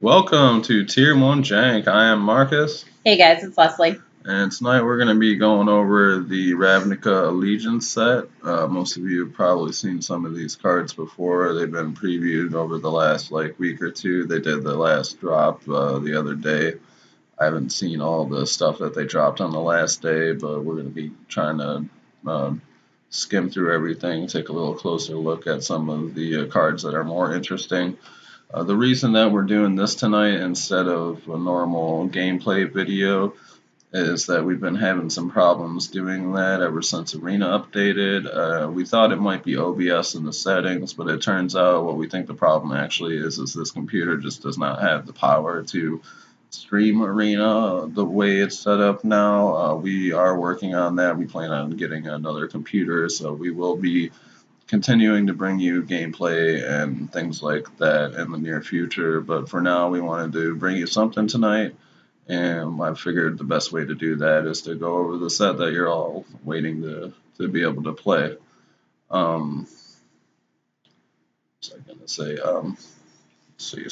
Welcome to Tier 1 Jank. I am Marcus, Hey guys, it's Leslie. and tonight we're going to be going over the Ravnica Allegiance set. Most of you have probably seen some of these cards before. They've been previewed over the last week or two. They did the last drop the other day. I haven't seen all the stuff that they dropped on the last day, but we're going to be trying to skim through everything, take a little closer look at some of the cards that are more interesting. The reason that we're doing this tonight instead of a normal gameplay video is that we've been having some problems doing that ever since Arena updated. We thought it might be OBS in the settings, but it turns out what we think the problem actually is this computer just does not have the power to stream Arena the way it's set up now. We are working on that. We plan on getting another computer, so we will be continuing to bring you gameplay and things like that in the near future. But for now, we wanted to bring you something tonight, and I figured the best way to do that is to go over the set that you're all waiting to be able to play. So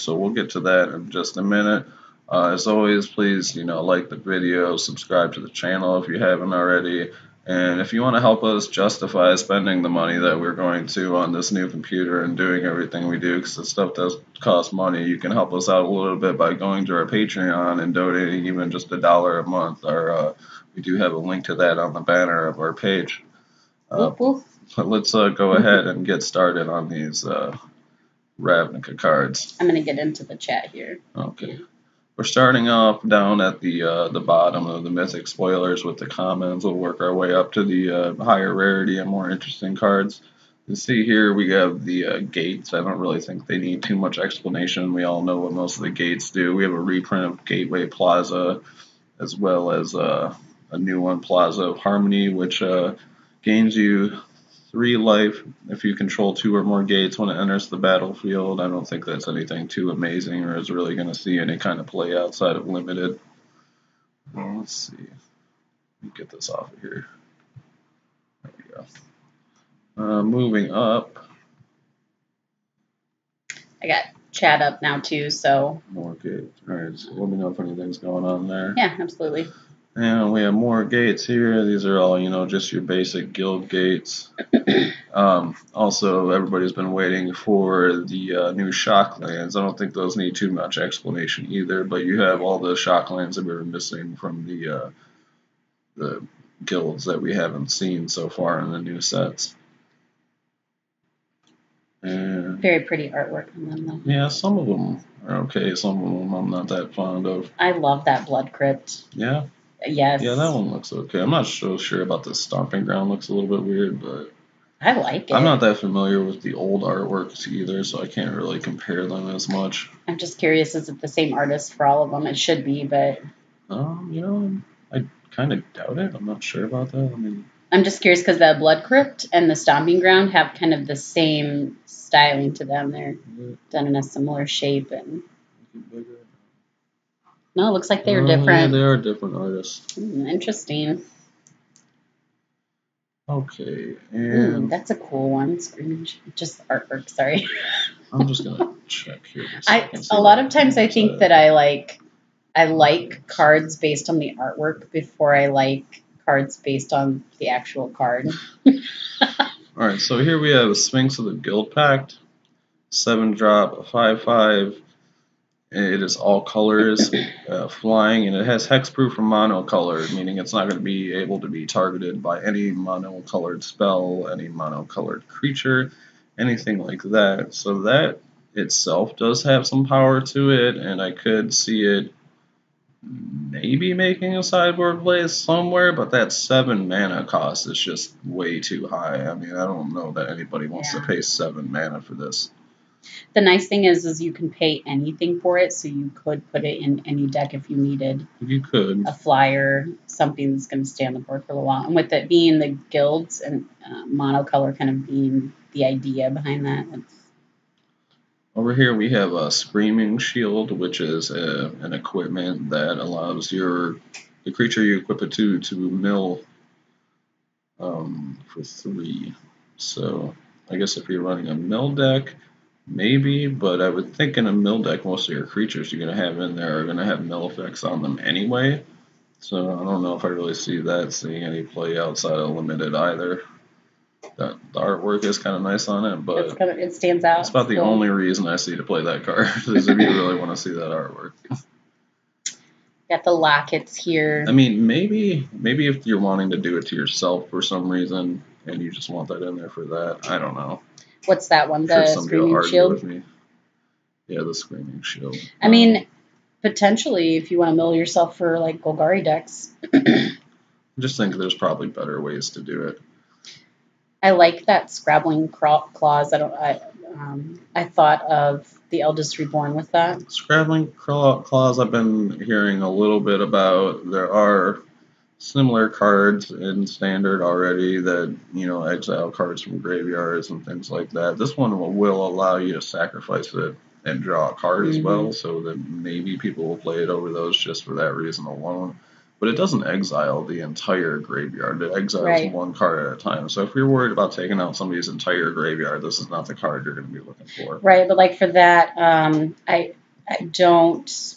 we'll get to that in just a minute. As always, please, like the video, subscribe to the channel if you haven't already, and if you want to help us justify spending the money that we're going to on this new computer and doing everything we do, because this stuff does cost money, you can help us out a little bit by going to our Patreon and donating even just $1 a month. We do have a link to that on the banner of our page. But let's go ahead and get started on these Ravnica cards. I'm going to get into the chat here. Okay. We're starting off down at the bottom of the mythic spoilers with the commons. We'll work our way up to the higher rarity and more interesting cards. You see here we have the gates. I don't really think they need too much explanation. We all know what most of the gates do. We have a reprint of Gateway Plaza, as well as a new one, Plaza of Harmony, which gains you 3 life if you control 2 or more gates when it enters the battlefield. I don't think that's anything too amazing or is really going to see any kind of play outside of limited. Well, let's see. Let me get this off of here. There we go. Moving up. I got chat up now too, so. More gates. Alright, so let me know if anything's going on there. Yeah, absolutely. And we have more gates here. These are all, just your basic guild gates. Also, everybody's been waiting for the new shock lands. I don't think those need too much explanation either, but you have all the shock lands that we were missing from the guilds that we haven't seen so far in the new sets. And very pretty artwork on them, though. Yeah, some of them are okay. Some of them I'm not that fond of. I love that blood crypt. Yeah? Yes. Yeah, that one looks okay. I'm not so sure about the stomping ground. Looks a little bit weird, but I like it. I'm not that familiar with the old artworks either, so I can't really compare them as much. I'm just curious, is it the same artist for all of them? It should be, but I kind of doubt it. I'm not sure about that. I'm just curious because the blood crypt and the stomping ground have kind of the same styling to them. They're done in a similar shape and. No, it looks like they're different. Yeah, they are different artists. Interesting. Okay, and that's a cool one. Screen, just artwork. Sorry. I'm just gonna check here. A lot of times I think that I like cards based on the artwork before I like cards based on the actual card. All right, so here we have a Sphinx of the Guild Pact, 7-drop, a 5/5. It is all colors, flying, and it has hexproof and monocolored, meaning it's not going to be able to be targeted by any monocolored spell, any monocolored creature, anything like that. So that itself does have some power to it, and I could see it maybe making a sideboard play somewhere, but that 7 mana cost is just way too high. I don't know that anybody wants to pay 7 mana for this. The nice thing is you can pay anything for it, so you could put it in any deck if you needed. You could. A flyer, something that's going to stay on the board for a little while. And with it being the guilds and monocolor kind of being the idea behind that. Over here we have a Screaming Shield, which is an equipment that allows the creature you equip it to mill for 3. So I guess if you're running a mill deck, maybe, but I would think in a mill deck, most of your creatures you're going to have in there are going to have mill effects on them anyway. So I don't know if I really see that seeing any play outside of limited either. The artwork is kind of nice on it, but it stands out. it's about the only reason I see to play that card is if you really want to see that artwork. Got the lockets here. I mean, maybe if you're wanting to do it to yourself for some reason and you just want that in there for that, I don't know. What's that one? The Screaming Shield? With me. Yeah, the Screaming Shield. I mean, potentially, if you want to mill yourself for like Golgari decks. I just think there's probably better ways to do it. I like that Scrabbling Claws. I thought of the Eldest Reborn with that. Scrabbling Claws I've been hearing a little bit about. There are similar cards in Standard already that, exile cards from graveyards and things like that. This one will allow you to sacrifice it and draw a card as well, so that maybe people will play it over those just for that reason alone. But it doesn't exile the entire graveyard. It exiles one card at a time. So if you're worried about taking out somebody's entire graveyard, this is not the card you're going to be looking for. Right, but like for that, I don't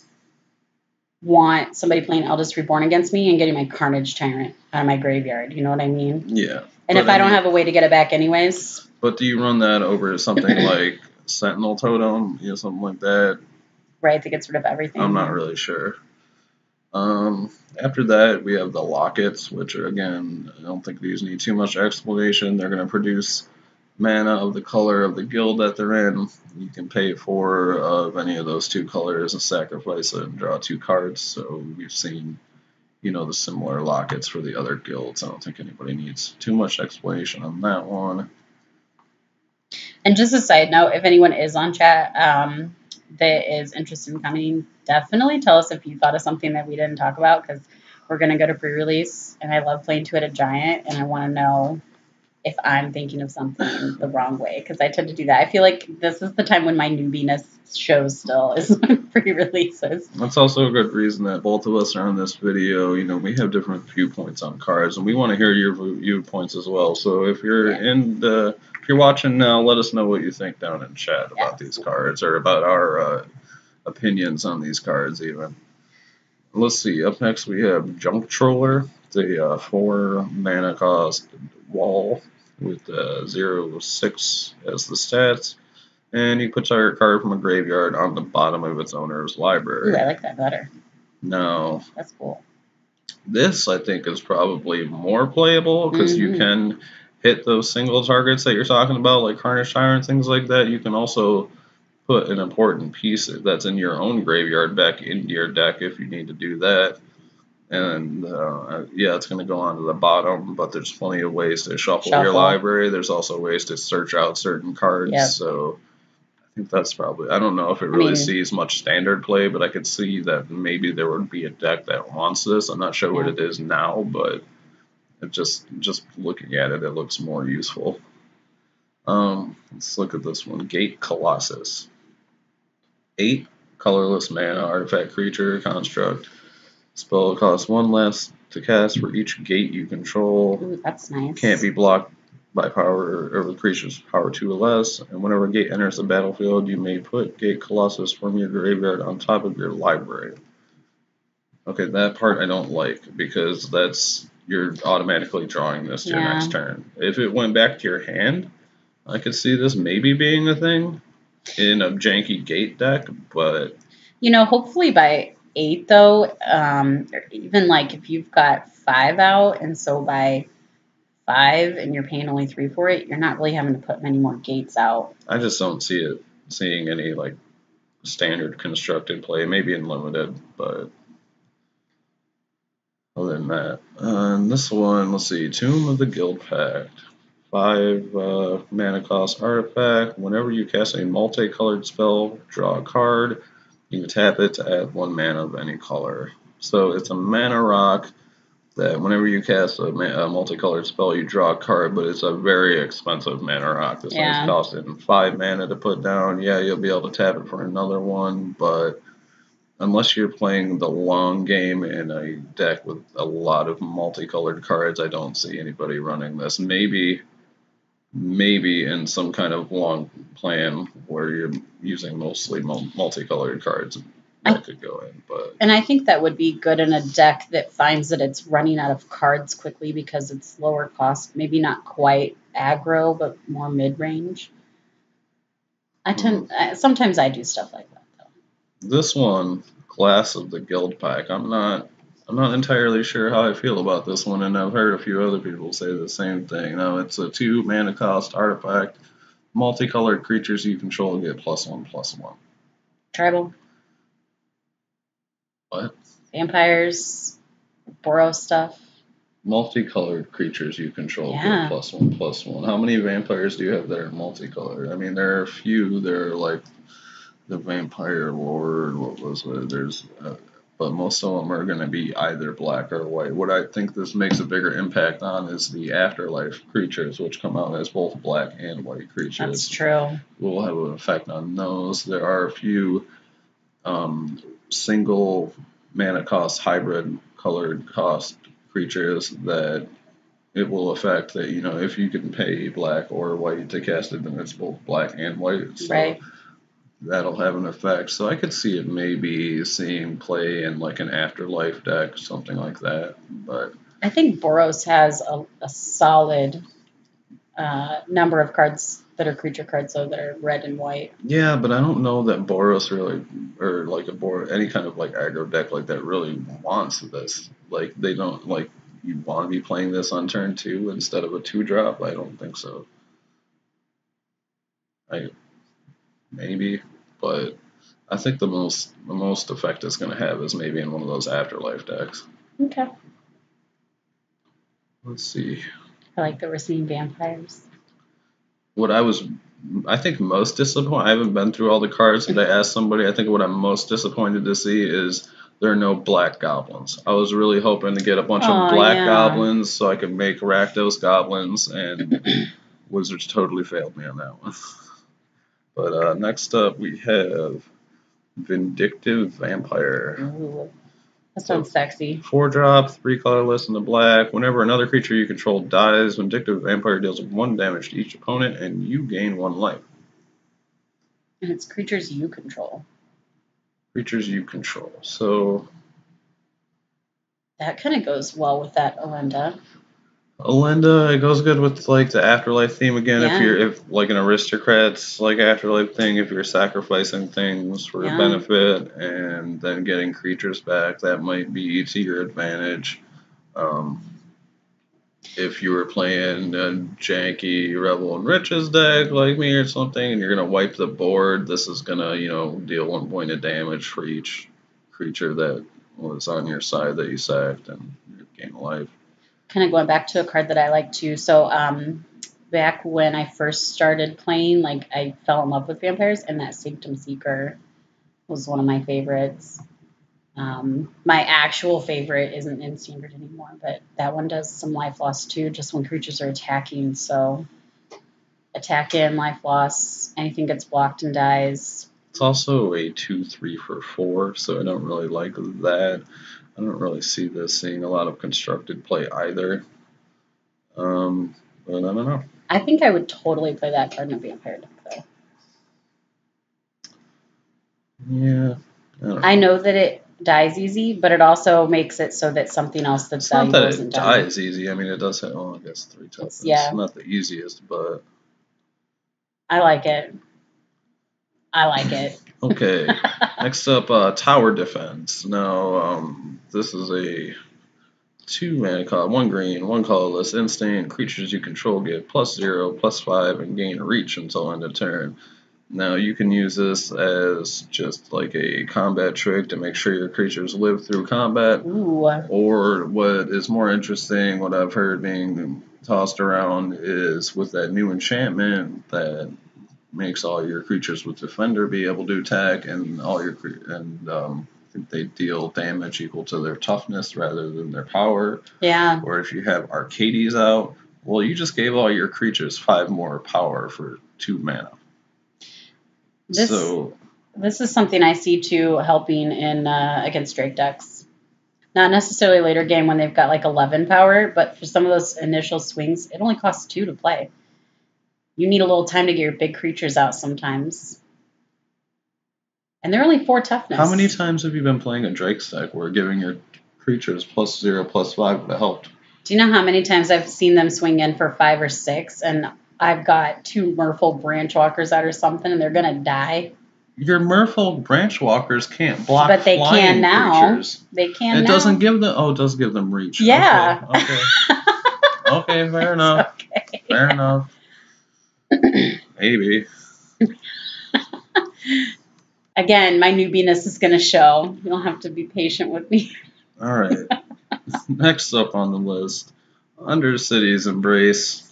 want somebody playing Eldest Reborn against me and getting my Carnage Tyrant out of my graveyard. You know what I mean? Yeah. And if I don't have a way to get it back anyways. But do you run that over something like Sentinel Totem, something like that? Right, that gets rid of everything. I'm not really sure. After that, we have the lockets, which are, again, I don't think these need too much explanation. They're going to produce mana of the color of the guild that they're in. You can pay 4 of any of those 2 colors and sacrifice it and draw 2 cards. So we've seen, the similar lockets for the other guilds. I don't think anybody needs too much explanation on that one. And just a side note, if anyone is on chat that is interested in coming, definitely tell us if you thought of something that we didn't talk about, because we're going to go to pre-release, and I love playing Two-Headed Giant, and I want to know if I'm thinking of something the wrong way, because I tend to do that. I feel like this is the time when my newbiness shows still, is pre-releases. That's also a good reason that both of us are on this video. We have different viewpoints on cards, and we want to hear your viewpoints as well. So if you're if you're watching now, let us know what you think down in chat about these cards, or about our opinions on these cards even. Let's see, up next we have Junk Troller, the 4 mana cost wall with 0/6 as the stats, and you put target card from a graveyard on the bottom of its owner's library. Ooh, I like that better. No. That's cool. This, I think, is probably more playable, because you can hit those single targets that you're talking about, like Carnage Tyrant, things like that. You can also put an important piece that's in your own graveyard back into your deck if you need to do that. And it's going to go on to the bottom, but there's plenty of ways to shuffle your library. There's also ways to search out certain cards. Yep. So I think that's probably, I don't know if it really sees much standard play, but I could see that maybe there would be a deck that wants this. I'm not sure what it is now, but it just looking at it, it looks more useful. Let's look at this one. Gate Colossus. 8 colorless mana artifact creature construct. Spell costs 1 less to cast for each gate you control. Ooh, that's nice. Can't be blocked by power or the creature's power 2 or less. And whenever a gate enters the battlefield, you may put Gate Colossus from your graveyard on top of your library. Okay, that part I don't like, because you're automatically drawing this to your next turn. If it went back to your hand, I could see this maybe being a thing in a janky gate deck, but hopefully by 8 though, or even like if you've got 5 out, and so by 5 and you're paying only 3 for it, you're not really having to put many more gates out. I just don't seeing any like standard constructed play, maybe in limited, but other than that, this one, let's see, Tomb of the Guild Pact. 5 mana cost artifact. Whenever you cast a multicolored spell, draw a card. You can tap it to add 1 mana of any color. So it's a mana rock that whenever you cast a multicolored spell, you draw a card, but it's a very expensive mana rock. This one's costing 5 mana to put down. Yeah, you'll be able to tap it for another one, but unless you're playing the long game in a deck with a lot of multicolored cards, I don't see anybody running this. Maybe maybe in some kind of long plan where you're using mostly multicolored cards that could go in. But And I think that would be good in a deck that finds that it's running out of cards quickly because it's lower cost, maybe not quite aggro, but more mid-range. Sometimes I do stuff like that though. this one, Class of the Guild Pack, I'm not entirely sure how I feel about this one, and I've heard a few other people say the same thing. Now, it's a 2 mana cost artifact. Multicolored creatures you control get +1/+1. Tribal. What? Vampires, Boros stuff. Multicolored creatures you control Yeah. get +1/+1. How many vampires do you have that are multicolored? I mean, there are a few. They're like the Vampire Lord. What was it? But most of them are going to be either black or white. What I think this makes a bigger impact on is the afterlife creatures, which come out as both black and white creatures. That's true. Will have an effect on those. There are a few single mana cost hybrid colored cost creatures that it will affect that, if you can pay black or white to cast it, then it's both black and white. So Right. that'll have an effect. So I could see it maybe seeing play in like an afterlife deck, something like that. But I think Boros has a solid number of cards that are creature cards, though, that are red and white. yeah, but I don't know that Boros really, or like any kind of like aggro deck like that really wants this. Like they don't like you want to be playing this on turn 2 instead of a 2-drop. I don't think so. Maybe, but I think the most effect it's going to have is maybe in one of those afterlife decks. Okay. Let's see. I like that we're seeing vampires. What I think most disappointed. I haven't been through all the cards, but I asked somebody. I think what I'm most disappointed to see is there are no black goblins. I was really hoping to get a bunch of black goblins so I could make Rakdos goblins, and Wizards totally failed me on that one. But next up we have Vindictive Vampire. Ooh, that sounds sexy. 4-drop, 3 colorless in the black. Whenever another creature you control dies, Vindictive Vampire deals 1 damage to each opponent, and you gain 1 life. And it's creatures you control. Creatures you control. So that kind of goes well with that Olinda. Olinda, it goes good with like the afterlife theme again. Yeah. If like an aristocrat's like afterlife thing, if you're sacrificing things for a benefit and then getting creatures back, that might be to your advantage. If you were playing a janky Rebel and Riches deck like me or something, and you're gonna wipe the board, this is gonna deal 1 point of damage for each creature that was on your side that you sacked, and you gain a life. Kind of going back to a card that I like too. So back when I first started playing, like I fell in love with vampires, and that Sanctum Seeker was one of my favorites. My actual favorite isn't in standard anymore, but that one does some life loss too, just when creatures are attacking. So attack in, life loss, anything gets blocked and dies. It's also a 2/3 for 4, so I don't really like that. I don't really see this seeing a lot of constructed play either. But I don't know. I think I would totally play that card in a vampire deck, though. Yeah. I know that it dies easy, but it also makes it so that something else that's valuable isn't It's not that it dies easy. I mean, it does have, I guess 3 toughness. Yeah. It's not the easiest, but I like it. Okay. Next up, Tower Defense. Now, this is a 2 mana cost, 1 green, 1 colorless, instant. Creatures you control get +0, +5, and gain reach until end of turn. Now, you can use this as just like a combat trick to make sure your creatures live through combat. Ooh. Or what is more interesting, what I've heard being tossed around, is with that new enchantment that makes all your creatures with Defender be able to attack, and all your they deal damage equal to their toughness rather than their power. Yeah. Or if you have Arcades out, well, you just gave all your creatures 5 more power for 2 mana. This is something I see too helping in against Drake decks. Not necessarily later game when they've got like 11 power, but for some of those initial swings, it only costs 2 to play. You need a little time to get your big creatures out sometimes. And they're only 4 toughness. How many times have you been playing a Drake deck where giving your creatures +0, +5 would have helped? Do you know how many times I've seen them swing in for 5 or 6, and I've got 2 Merfolk Branchwalkers out or something, and they're going to die? Your Merfolk Branchwalkers can't block But they flying can now. creatures. They can It now. doesn't give them... Oh, it does give them reach. Yeah. Okay. Okay, fair enough. Okay. Fair enough. Maybe. Again, my newbiness is going to show. You'll have to be patient with me. All right. Next up on the list, Undercity's Embrace.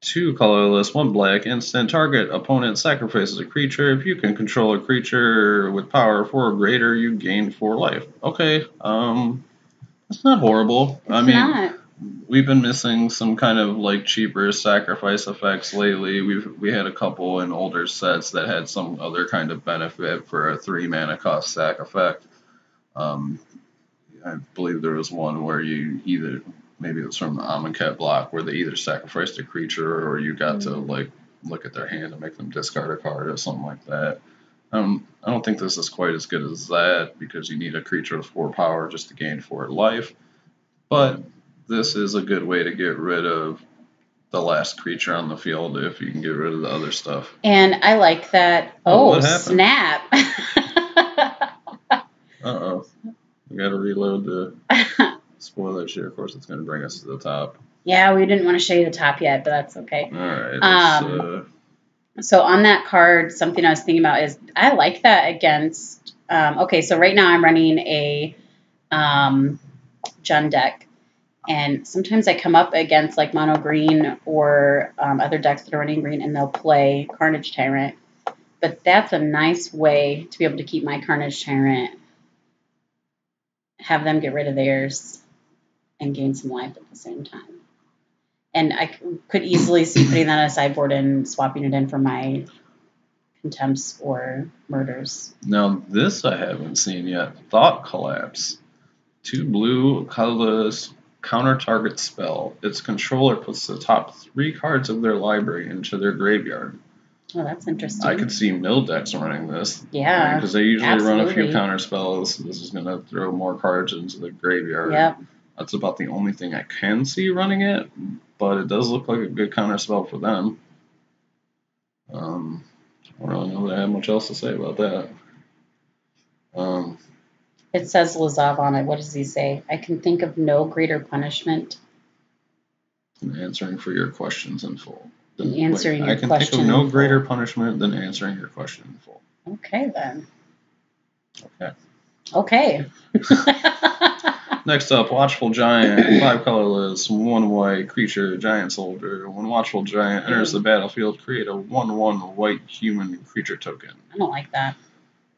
2 colorless, 1 black, instant. Target opponent sacrifices a creature. If you can control a creature with power 4 or greater, you gain 4 life. Okay, that's not horrible. It's not. We've been missing some kind of like cheaper sacrifice effects lately. We had a couple in older sets that had some other kind of benefit for a 3 mana cost sac effect. I believe there was one where you either, maybe it was from the Amonkhet block, where they either sacrificed a creature or you got to like look at their hand and make them discard a card or something like that. I don't think this is quite as good as that because you need a creature with 4 power just to gain 4 life. But this is a good way to get rid of the last creature on the field if you can get rid of the other stuff. And I like that. Oh, snap. Uh-oh. We got to reload the spoiler share. Of course, it's going to bring us to the top. Yeah, we didn't want to show you the top yet, but that's okay. All right. So on that card, something I was thinking about is I like that against... okay, so right now I'm running a Jund deck. And sometimes I come up against like mono green or other decks that are running green, and they'll play Carnage Tyrant. But that's a nice way to be able to keep my Carnage Tyrant, have them get rid of theirs, and gain some life at the same time. And I could easily see putting that on a sideboard and swapping it in for my Contempts or Murders. Now, this I haven't seen yet. Thought Collapse. 2 blue, colorless, counter target spell. Its controller puts the top 3 cards of their library into their graveyard. Oh, that's interesting. I could see mill decks running this. Yeah. Because they usually run a few counter spells. This is going to throw more cards into the graveyard. Yep. That's about the only thing I can see running it, but it does look like a good counter spell for them. I don't really know that I have much else to say about that. It says Lazav on it. What does he say? I can think of no greater punishment. Answering for your questions in full. I can think of no greater punishment than answering your question in full. Okay, then. Okay. Next up, Watchful Giant. 5 colorless, 1 white creature, giant soldier. When Watchful Giant enters the battlefield, create a 1/1 white human creature token. I don't like that.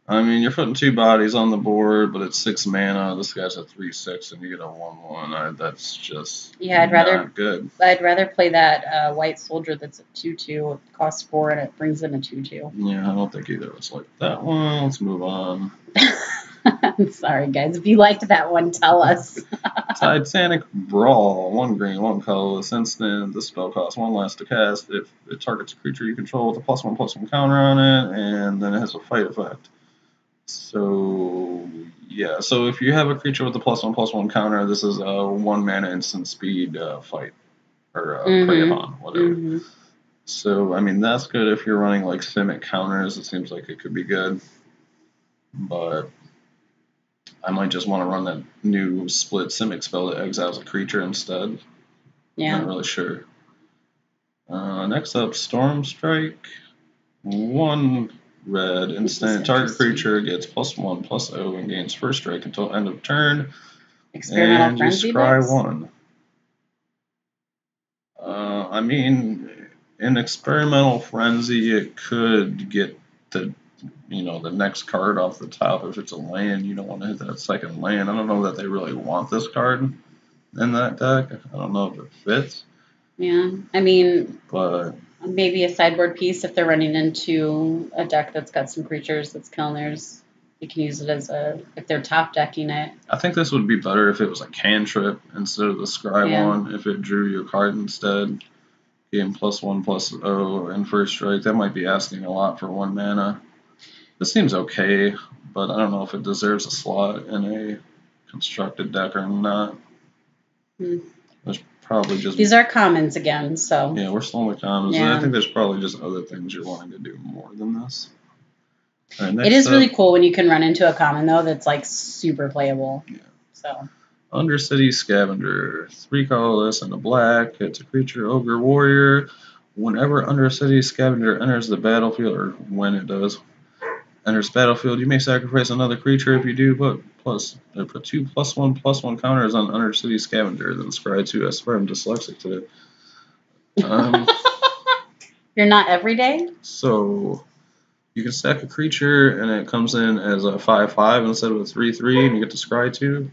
I mean, you're putting 2 bodies on the board, but it's 6 mana. This guy's a 3/6, and you get a 1/1. That's just not good. I'd rather play that white soldier that's a 2/2. It costs 4, and it brings in a 2/2. Yeah, I don't think either of us like that one. Let's move on. I'm sorry, guys. If you liked that one, tell us. Tidesanic Brawl. 1 green, 1 colorless instant. This spell costs 1 less to cast. If it targets a creature you control with a +1/+1 counter on it, and then it has a fight effect. So, yeah. So if you have a creature with a +1/+1 counter, this is a 1 mana instant speed fight. Or prey upon, whatever. Mm-hmm. So, I mean, that's good if you're running like Simic counters. It seems like it could be good. But I might just want to run that new split Simic spell that exiles a creature instead. Yeah. Not really sure. Next up, Storm Strike. 1 red instant. Target creature gets +1/+0 and gains first strike until end of turn. Experimental and Frenzy. You scry 1. I mean, in Experimental Frenzy, it could get the next card off the top. If it's a land, you don't want to hit that second land. I don't know that they really want this card in that deck. I don't know if it fits. Yeah, I mean, but maybe a sideboard piece if they're running into a deck that's got some creatures that's killing theirs. You can use it as if they're top decking it. I think this would be better if it was a cantrip instead of the scry one. If it drew you a card instead. Gain +1/+0 and first strike. That might be asking a lot for 1 mana. This seems okay, but I don't know if it deserves a slot in a constructed deck or not. There's probably just... These are commons again, so... Yeah, we're still in the commons. Yeah. I think there's probably just other things you're wanting to do more than this. All right, it is really cool when you can run into a common, though, that's, like, super playable. Yeah. So... Undercity Scavenger. 3 colorless and a black. It's a creature, ogre, warrior. Whenever Undercity Scavenger enters the battlefield, or when it does, enters battlefield, you may sacrifice another creature. If you do, put 2 +1/+1 counters on Undercity Scavenger. Then scry 2. I swear I'm dyslexic today. You're not every day? So you can stack a creature and it comes in as a 5/5 instead of a 3/3, and you get to scry 2.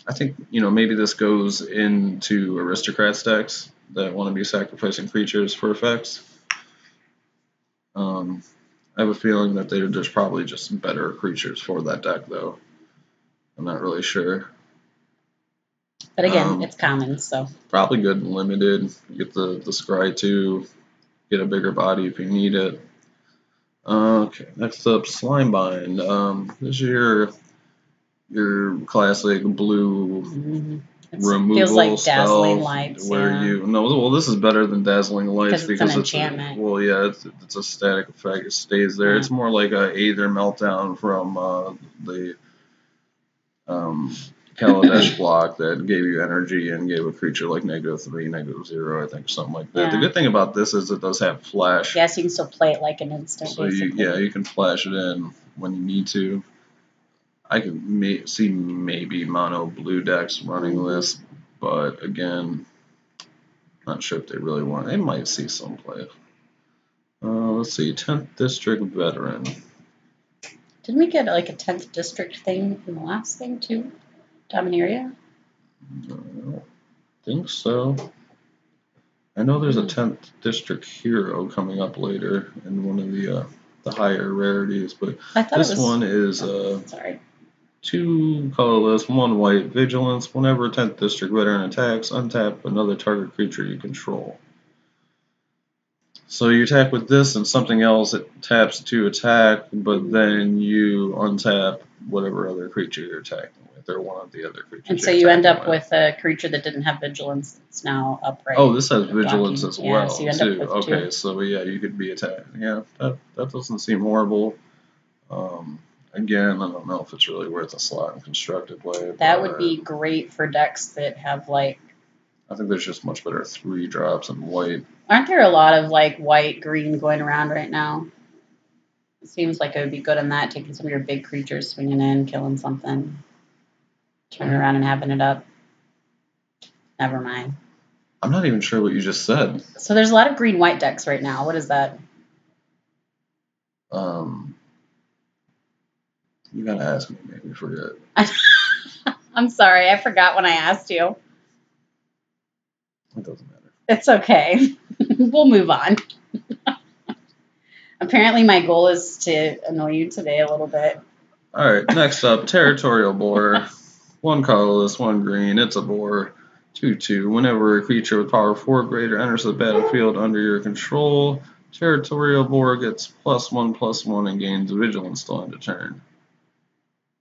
I think, maybe this goes into aristocrat decks that want to be sacrificing creatures for effects. I have a feeling that there's probably just better creatures for that deck, though. I'm not really sure. But again, it's common, so. Probably good and limited. You get the scry 2, get a bigger body if you need it. Okay, next up, Slimebind. This is your classic blue removal feels like spell Dazzling Lights, where this is better than Dazzling Lights because it's an enchantment. It's a static effect. It stays there. Yeah. It's more like a Aether Meltdown from the Kaladesh block that gave you energy and gave a creature like -3, -0, I think, something like that. Yeah. The good thing about this is it does have flash. Yes, you can still play it like an instant. So you can flash it in when you need to. I can see maybe mono blue decks running this, but again, not sure if they really want. They might see some play. Let's see, 10th District Veteran. Didn't we get like a 10th District thing in the last thing too? Dominaria? I don't think so. I know there's a 10th District Hero coming up later in one of the higher rarities, but this one is sorry. 2 colorless, 1 white, vigilance. Whenever 10th District Veteran attacks, untap another target creature you control. So you attack with this and something else, it taps to attack, but then you untap whatever other creature you're attacking with, or one of the other creatures. And so you end up with a creature that didn't have vigilance that's now upright. Oh, this has vigilance as well, so you end up with okay, 2. so yeah, you could be attacking. Yeah, that doesn't seem horrible. Again, I don't know if it's really worth a slot in constructed play. That would be great for decks that have, like... I think there's just much better 3-drops in white. Aren't there a lot of, like, white, green going around right now? It seems like it would be good on that, taking some of your big creatures, swinging in, killing something, turning around and having it up. Never mind. I'm not even sure what you just said. So there's a lot of green-white decks right now. What is that? You gotta ask me, maybe forget. I'm sorry, I forgot when I asked you. It doesn't matter. It's okay. We'll move on. Apparently my goal is to annoy you today a little bit. Alright, next up, Territorial Border. 1 colorless, 1 green. It's a boar. 2/2. Whenever a creature with power 4 or greater enters the battlefield under your control, Territorial Border gets +1/+1 and gains vigilance till end of turn.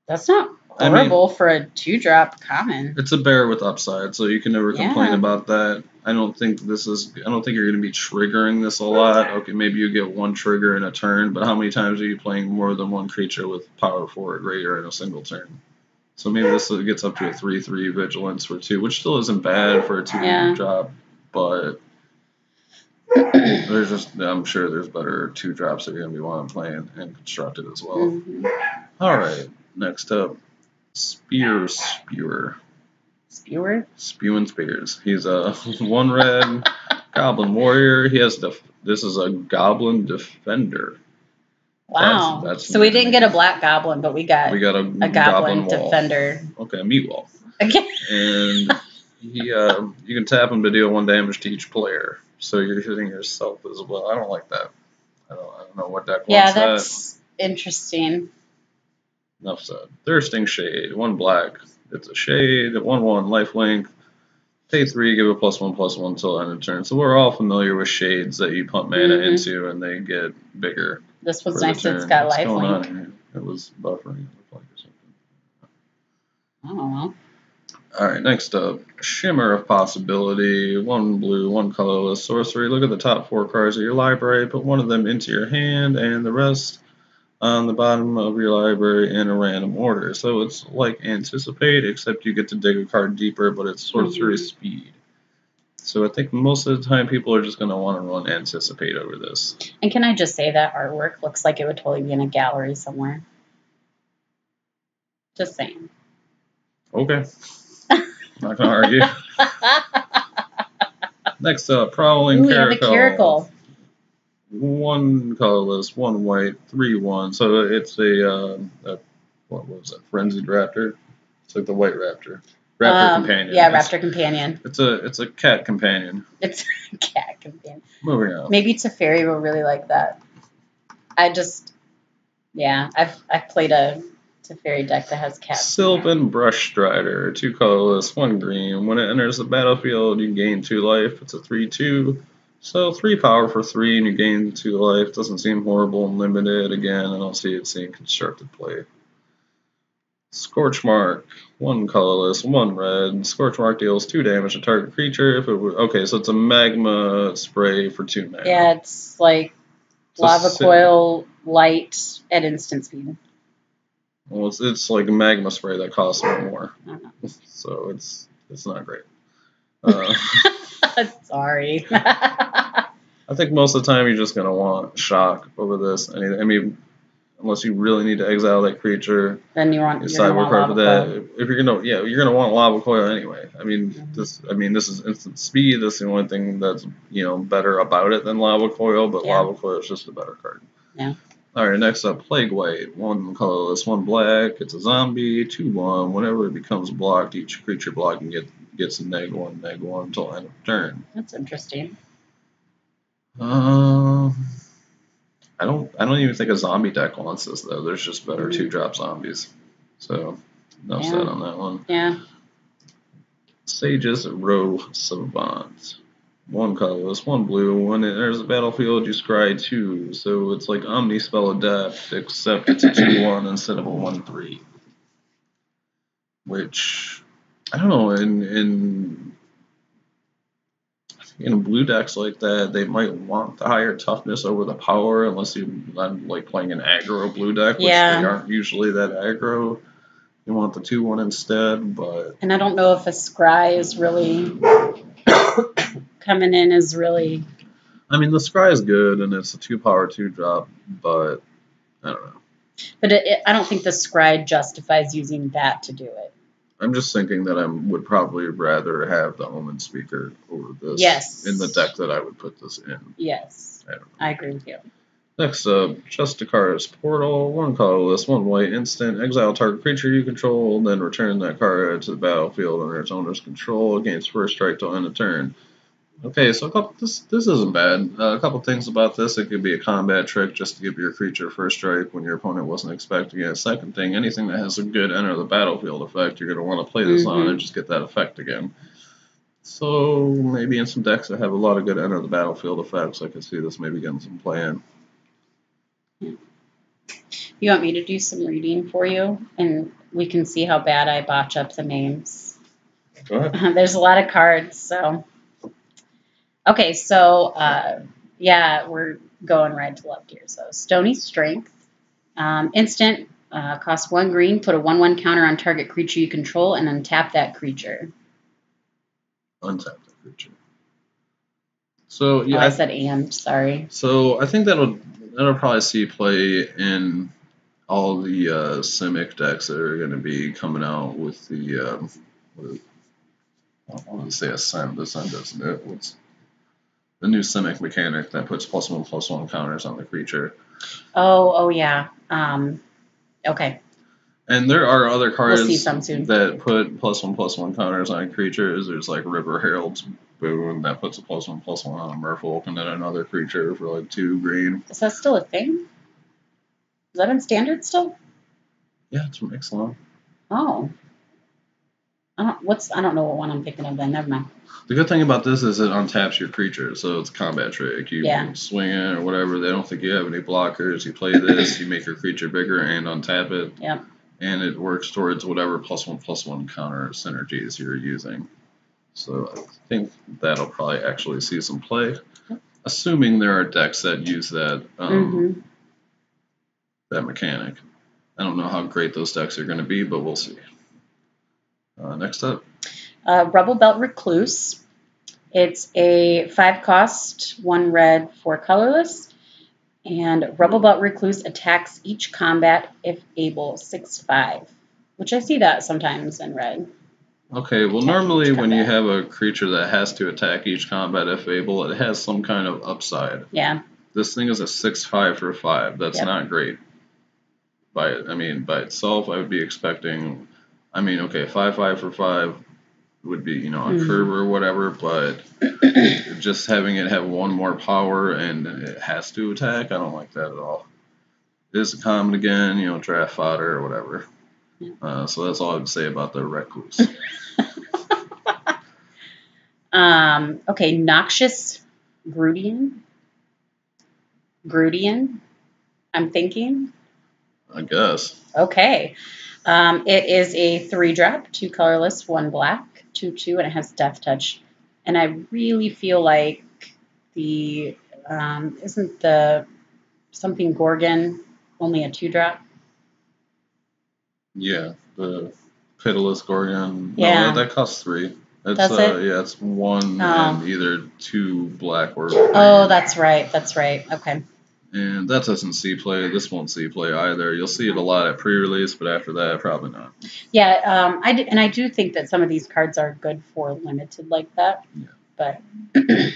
That's not horrible for a 2-drop common. It's a bear with upside, so you can never complain about that. I don't think you're going to be triggering this a lot. Okay, maybe you get 1 trigger in a turn, but how many times are you playing more than 1 creature with power 4 or greater in a single turn? So maybe this gets up to a 3/3 vigilance for 2, which still isn't bad for a 2-drop, but I'm sure there's better 2-drops that you're going to be wanting playing and constructed as well. Alright, next up, Spewer. Spewer? Spewing Spears. He's a 1 red Goblin Warrior. This is a Goblin Defender. Wow. That's so we didn't get a black Goblin, but we got a Goblin Defender. Okay, a meat wall. Okay. And you can tap him to deal 1 damage to each player. So you're hitting yourself as well. I don't like that. I don't know what deck wants that. Yeah, that's interesting. Enough said. Thirsting Shade. 1 black. It's a shade. 1/1 lifelink. Pay 3, give a +1/+1 until end of turn. So we're all familiar with shades that you pump mana into and they get bigger. This one's for the nice. turn. It's got What's life going link. on here? It was buffering, it looked like, or something. I don't know. Alright, next up, Shimmer of Possibility. 1 blue, 1 colorless sorcery. Look at the top 4 cards of your library, put one of them into your hand, and the rest on the bottom of your library in a random order. So it's like Anticipate, except you get to dig a card deeper, but it's sorcery speed. So I think most of the time people are just going to want to run Anticipate over this. And can I just say that artwork looks like it would totally be in a gallery somewhere? Just saying. Okay. Not going to argue. Next up, Prowling Caracal. 1 colorless, 1 white, 3/1. So it's a what was it? Frenzied Raptor. It's like the white Raptor. Raptor Companion. Yeah, Raptor Companion. It's a cat companion. It's a cat companion. Moving on. Maybe Teferi will really like that. I've played a Teferi deck that has cats. Sylvan Brush Strider, 2 colorless, 1 green. When it enters the battlefield, you gain 2 life. It's a 3/2. So 3 power for 3 and you gain 2 life. Doesn't seem horrible and limited. Again, I don't see it seeing constructed play. Scorchmark, 1 colorless, 1 red. Scorchmark deals 2 damage to target creature. Okay, so it's a magma spray for 2 mana. Yeah, it's like lava coil light at instant speed. Well, it's like a magma spray that costs more. So it's not great. Sorry. I think most of the time you're just going to want shock over this. I mean, unless you really need to exile that creature, then you want sideboard card for that. If you're gonna want lava coil anyway. I mean, this is instant speed. That's the only thing that's better about it than lava coil. But lava coil is just a better card. Yeah. All right, next up, Plague White. 1 colorless, 1 black. It's a zombie. 2/1. Whenever it becomes blocked, each creature blocking gets a -1/-1 until end of turn. That's interesting. I don't even think a zombie deck wants this though. There's just better 2-drop zombies. So no said on that one. Yeah. Sage's Row Savant. 1 colorless, 1 blue. When it enters the battlefield, you scry 2. So it's like Omnispell Adept, except it's a 2/1 instead of a 1/3. Which I don't know. In blue decks like that, they might want the higher toughness over the power, unless you're like playing an aggro blue deck, which they aren't usually that aggro. You want the 2/1 instead, but... And I don't know if a scry is really coming in as really... I mean, the scry is good, and it's a 2-power 2-drop, but I don't know. But I don't think the scry justifies using that to do it. I'm just thinking that I would probably rather have the Omen Speaker over this in the deck that I would put this in. Yes, I agree with you. Next up, Justicar's Portal. 1 colorless, 1 white instant. Exile target creature you control, then return that card to the battlefield under its owner's control. Gains first strike till end of turn. Okay, so this isn't bad. A couple things about this. It could be a combat trick just to give your creature first strike when your opponent wasn't expecting it. Second thing, anything that has a good enter the battlefield effect, you're going to want to play this on and just get that effect again. So maybe in some decks that have a lot of good enter the battlefield effects, I could see this maybe getting some play in. You want me to do some reading for you? And we can see how bad I botch up the names. Go ahead. There's a lot of cards, so... Okay, so, we're going right to left here. So, Stony Strength. Instant, costs 1 green, put a 1/1 counter on target creature you control, and untap that creature. Untap that creature. So, yeah. I said and, sorry. So, I think that'll probably see play in all the Simic decks that are going to be coming out with the, I want to say Ascend. Ascend doesn't it? What's the new Simic mechanic that puts +1/+1 counters on the creature? Oh yeah. Okay. And there are other cards that put +1/+1 counters on creatures. There's like River Herald's Boon that puts a +1/+1 on a Merfolk and then another creature for like 2 green. Is that still a thing? Is that in Standard still? Yeah, it's from Ixalan. Oh. I don't know what one I'm thinking of then. Never mind. The good thing about this is it untaps your creature, so it's a combat trick. You Yeah. swing it or whatever. They don't think you have any blockers. You play this, you make your creature bigger and untap it. Yep. And it works towards whatever +1/+1 counter synergies you're using. So I think that'll probably actually see some play, assuming there are decks that use that that mechanic. I don't know how great those decks are going to be, but we'll see. Next up. Rubble Belt Recluse. It's a 5-cost, 1 red, 4 colorless. And Rubble Belt Recluse attacks each combat if able 6/5, which I see that sometimes in red. Okay, well, normally when you have a creature that has to attack each combat if able, it has some kind of upside. Yeah. This thing is a 6/5 for 5. That's not great. By itself, I would be expecting. Okay, 5/5 for 5 would be, a curve or whatever, but just having it have 1 more power and it has to attack, I don't like that at all. It is a common again, draft fodder or whatever. So that's all I would say about the Recluse. Okay, Noxious Grudian, I'm thinking. I guess. Okay. It is a 3-drop, 2 colorless, 1 black, 2/2, and it has Death Touch. And I really feel like the isn't the something Gorgon only a 2-drop? Yeah, the Pitiless Gorgon. Yeah. No, that costs 3. It's, Does it? Yeah, it's 1 and either 2 black or green. Oh, that's right. Okay. And that doesn't see play. This won't see play either. You'll see it a lot at pre-release, but after that, probably not. Yeah, I do think that some of these cards are good for limited like that. Yeah. But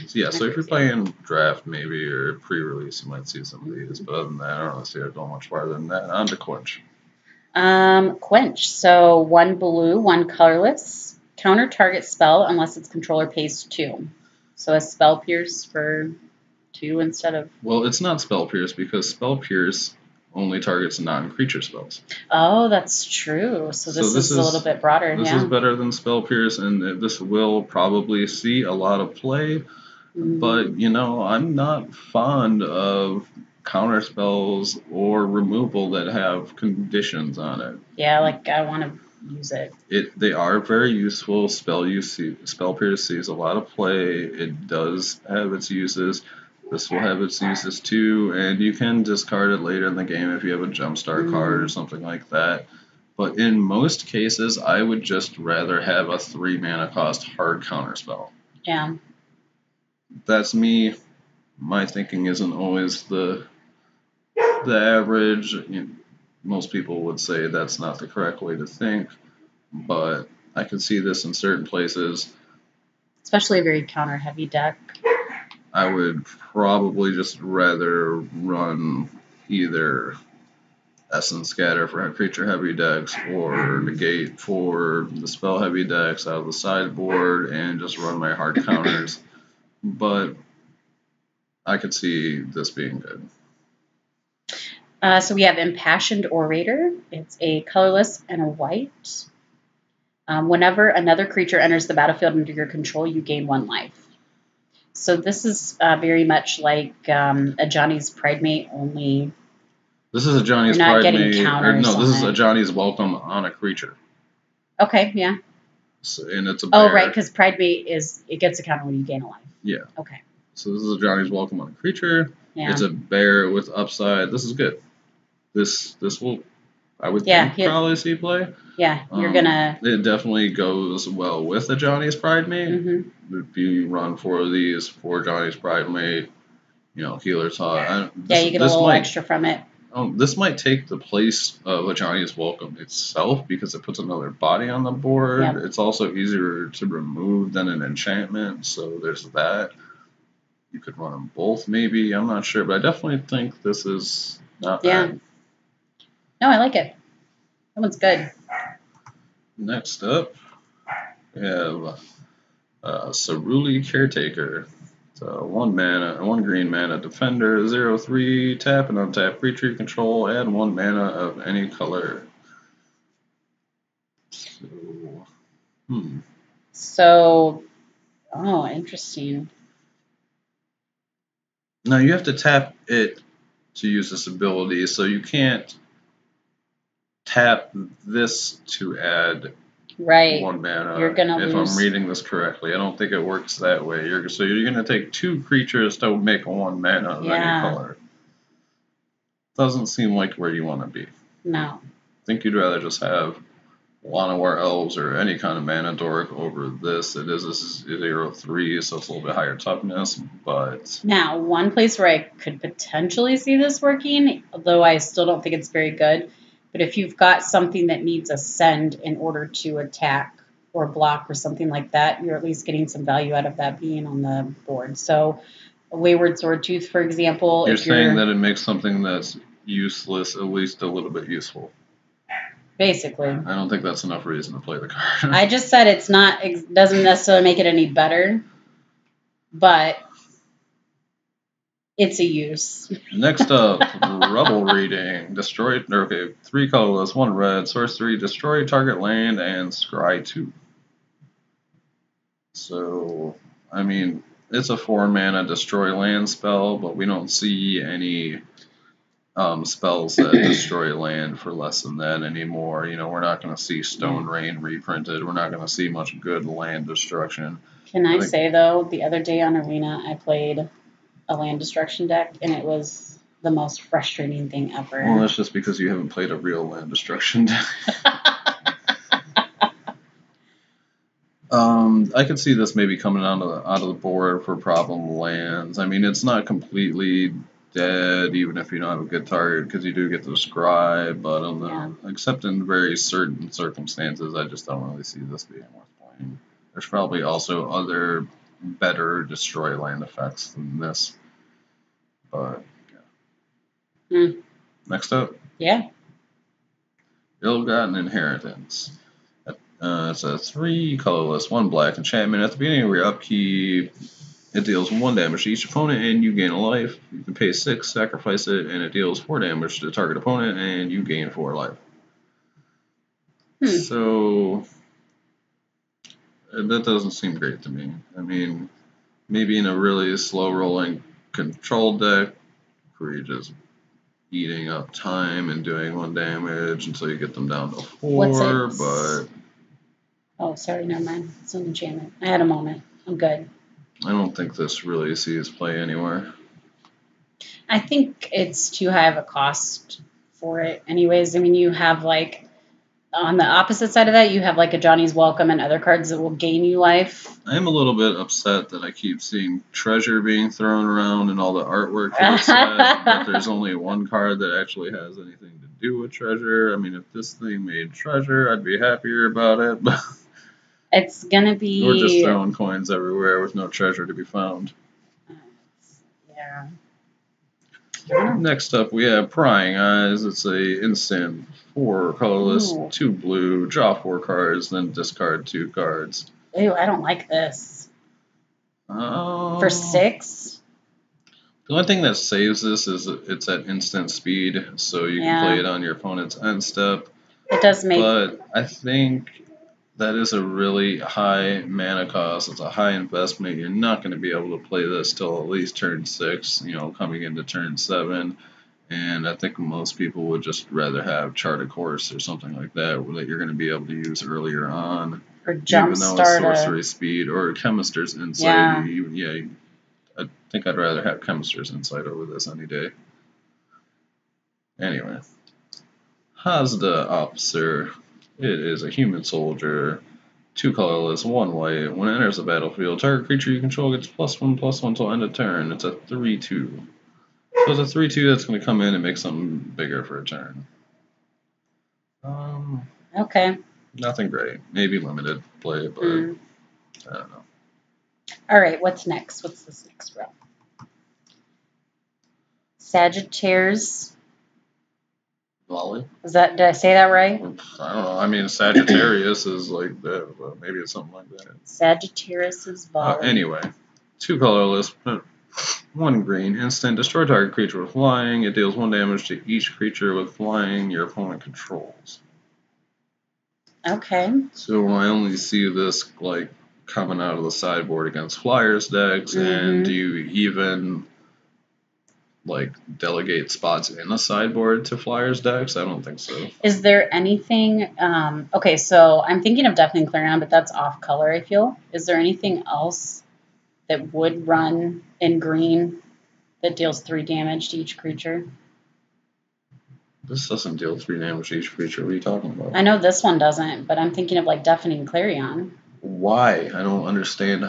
so if you're playing draft maybe or pre-release, you might see some of these. But other than that, I don't really see it going much farther than that. On to Quench. Quench. So 1 blue, 1 colorless. Counter target spell unless its controller pays 2. So a Spell Pierce for 2 instead of... Well, it's not Spell Pierce because Spell Pierce only targets non-creature spells. Oh, that's true. So this is a little bit broader. This is better than Spell Pierce, and this will probably see a lot of play. But, I'm not fond of counter spells or removal that have conditions on it. Yeah, like I want to use it. They are very useful. Spell Pierce sees a lot of play. It does have its uses. This will have its uses too, and you can discard it later in the game if you have a jumpstart card or something like that. But in most cases, I would just rather have a 3 mana cost hard counter spell. Yeah. That's me. My thinking isn't always the average. Most people would say that's not the correct way to think, but I can see this in certain places. Especially a very counter-heavy deck. I would probably just rather run either Essence Scatter for creature-heavy decks or Negate for the spell-heavy decks out of the sideboard and just run my hard counters. But I could see this being good. So we have Impassioned Orator. It's a colorless and a white. Whenever another creature enters the battlefield under your control, you gain 1 life. So this is very much like a Johnny's Pridemate, only... This is a Johnny's Pridemate. No, this is a Johnny's Welcome on a creature. Okay, yeah. So, and it's a bear. Oh, right, because Pridemate it gets a counter when you gain a life. Yeah. Okay. So this is a Johnny's Welcome on a creature. Yeah. It's a bear with upside. This is good. This will, I would think, probably see play. Yeah, you're gonna... It definitely goes well with the Johnny's Pridemate. If you run 4 of these, 4 Johnny's Pridemate, Healer's Hut. You get a little extra from it. This might take the place of a Johnny's Welcome itself because it puts another body on the board. Yep. It's also easier to remove than an enchantment, so there's that. You could run them both, maybe. I'm not sure, but I definitely think this is not bad. No, I like it. That one's good. Next up, we have Rouille Caretaker. It's 1 green mana defender, 0/3, tap and untap creature you control, add 1 mana of any color. So Hmm. So, oh, interesting. Now you have to tap it to use this ability, so you can't tap this to add Right. 1 mana. You're gonna If I'm lose. reading this correctly, I don't think it works that way. So you're gonna take 2 creatures to make 1 mana of any Yeah. color. Doesn't seem like where you want to be. No. I think you'd rather just have Llanowar Elves or any kind of mana dork over this. This is 0/3, so it's a little bit higher toughness, but Now, one place where I could potentially see this working, although I still don't think it's very good, but if you've got something that needs a send in order to attack or block or something like that, you're at least getting some value out of that being on the board. So, a Wayward Swordtooth, for example, you're if saying you're that it makes something that's useless at least a little bit useful. basically. I don't think that's enough reason to play the card. I just said it's not, it doesn't necessarily make it any better, but it's a use. Next up, Rubble reading. Destroy. Okay, 3 colorless, 1 red, source 3, destroy target land, and scry 2. So, I mean, it's a 4 mana destroy land spell, but we don't see any spells that destroy land for less than that anymore. You know, we're not going to see Stone Rain reprinted. We're not going to see much good land destruction. Can I say, though, the other day on Arena, I played a land destruction deck, and it was the most frustrating thing ever. Well, that's just because you haven't played a real land destruction deck. I could see this maybe coming out of the board for problem lands. I mean, it's not completely dead, even if you don't have a good target, because you do get to scry, but except in very certain circumstances, I just don't really see this being worth playing. There's probably also other better destroy land effects than this, but yeah. Next up. Yeah. Ill-Gotten Inheritance. It's a 3 colorless, 1 black enchantment. At the beginning of your upkeep, it deals 1 damage to each opponent and you gain a life. You can pay 6, sacrifice it, and it deals 4 damage to the target opponent and you gain 4 life. So, that doesn't seem great to me. I mean, maybe in a really slow rolling control deck where you're just eating up time and doing 1 damage until you get them down to 4, but... Oh, sorry, never mind. It's an enchantment. I had a moment. I'm good. I don't think this really sees play anywhere. I think it's too high of a cost for it. Anyways, I mean, you have like, on the opposite side of that, you have like a Johnny's Welcome and other cards that will gain you life. I'm a little bit upset that I keep seeing Treasure being thrown around and all the artwork for the set, but there's only 1 card that actually has anything to do with Treasure. I mean, if this thing made Treasure, I'd be happier about it, but... It's gonna be... We're just throwing coins everywhere with no treasure to be found. Yeah. Next up, we have Prying Eyes. It's a instant 4 colorless, 2 blue, draw 4 cards, then discard 2 cards. Ew, I don't like this. For 6? The only thing that saves this is it's at instant speed, so you can play it on your opponent's end step. It does make... But I think that is a really high mana cost. It's a high investment. You're not going to be able to play this till at least turn 6, you know, coming into turn 7. And I think most people would just rather have Charted Course or something like that you're going to be able to use earlier on. Or Jumpstart. Even though it's Sorcery Speed or Chemister's Insight. I think I'd rather have Chemister's Insight over this any day. Anyway. Hazda Officer. It is a human soldier, 2 colorless, 1 white. When it enters the battlefield, target creature you control gets +1/+1 till end of turn. It's a 3/2. So it's a 3/2 that's going to come in and make something bigger for a turn. Okay. Nothing great. Maybe limited play, but I don't know. All right, what's next? What's this next row? Sagittarius. Volley? Did I say that right? I don't know. I mean, Sagittarius is like that, but maybe it's something like that. Sagittarius' Volley. Anyway, 2 colorless, 1 green, instant, destroy target creature with flying. It deals 1 damage to each creature with flying your opponent controls. Okay. So I only see this like coming out of the sideboard against Flyers decks, and do you even like delegate spots in the sideboard to Flyers decks? I don't think so. Is there anything? Okay, so I'm thinking of Deafening Clarion, but that's off color, I feel. Is there anything else that would run in green that deals 3 damage to each creature? This doesn't deal 3 damage to each creature. What are you talking about? I know this one doesn't, but I'm thinking of like Deafening Clarion. Why? I don't understand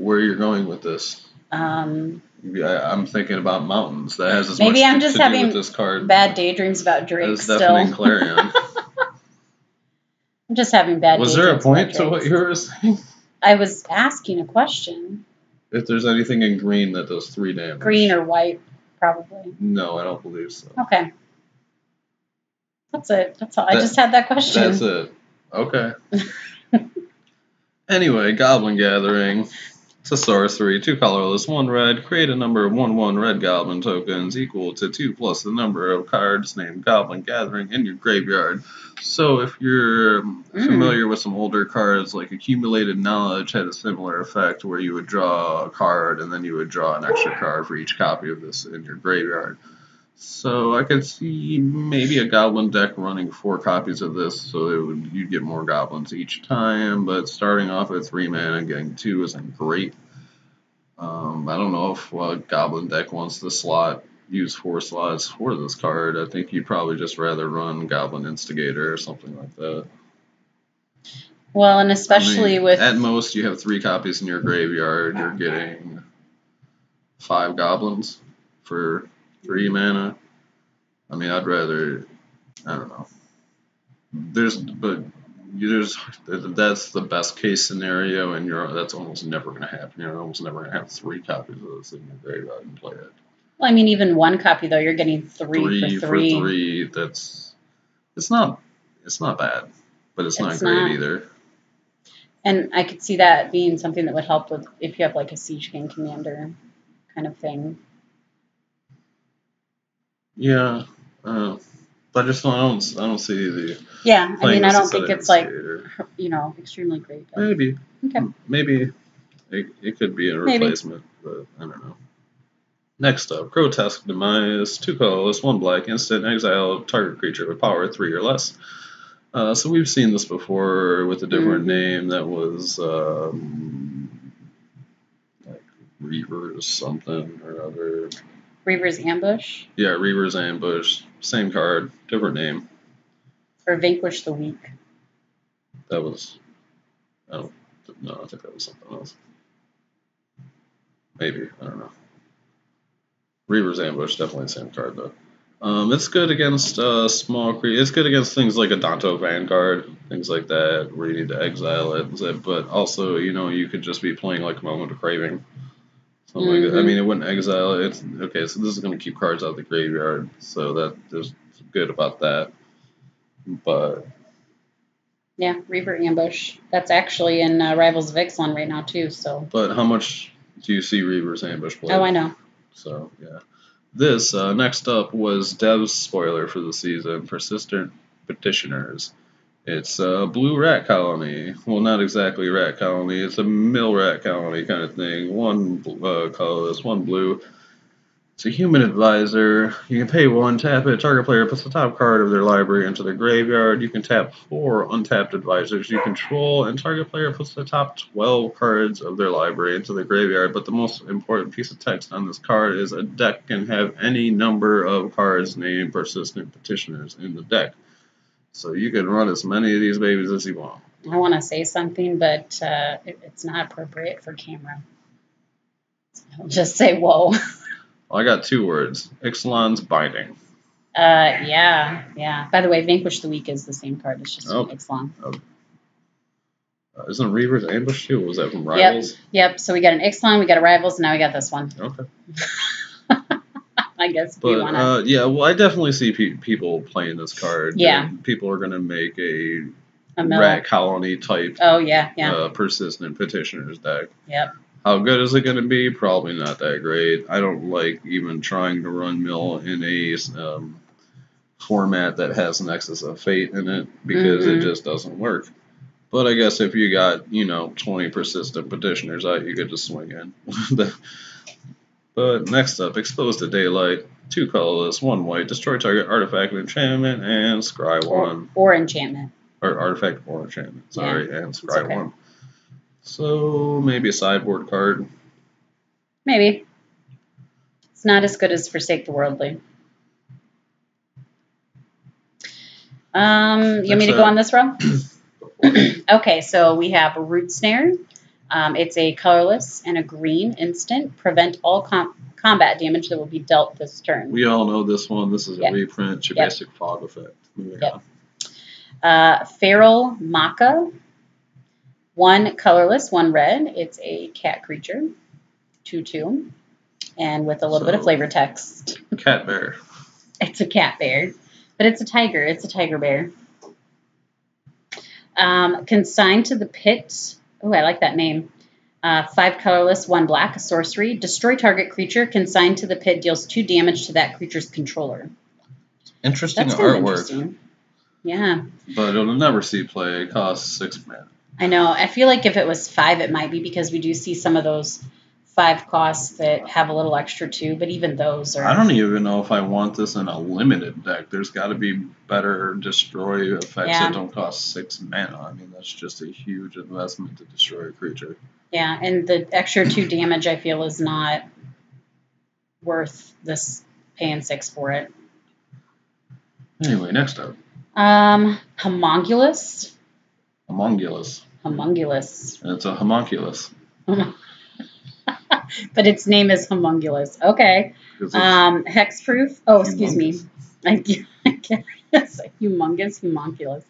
where you're going with this. Um, I'm thinking about mountains. That has as maybe much I'm just to do having with this card bad daydreams about Drake as still. Deafening Clarion. I'm just having bad Was daydreams. there a point to what you were saying? I was asking a question. If there's anything in green that does 3 damage. Green or white, probably. No, I don't believe so. Okay. That's it. That's all. I just had that question. That's it. Okay. Anyway, Goblin Gathering. It's a sorcery, 2 colorless, 1 red. Create a number of 1/1 red goblin tokens equal to 2 plus the number of cards named Goblin Gathering in your graveyard. So if you're familiar with some older cards, like Accumulated Knowledge had a similar effect where you would draw a card and then you would draw an extra card for each copy of this in your graveyard. So I could see maybe a goblin deck running 4 copies of this, so you'd get more goblins each time. But starting off at 3 mana and getting 2 isn't great. I don't know if a goblin deck wants to use 4 slots for this card. I think you'd probably just rather run Goblin Instigator or something like that. Well, and especially with at most you have 3 copies in your graveyard. You're getting 5 goblins for 3 mana. I mean, I'd rather, I don't know. That's the best case scenario, and that's almost never going to happen. You're almost never going to have 3 copies of this in your graveyard and play it. Well, I mean, even 1 copy though, you're getting 3 for 3. For 3, it's not bad, but it's not great either. And I could see that being something that would help with if you have like a Siege King Commander kind of thing. Yeah, but I just I don't see the. Yeah, I mean, I don't think it's like extremely great. But maybe. Okay. Maybe it could be a replacement, but I don't know. Next up, Grotesque Demise, 2 colorless, 1 black, instant exile target creature with power 3 or less. So we've seen this before with a different name that was like Reaver's something or other. Reaver's Ambush? Yeah, Reaver's Ambush. Same card, different name. Or Vanquish the Weak. That was... I think that was something else. Maybe, I don't know. Reaver's Ambush, definitely the same card though. It's good against small creatures. It's good against things like a Danto Vanguard, things like that, where you need to exile it. But also, you could just be playing like Moment of Craving. Something like that. I mean, it wouldn't exile it. Okay, so this is going to keep cards out of the graveyard, so there's good about that. But yeah, Reaver Ambush. That's actually in Rivals of Ixalan right now too. So. But how much do you see Reaver's Ambush played? Oh, I know. So yeah. This, next up, was Dev's spoiler for the season, Persistent Petitioners. It's a blue rat colony. Well, not exactly rat colony. It's a mill rat colony kind of thing. 1 colorless, 1 blue. It's a human advisor. You can pay 1, tap it. Target player puts the top card of their library into their graveyard. You can tap 4 untapped advisors you control, and target player puts the top 12 cards of their library into the graveyard. But the most important piece of text on this card is a deck can have any number of cards named Persistent Petitioners in the deck. So you can run as many of these babies as you want. I want to say something, but it's not appropriate for camera. So I'll just say, whoa. Well, I got 2 words. Ixalan's Binding. Yeah. By the way, Vanquish the Weak is the same card. It's just Ixalan. Okay. Isn't Reaver's Ambush too? Was that from Rivals? Yep. So we got an Ixalan, we got a Rivals, and now we got this one. Okay. I guess. But I definitely see people playing this card. Yeah. People are going to make a rat colony type. Oh yeah. Persistent Petitioners deck. Yep. How good is it going to be? Probably not that great. I don't like even trying to run mill in a format that has Nexus of Fate in it because it just doesn't work. But I guess if you got, 20 persistent petitioners out, you could just swing in. But next up, Expose to Daylight, 2 colorless, 1 white, destroy target artifact and enchantment, and scry 1. Or enchantment. Or artifact or enchantment, sorry, and scry okay. 1. So maybe a sideboard card. Maybe. It's not as good as Forsake the Worldly. You want me to go on this row? Okay, so we have a Root Snare. It's a colorless and a green instant. Prevent all combat damage that will be dealt this turn. We all know this one. This is a reprint. It's your basic fog effect. Feral Maka. 1 colorless, 1 red. It's a cat creature. 2/2. And with a little bit of flavor text. Cat bear. It's a cat bear. But it's a tiger. It's a tiger bear. Consigned to the Pit. Oh, I like that name. 5 colorless, 1 black, a sorcery. Destroy target creature. Consigned to the pit deals 2 damage to that creature's controller. Interesting artwork. Interesting. Yeah. But it'll never see play. It costs 6 mana. I know. I feel like if it was 5, it might be because we do see some of those 5 costs that have a little extra too, but even those are... I don't even know if I want this in a limited deck. There's got to be better destroy effects that don't cost 6 mana. I mean, that's just a huge investment to destroy a creature. Yeah, and the extra 2 damage I feel is not worth this paying 6 for it. Anyway, next up. Homunculus. Homunculus. Homunculus. And it's a homunculus. But its name is Homunculus. Okay. Hexproof. Oh, excuse me. I guess humongous homunculus.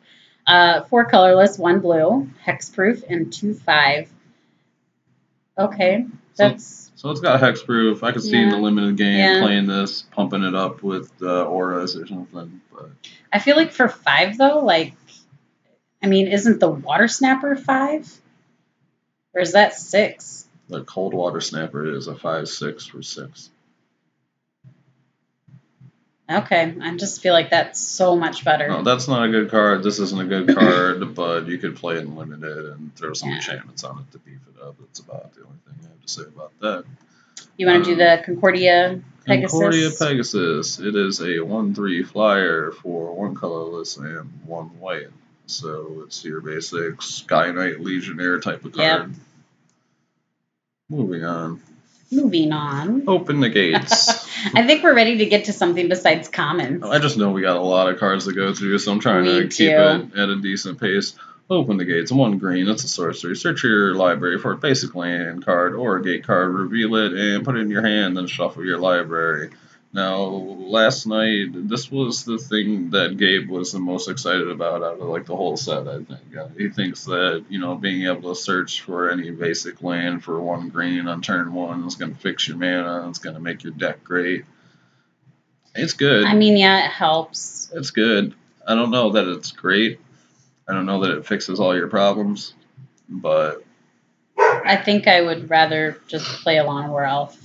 4 colorless, 1 blue. Hexproof and 2/5. Okay. That's so it's got hexproof. I could see in the limited game playing this, pumping it up with auras or something. But I feel like for 5 though, like, I mean, isn't the Water Snapper 5? Or is that 6? The Cold Water Snapper is a 5/6 for 6. Okay, I just feel like that's so much better. No, that's not a good card. This isn't a good card, but you could play it in limited and throw some enchantments on it to beef it up. That's about the only thing I have to say about that. You want to do the Concordia Pegasus? Concordia Pegasus. It is a 1/3 flyer for 1 colorless and 1 white. So it's your basic Sky Knight Legionnaire type of card. Yep. Moving on. Open the gates. I think we're ready to get to something besides commons. I just know we got a lot of cards to go through, so I'm trying to keep it at a decent pace. Open the gates. 1 green. That's a sorcery. Search your library for a basic land card or a gate card. Reveal it and put it in your hand. Then shuffle your library. Now, last night, this was the thing that Gabe was the most excited about out of like the whole set, I think. He thinks that, being able to search for any basic land for 1 green on turn 1 is going to fix your mana. It's going to make your deck great. It's good. I mean, yeah, it helps. It's good. I don't know that it's great. I don't know that it fixes all your problems, but... I think I would rather just play a Llanowar Elf.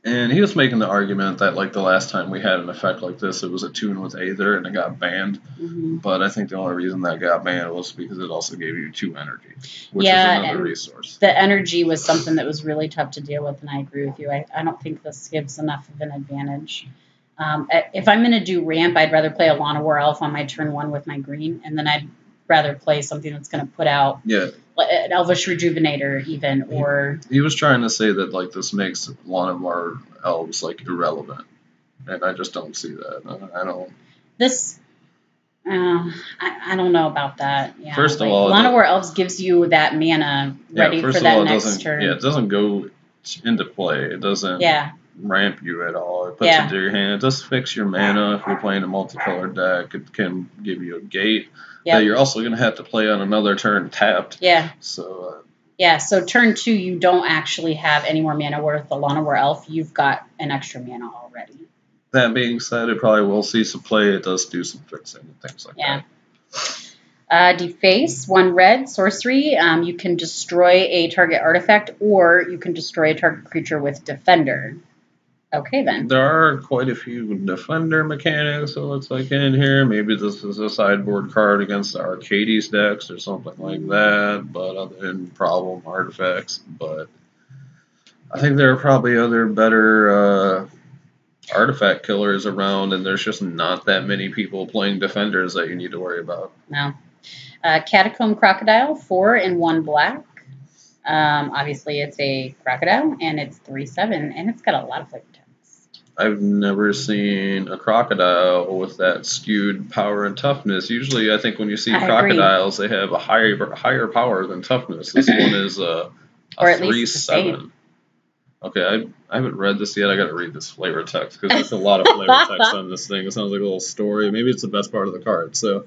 And he was making the argument that, like, the last time we had an effect like this, it was a tune with Aether, and it got banned. Mm-hmm. But I think the only reason that got banned was because it also gave you 2 energy, which is another resource. The energy was something that was really tough to deal with, and I agree with you. I don't think this gives enough of an advantage. If I'm going to do ramp, I'd rather play a Llanowar Elf on my turn 1 with my green, and then I'd rather play something that's going to put out an Elvish Rejuvenator even, or... He was trying to say that, like, this makes Llanowar Elves, like, irrelevant. And I just don't see that. I don't... This... I don't know about that. Yeah, first of all... Llanowar Elves gives you that mana ready for that next turn. Yeah, it doesn't go into play. It doesn't ramp you at all. It puts it into your hand. It does fix your mana if you're playing a multicolored deck. It can give you a gate. That you're also going to have to play on another turn tapped. Yeah. So. So turn 2, you don't actually have any more mana worth the Llanowar Elf. You've got an extra mana already. That being said, it probably will see some play. It does do some fixing and things like that. Deface, 1 red, sorcery. You can destroy a target artifact, or you can destroy a target creature with Defender. Okay, then. There are quite a few defender mechanics, it looks like, in here. Maybe this is a sideboard card against the Arcades decks or something like that, but other than problem artifacts. But I think there are probably other better artifact killers around, and there's just not that many people playing defenders that you need to worry about. No. Catacomb Crocodile, 4 and 1 black. Obviously, it's a crocodile, and it's 3/7, and it's got a lot of flavor text. I've never seen a crocodile with that skewed power and toughness. Usually, I think when you see crocodiles, they have a higher power than toughness. This one is a 3/7. Okay, I haven't read this yet. I got to read this flavor text because there's a lot of flavor text on this thing. It sounds like a little story. Maybe it's the best part of the card. So,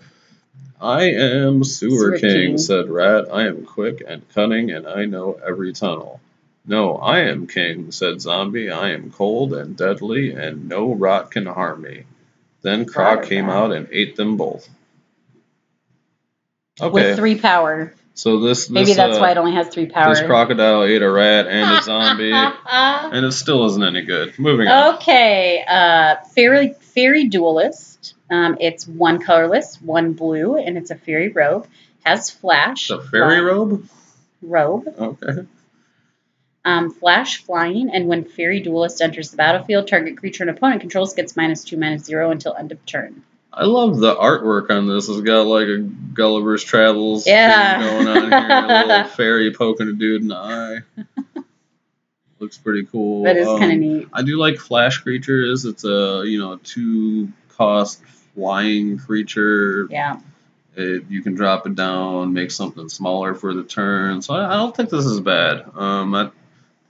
I am Sewer King, said Rat. I am quick and cunning, and I know every tunnel. No, I am king, said Zombie. I am cold and deadly, and no rot can harm me. Then Croc came out and ate them both. Okay. With 3 power. So this maybe that's why it only has 3 power. This crocodile ate a rat and a zombie, and it still isn't any good. Moving on. Okay, Fairy Duelist. It's 1 colorless, 1 blue, and it's a fairy robe. Has flash. The fairy robe? Robe. Okay. Flash, flying, and when Fairy Duelist enters the battlefield, target creature an opponent controls gets -2/-0 until end of turn. I love the artwork on this. It's got like a Gulliver's Travels thing going on here. A little fairy poking a dude in the eye. Looks pretty cool. That is kind of neat. I do like flash creatures. It's a 2-cost flying creature. Yeah. You can drop it down, make something smaller for the turn. So I don't think this is bad.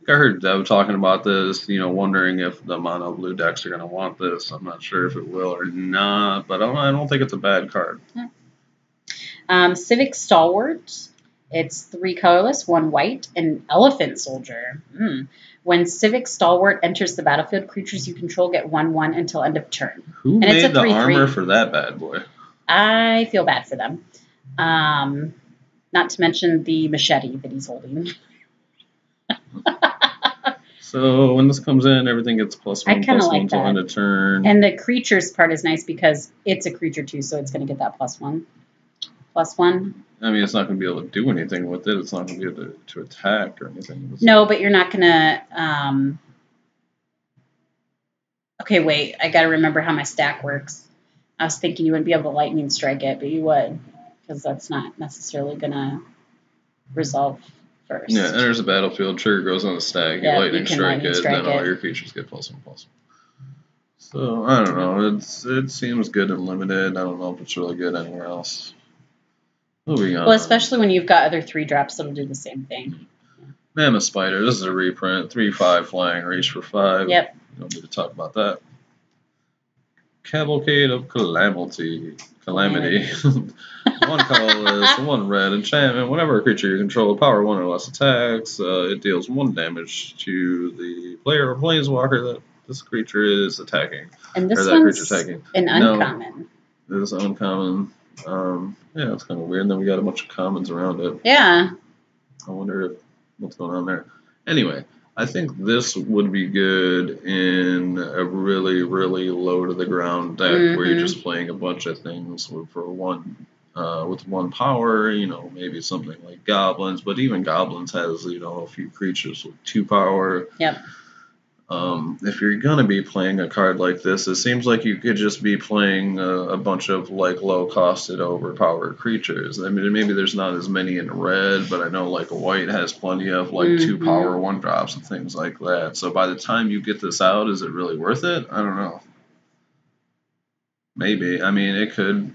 I heard Dev talking about this, wondering if the mono blue decks are going to want this. I'm not sure if it will or not, but I don't think it's a bad card. Civic Stalwart. It's 3 colorless, 1 white, and Elephant Soldier. When Civic Stalwart enters the battlefield, creatures you control get 1/1 until end of turn. Who made the armor for that bad boy? I feel bad for them. Not to mention the machete that he's holding. So when this comes in, everything gets +1/+1 until end of turn. And the creatures part is nice because it's a creature too, so it's going to get that +1. +1. I mean, it's not going to be able to do anything with it. It's not going to be able to attack or anything. No, but you're not going to... Okay, wait. I got to remember how my stack works. I was thinking you wouldn't be able to lightning strike it, but you would, because that's not necessarily going to resolve first. Yeah, enters the battlefield, trigger goes on the stack, you lightning strike it, then all your creatures get +1/+1. So, I don't know. It seems good and limited. I don't know if it's really good anywhere else. Moving on. Well, especially when you've got other 3-drops that'll do the same thing. Mammoth Spider. This is a reprint. 3/5 flying, reach for 5. Yep. We don't need to talk about that. Cavalcade of Calamity. 1 colorless, 1 red enchantment. Whenever a creature you control power 1 or less attacks, it deals 1 damage to the player or planeswalker that this creature is attacking. And this one's an uncommon. No, it is uncommon. Yeah, it's kind of weird. And then we got a bunch of commons around it. Yeah. I wonder what's going on there. Anyway, I think this would be good in a really, really low to the ground deck where you're just playing a bunch of things with 1 power. Maybe something like goblins, but even goblins has a few creatures with 2 power. Yep. If you're gonna be playing a card like this, it seems like you could just be playing a bunch of like low-costed, overpowered creatures. I mean, maybe there's not as many in red, but I know like white has plenty of like 2 power 1-drops and things like that. So by the time you get this out, is it really worth it? I don't know. Maybe. I mean, it could,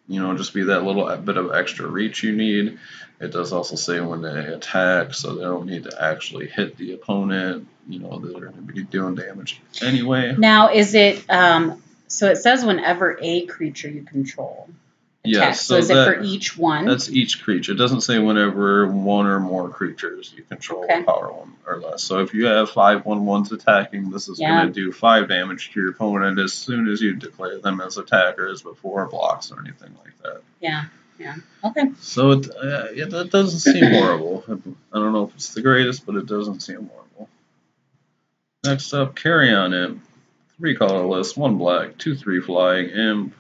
just be that little bit of extra reach you need. It does also say when they attack, so they don't need to actually hit the opponent. They're going to be doing damage anyway. Now, is it, so it says whenever a creature you control attacks. Yes. So is it for each one? That's each creature. It doesn't say whenever 1 or more creatures you control power 1 or less. So if you have 5 1/1s attacking, this is going to do 5 damage to your opponent as soon as you declare them as attackers before blocks or anything like that. Yeah. Yeah. Okay. So that doesn't seem horrible. I don't know if it's the greatest, but it doesn't seem horrible. Next up, Carrion Imp. 3 colorless, 1 black, 2/3 flying imp.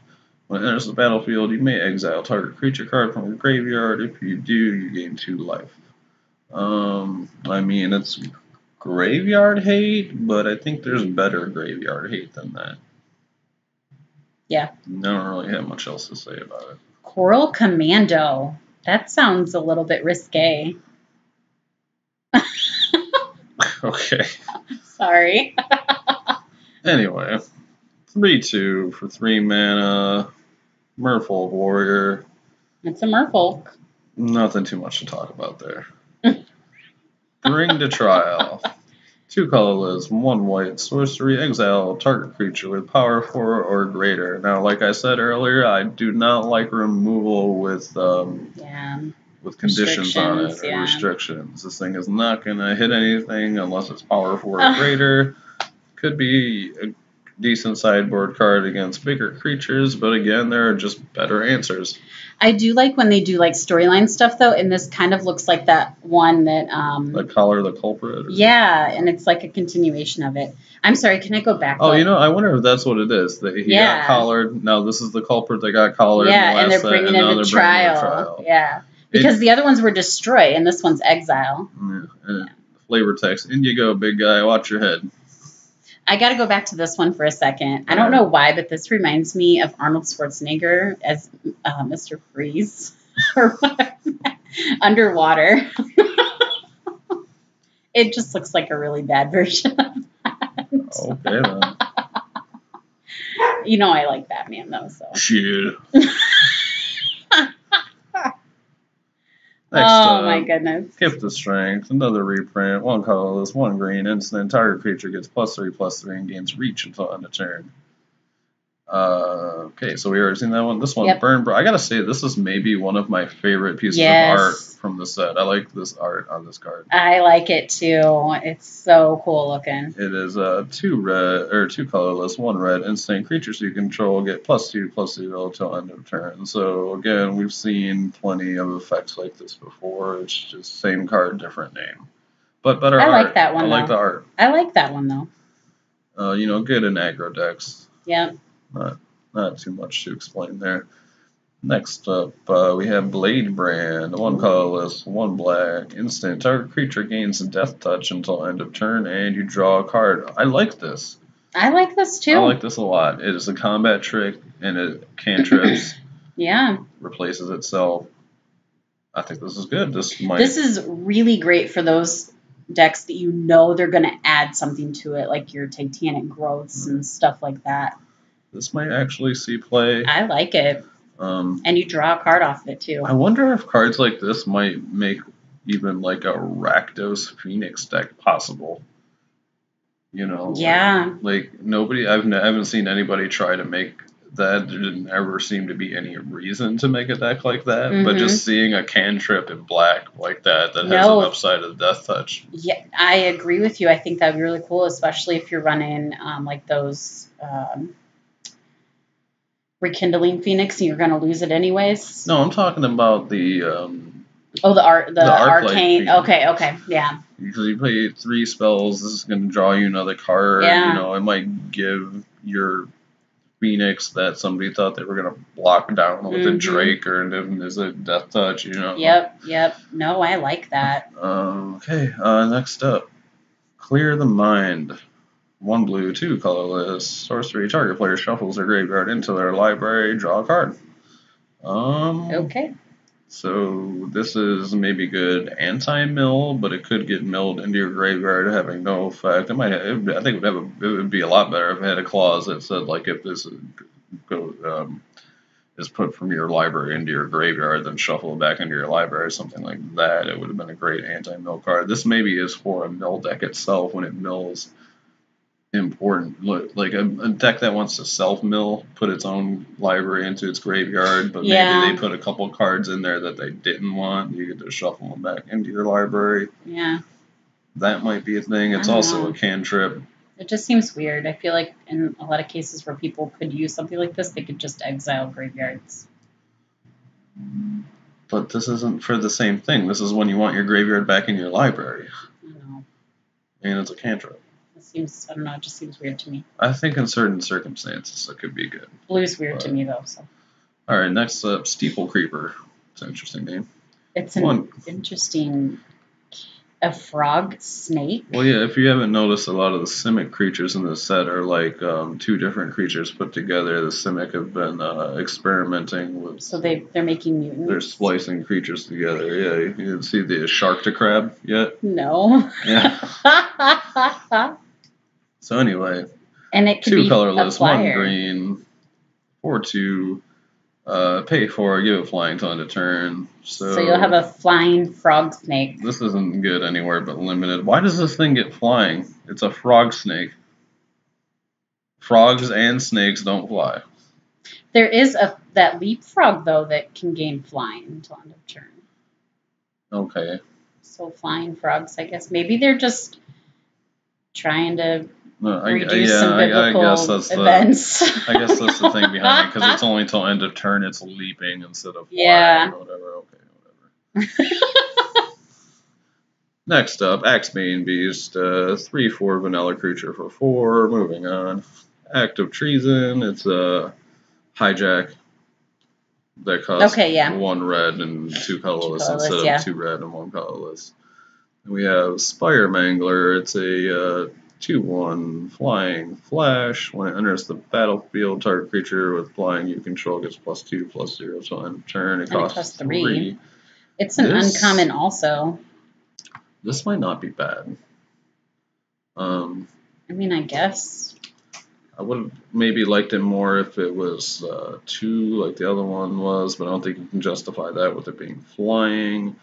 When it enters the battlefield, you may exile target creature card from your graveyard. If you do, you gain 2 life. I mean, it's graveyard hate, but I think there's better graveyard hate than that. Yeah. I don't really have much else to say about it. Coral Commando. That sounds a little bit risque. Okay. Sorry. Anyway, 3/2 for 3 mana. Merfolk Warrior. It's a merfolk. Nothing too much to talk about there. Bring to Trial. 2 colorless, 1 white, sorcery, exile, target creature with power 4 or greater. Now, like I said earlier, I do not like removal with conditions on it or restrictions. This thing is not going to hit anything unless it's power 4 or greater. Could be a decent sideboard card against bigger creatures, but again, there are just better answers. I do like when they do like storyline stuff though, and this kind of looks like that one that like Collar the Culprit. Yeah, and it's like a continuation of it. I'm sorry, can I go back? Oh, I wonder if that's what it is. That he got collared. Now this is the culprit that got collared. Yeah, and they're bringing in the trial. Yeah, because the other ones were destroy, and this one's exile. Yeah, and flavor text. In you go, big guy. Watch your head. I got to go back to this one for a second. I don't know why, but this reminds me of Arnold Schwarzenegger as Mr. Freeze or whatever, underwater. It just looks like a really bad version of that. Okay, then. I like Batman, though. So. Shit. My goodness. Gift of Strength, another reprint, 1 colorless, 1 green, instant, target creature gets +3/+3 and gains reach until end of turn. Okay, so we already seen that one. This one, Burn Bro. I gotta say, this is maybe one of my favorite pieces of art from the set. I like this art on this card. I like it too. It's so cool looking. It is 2 colorless, 1 red, instant. Creatures you control get +2/+0 till end of turn. So again, we've seen plenty of effects like this before. It's just same card, different name, but better art. I like that one. I like the art. I like that one though. Good in aggro decks. Yeah. Not too much to explain there. Next up, we have Blade Brand. 1 colorless, 1 black, instant. Target creature gains Death Touch until end of turn, and you draw a card. I like this. I like this too. I like this a lot. It is a combat trick, and it cantrips. Replaces itself. I think this is good. This is really great for those decks that they're going to add something to it, like your Titanic Growths and stuff like that. This might actually see play. I like it. And you draw a card off of it too. I wonder if cards like this might make even like a Rakdos Phoenix deck possible. Yeah. Like nobody, I haven't seen anybody try to make that. There didn't ever seem to be any reason to make a deck like that. But just seeing a cantrip in black like that has an upside of Death Touch. Yeah, I agree with you. I think that'd be really cool, especially if you're running like those. Rekindling Phoenix, and you're going to lose it anyways. No, I'm talking about the. The arcane. Okay, yeah. Because you play 3 spells, this is going to draw you another card. Yeah. It might give your Phoenix that somebody thought they were going to block down with a Drake, or there's a Death Touch. Yep. No, I like that. Okay. Next up, Clear the Mind. 1 blue, 2 colorless, sorcery. Target player shuffles their graveyard into their library, draw a card. Okay. So this is maybe good anti-mill, but it could get milled into your graveyard having no effect. I think it would be a lot better if it had a clause that said like if this is put from your library into your graveyard, then shuffle it back into your library, something like that. It would have been a great anti-mill card. This maybe is for a mill deck itself when it mills. Important, like a deck that wants to self-mill, put its own library into its graveyard, but maybe they put a couple cards in there that they didn't want. You get to shuffle them back into your library. Yeah. That might be a thing. It's also a cantrip. It just seems weird. I feel like in a lot of cases where people could use something like this, they could just exile graveyards. But this isn't for the same thing. This is when you want your graveyard back in your library. I know. And it's a cantrip. It seems, I don't know, it just seems weird to me. I think in certain circumstances it could be good. Blue's weird to me though, so. Alright, next up, Steeple Creeper. It's an interesting name. It's an interesting, a frog snake. Well, yeah, if you haven't noticed, a lot of the Simic creatures in this set are like two different creatures put together. The Simic have been experimenting with. So they're making mutants. They're splicing creatures together. Yeah, you didn't see the Shark to Crab yet? No. Yeah. So anyway, and it could two be colorless, a flyer. 1 green, 4/2. Pay 4, give it flying till end of turn. So you'll have a flying frog snake. This isn't good anywhere but limited. Why does this thing get flying? It's a frog snake. Frogs and snakes don't fly. There is that leapfrog though that can gain flying until end of turn. Okay. So flying frogs, I guess maybe they're just trying to reduce some biblical events. I guess that's the thing behind it, because it's only till end of turn it's leaping instead of flying. Yeah. Or whatever. Okay, whatever. Next up, Axebane Beast, 3/4 vanilla creature for 4. Moving on. Act of Treason. It's a hijack that costs 1 red and 2 colorless instead of 2 red and 1 colorless. And we have Spire Mangler. It's a 2/1 flying flash. When it enters the battlefield, target creature with flying you control gets +2/+0 till end of turn. It costs 3. It's an uncommon also. This might not be bad. I mean, I guess. I would have maybe liked it more if it was 2 like the other one was, but I don't think you can justify that with it being flying.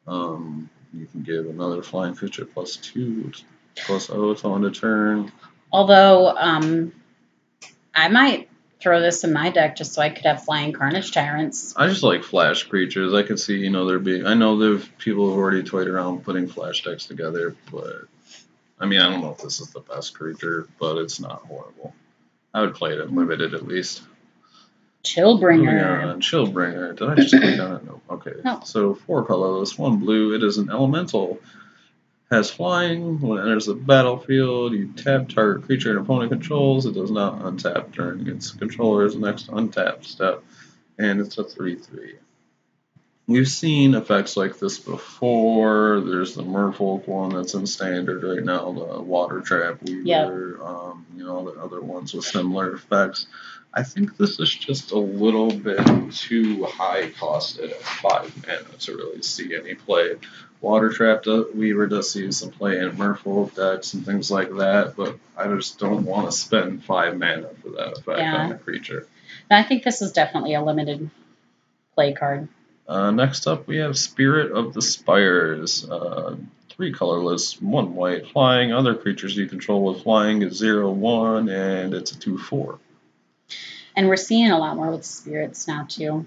You can give another flying creature +2/+0 till end of turn. Although, I might throw this in my deck just so I could have flying Carnage Tyrants. I just like flash creatures. I could see, there being. I know there's people who've already toyed around putting flash decks together, but I mean, I don't know if this is the best creature, but it's not horrible. I would play it in limited at least. Chillbringer. Chillbringer. Did I just click on it? No. Okay. No. So 4 colorless, 1 blue. It is an elemental. Has flying. When it enters the battlefield, you tap target creature and opponent controls. It does not untap during its controller's next untap step. And it's a 3/3. We've seen effects like this before. There's the Merfolk one that's in standard right now, the Water Trap Weaver, the other ones with similar effects. I think this is just a little bit too high costed at 5 mana to really see any play. Water Trap Weaver does see some play in Merfolk decks and things like that, but I just don't want to spend 5 mana for that effect on a creature. No, I think this is definitely a limited play card. Next up, we have Spirit of the Spires. 3 colorless, 1 white, flying. Other creatures you control with flying is 0/1, and it's a 2/4. And we're seeing a lot more with spirits now too.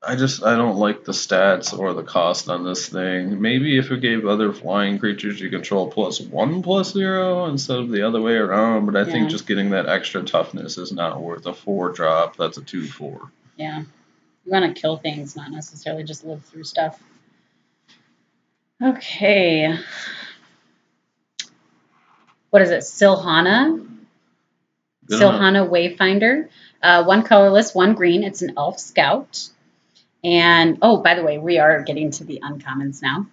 I don't like the stats or the cost on this thing. Maybe if it gave other flying creatures you control +1/+0 instead of the other way around, but I think just getting that extra toughness is not worth a 4 drop. That's a 2/4. Yeah. You want to kill things, not necessarily just live through stuff. Okay. What is it? Sylhana Wayfinder. 1 colorless, 1 green. It's an elf scout. And, oh, by the way, we are getting to the uncommons now.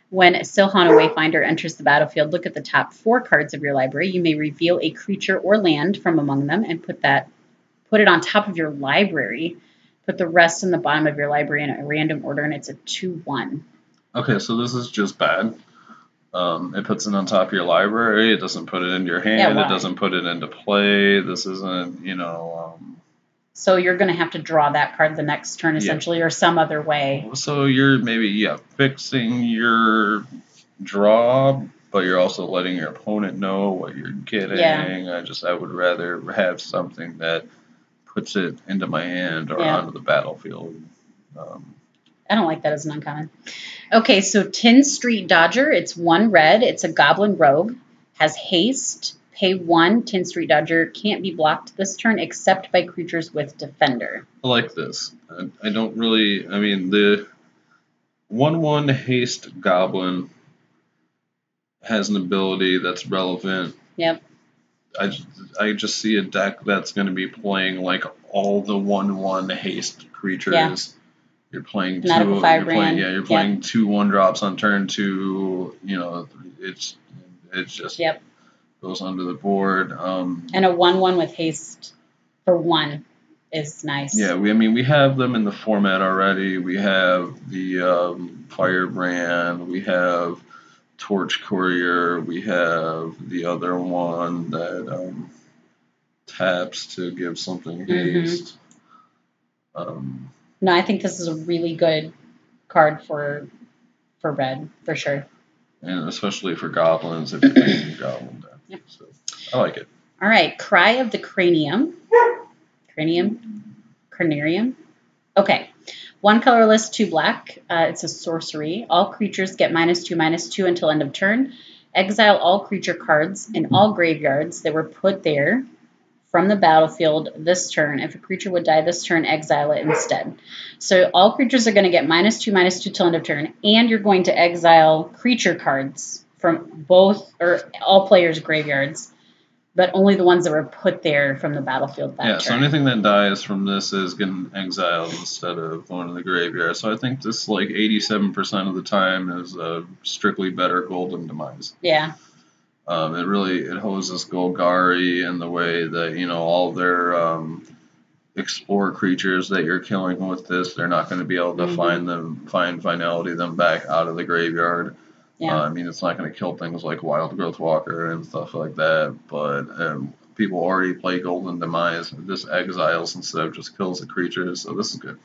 When Sylhana Wayfinder enters the battlefield, look at the top 4 cards of your library. You may reveal a creature or land from among them and put it on top of your library. Put the rest in the bottom of your library in a random order, and it's a 2/1. Okay, so this is just bad. It puts it on top of your library. It doesn't put it into your hand. It doesn't put it into play. This isn't, So you're going to have to draw that card the next turn, essentially, or some other way. So you're maybe, fixing your draw, but you're also letting your opponent know what you're getting. Yeah. I would rather have something that puts it into my hand or onto the battlefield. I don't like that as an uncommon. Okay, so Tin Street Dodger. It's 1 red. It's a goblin rogue. Has haste. Pay 1. Tin Street Dodger can't be blocked this turn except by creatures with defender. I like this. I don't really. The 1/1 haste goblin has an ability that's relevant. Yep. I just see a deck that's going to be playing like all the 1/1 haste creatures. Yeah. You're playing Magical Firebrand. You're playing 2 1-drops on turn 2. You know, it's just goes under the board. And a 1/1 with haste for 1 is nice. Yeah, we have them in the format already. We have the Firebrand. We have Torch Courier. We have the other one that taps to give something haste. No, I think this is a really good card for red, for sure. And especially for goblins, if you're playing a goblin deck. Yep. So, I like it. All right, Cry of the Cranium. Cranarium. Okay. 1 colorless, 2 black. It's a sorcery. All creatures get -2/-2 until end of turn. Exile all creature cards in all graveyards that were put there from the battlefield this turn. If a creature would die this turn, exile it instead. So all creatures are going to get -2/-2 till end of turn, and you're going to exile creature cards from both or all players' graveyards, but only the ones that were put there from the battlefield that turn. So anything that dies from this is getting exiled instead of going to the graveyard. So I think this, like 87% of the time, is a strictly better Golden Demise. Yeah. It hoses Golgari in the way that, you know, all their explore creatures that you're killing with this, they're not going to be able to find finality them back out of the graveyard. Yeah. I mean, it's not going to kill things like Wild Growth Walker and stuff like that, but people already play Golden Demise. This exiles instead of just kills the creatures, so this is good.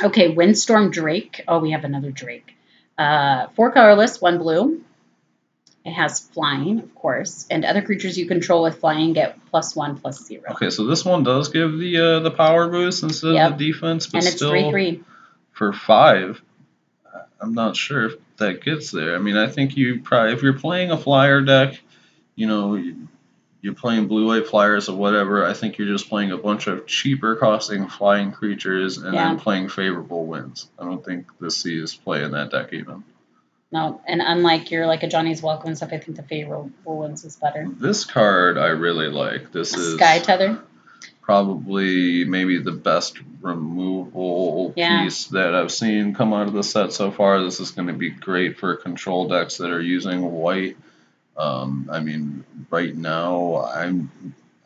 Okay, Windstorm Drake. Oh, we have another Drake. 4 colorless, 1 blue. It has flying, of course, and other creatures you control with flying get +1/+0. Okay, so this one does give the power boost instead of the defense, but and it's still 3/3 for 5. I'm not sure if that gets there. I mean, I think you probably, if you're playing a flyer deck, you know, you're playing blue-white flyers or whatever, I think you're just playing a bunch of cheaper costing flying creatures and then playing favorable wins. I don't think the sees play in that deck even. No, and unlike your like a Johnny's Welcome and stuff, I think the favorable wins is better. This card I really like. This is Sky Tether. Probably maybe the best removal piece that I've seen come out of the set so far. This is going to be great for control decks that are using white. I mean, right now,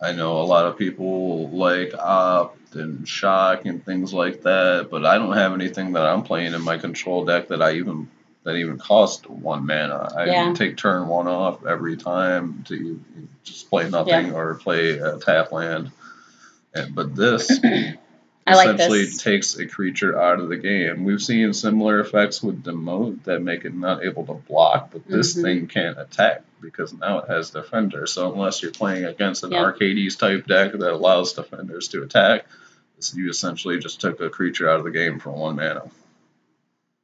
I know a lot of people like Opt and Shock and things like that, but I don't have anything that I'm playing in my control deck that even cost 1 mana. I take turn 1 off every time to just play nothing or play a tap land. But this essentially takes a creature out of the game. We've seen similar effects with Demote that make it not able to block, but this thing can't attack because now it has Defender. So unless you're playing against an Arcades type deck that allows Defenders to attack, you essentially just took a creature out of the game for 1 mana.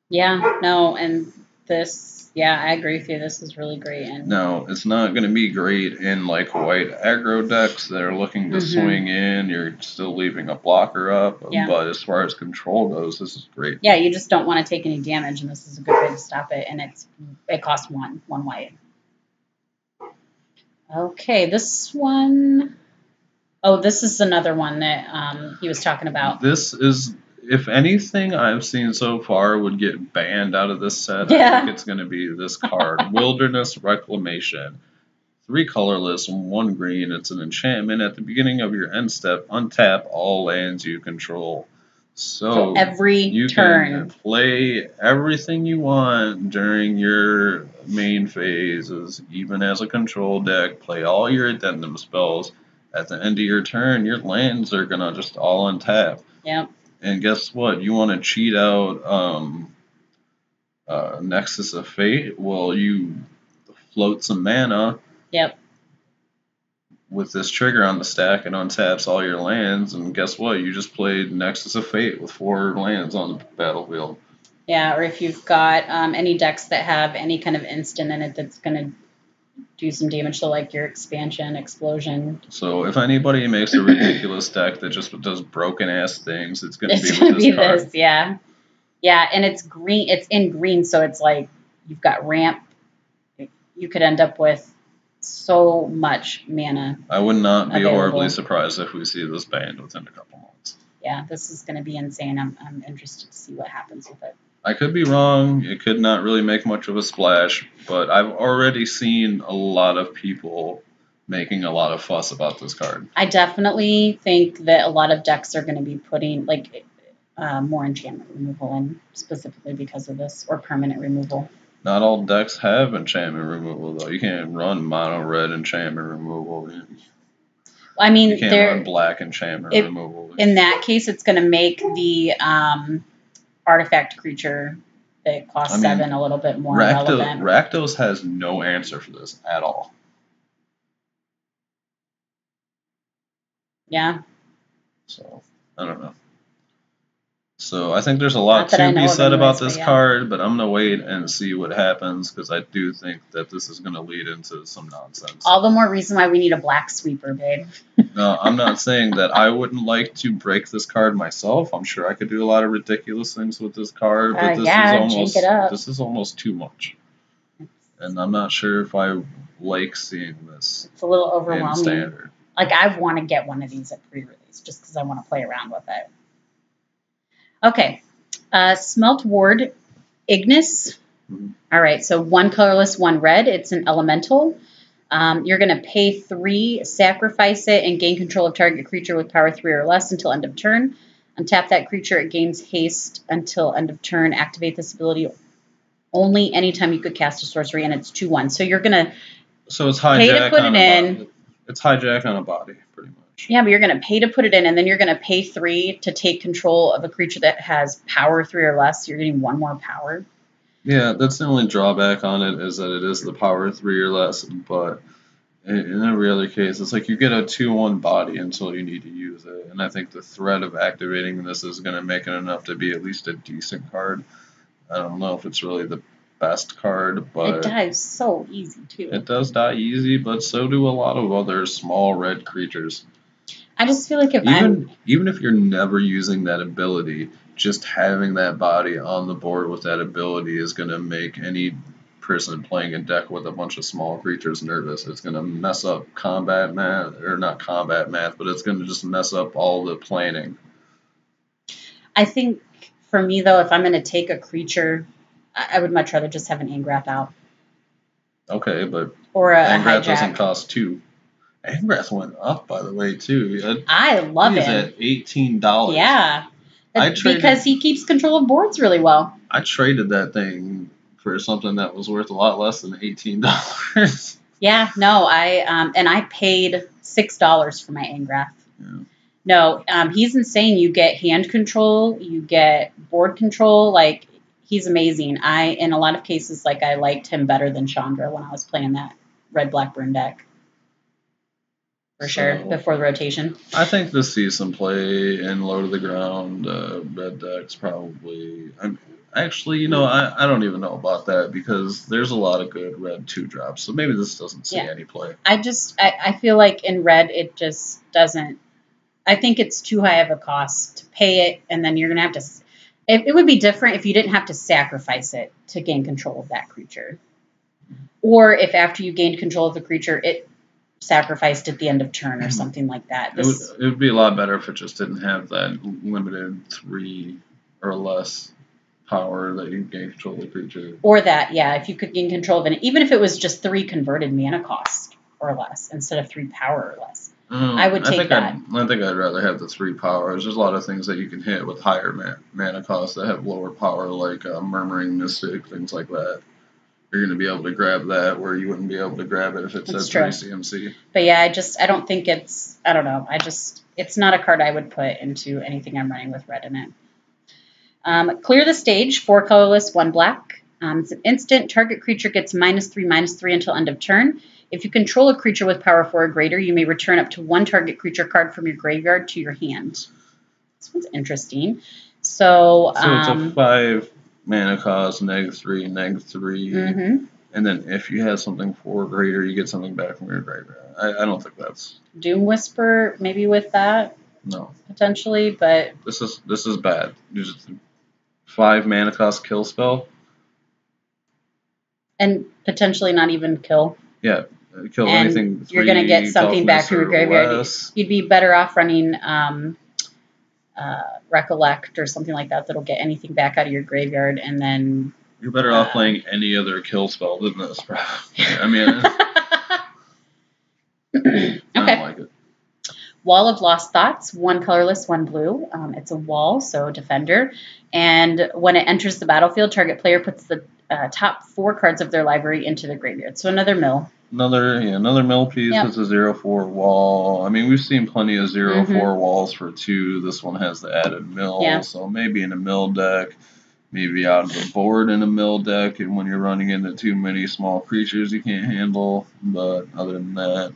Yeah, no, and this, I agree with you. This is really great. And no, it's not going to be great in like white aggro decks that are looking to swing in. You're still leaving a blocker up, but as far as control goes, this is great. Yeah, you just don't want to take any damage, and this is a good way to stop it. And it costs one white. Okay, this one. Oh, this is another one that he was talking about. This is, if anything I've seen so far would get banned out of this set, I think it's going to be this card, Wilderness Reclamation. 3 colorless and 1 green. It's an enchantment. At the beginning of your end step, untap all lands you control. So every turn you can play everything you want during your main phases, even as a control deck. Play all your addendum spells. At the end of your turn, your lands are going to just all untap. Yep. And guess what? You want to cheat out Nexus of Fate? Well, you float some mana. Yep. With this trigger on the stack, it untaps all your lands, and guess what? You just played Nexus of Fate with 4 lands on the battlefield. Yeah, or if you've got any decks that have any kind of instant in it that's going to do some damage to like your expansion, explosion. So if anybody makes a ridiculous deck that just does broken ass things, it's going to be this. Yeah, and it's green. It's in green, so it's like you've got ramp. you could end up with so much mana. I would not be available. horribly surprised if we see this banned within a couple months. Yeah, this is going to be insane. I'm interested to see what happens with it. I could be wrong. It could not really make much of a splash, but I've already seen a lot of people making a lot of fuss about this card. I definitely think that a lot of decks are going to be putting like more enchantment removal in, specifically because of this, or permanent removal. Not all decks have enchantment removal, though. You can't run mono red enchantment removal. I mean, you can't run black enchantment removal. In that case, it's going to make the artifact creature that costs 7 a little bit more relevant. Rakdos has no answer for this at all. Yeah. So, I don't know. So I think there's a lot to be said about this card, but I'm going to wait and see what happens because I do think that this is going to lead into some nonsense. All the more reason why we need a black sweeper, babe. No, I'm not saying that I wouldn't like to break this card myself. I'm sure I could do a lot of ridiculous things with this card, but this is almost too much. And I'm not sure if I like seeing this. It's a little overwhelming. In standard. Like, I want to get one of these at pre-release just because I want to play around with it. Okay, Smelt Ward, Ignis. All right, so 1 colorless, 1 red. It's an elemental. You're going to pay 3, sacrifice it, and gain control of target creature with power 3 or less until end of turn. Untap that creature, it gains haste until end of turn. Activate this ability only anytime you could cast a sorcery, and it's 2/1. So you're going to pay to put it in. It's hijack on a body, pretty much. Yeah, but you're going to pay to put it in, and then you're going to pay 3 to take control of a creature that has power 3 or less. You're getting 1 more power. Yeah, that's the only drawback on it is that it is the power 3 or less. But in every other case, it's like you get a 2/1 body until you need to use it. And I think the threat of activating this is going to make it enough to be at least a decent card. I don't know if it's really the best card, but it dies so easy too. It does die easy, but so do a lot of other small red creatures. I just feel like even if you're never using that ability, just having that body on the board with that ability is going to make any person playing a deck with a bunch of small creatures nervous. It's going to mess up combat math, or not combat math, but it's going to just mess up all the planning. I think for me though, if I'm going to take a creature, I would much rather just have an Angrath out. Okay, but or Angrath doesn't cost 2. Angrath went up, by the way, too. I love him. He's at $18. Yeah. Because he keeps control of boards really well. I traded that thing for something that was worth a lot less than $18. Yeah, no, I paid $6 for my Angrath. Yeah. No, he's insane. You get hand control, you get board control, like he's amazing. In a lot of cases, like I liked him better than Chandra when I was playing that red black burn deck. For sure, before the rotation. I think this sees some play in low to the ground red decks probably. Actually, I don't even know about that because there's a lot of good red 2-drops, so maybe this doesn't see any play. I feel like in red it just doesn't. I think it's too high of a cost to pay it, and then you're going to have to. It would be different if you didn't have to sacrifice it to gain control of that creature. Or if after you gained control of the creature, it sacrificed at the end of turn or something like that. It would be a lot better if it just didn't have that limited 3 or less power that you gain control of the creature. Or that, yeah, if you could gain control of it, even if it was just 3 converted mana cost or less instead of 3 power or less. I would take that. I think I'd rather have the 3 powers. There's a lot of things that you can hit with higher mana costs that have lower power, like Murmuring Mystic, things like that. You're going to be able to grab that where you wouldn't be able to grab it if it says 3 CMC. But yeah, I don't think it's, I don't know. It's not a card I would put into anything I'm running with red in it. Clear the stage, 4 colorless, 1 black. It's an instant. Target creature gets -3/-3 until end of turn. If you control a creature with power 4 or greater, you may return up to 1 target creature card from your graveyard to your hand. This one's interesting. So it's a 5 mana cost, -3, -3. And then if you have something 4 or greater, you get something back from your graveyard. I don't think that's... Doom Whisper, maybe with that? No. Potentially, but... This is bad. Just 5 mana cost kill spell. And potentially not even kill. Yeah, kill And anything. You're going to get something back from your graveyard. You'd be better off running Recollect or something like that that'll get anything back out of your graveyard, and then... You're better off playing any other kill spell than this, bro. I mean... Okay. I don't like it. Wall of Lost Thoughts, 1 colorless, 1 blue. It's a wall, so defender. And when it enters the battlefield, target player puts the top 4 cards of their library into the graveyard. So another mill. Another mill piece. It's a 0/4 wall. I mean, we've seen plenty of 0/4 walls for 2. This one has the added mill, so maybe in a mill deck, maybe out of the board in a mill deck, and when you're running into too many small creatures you can't handle. But other than that,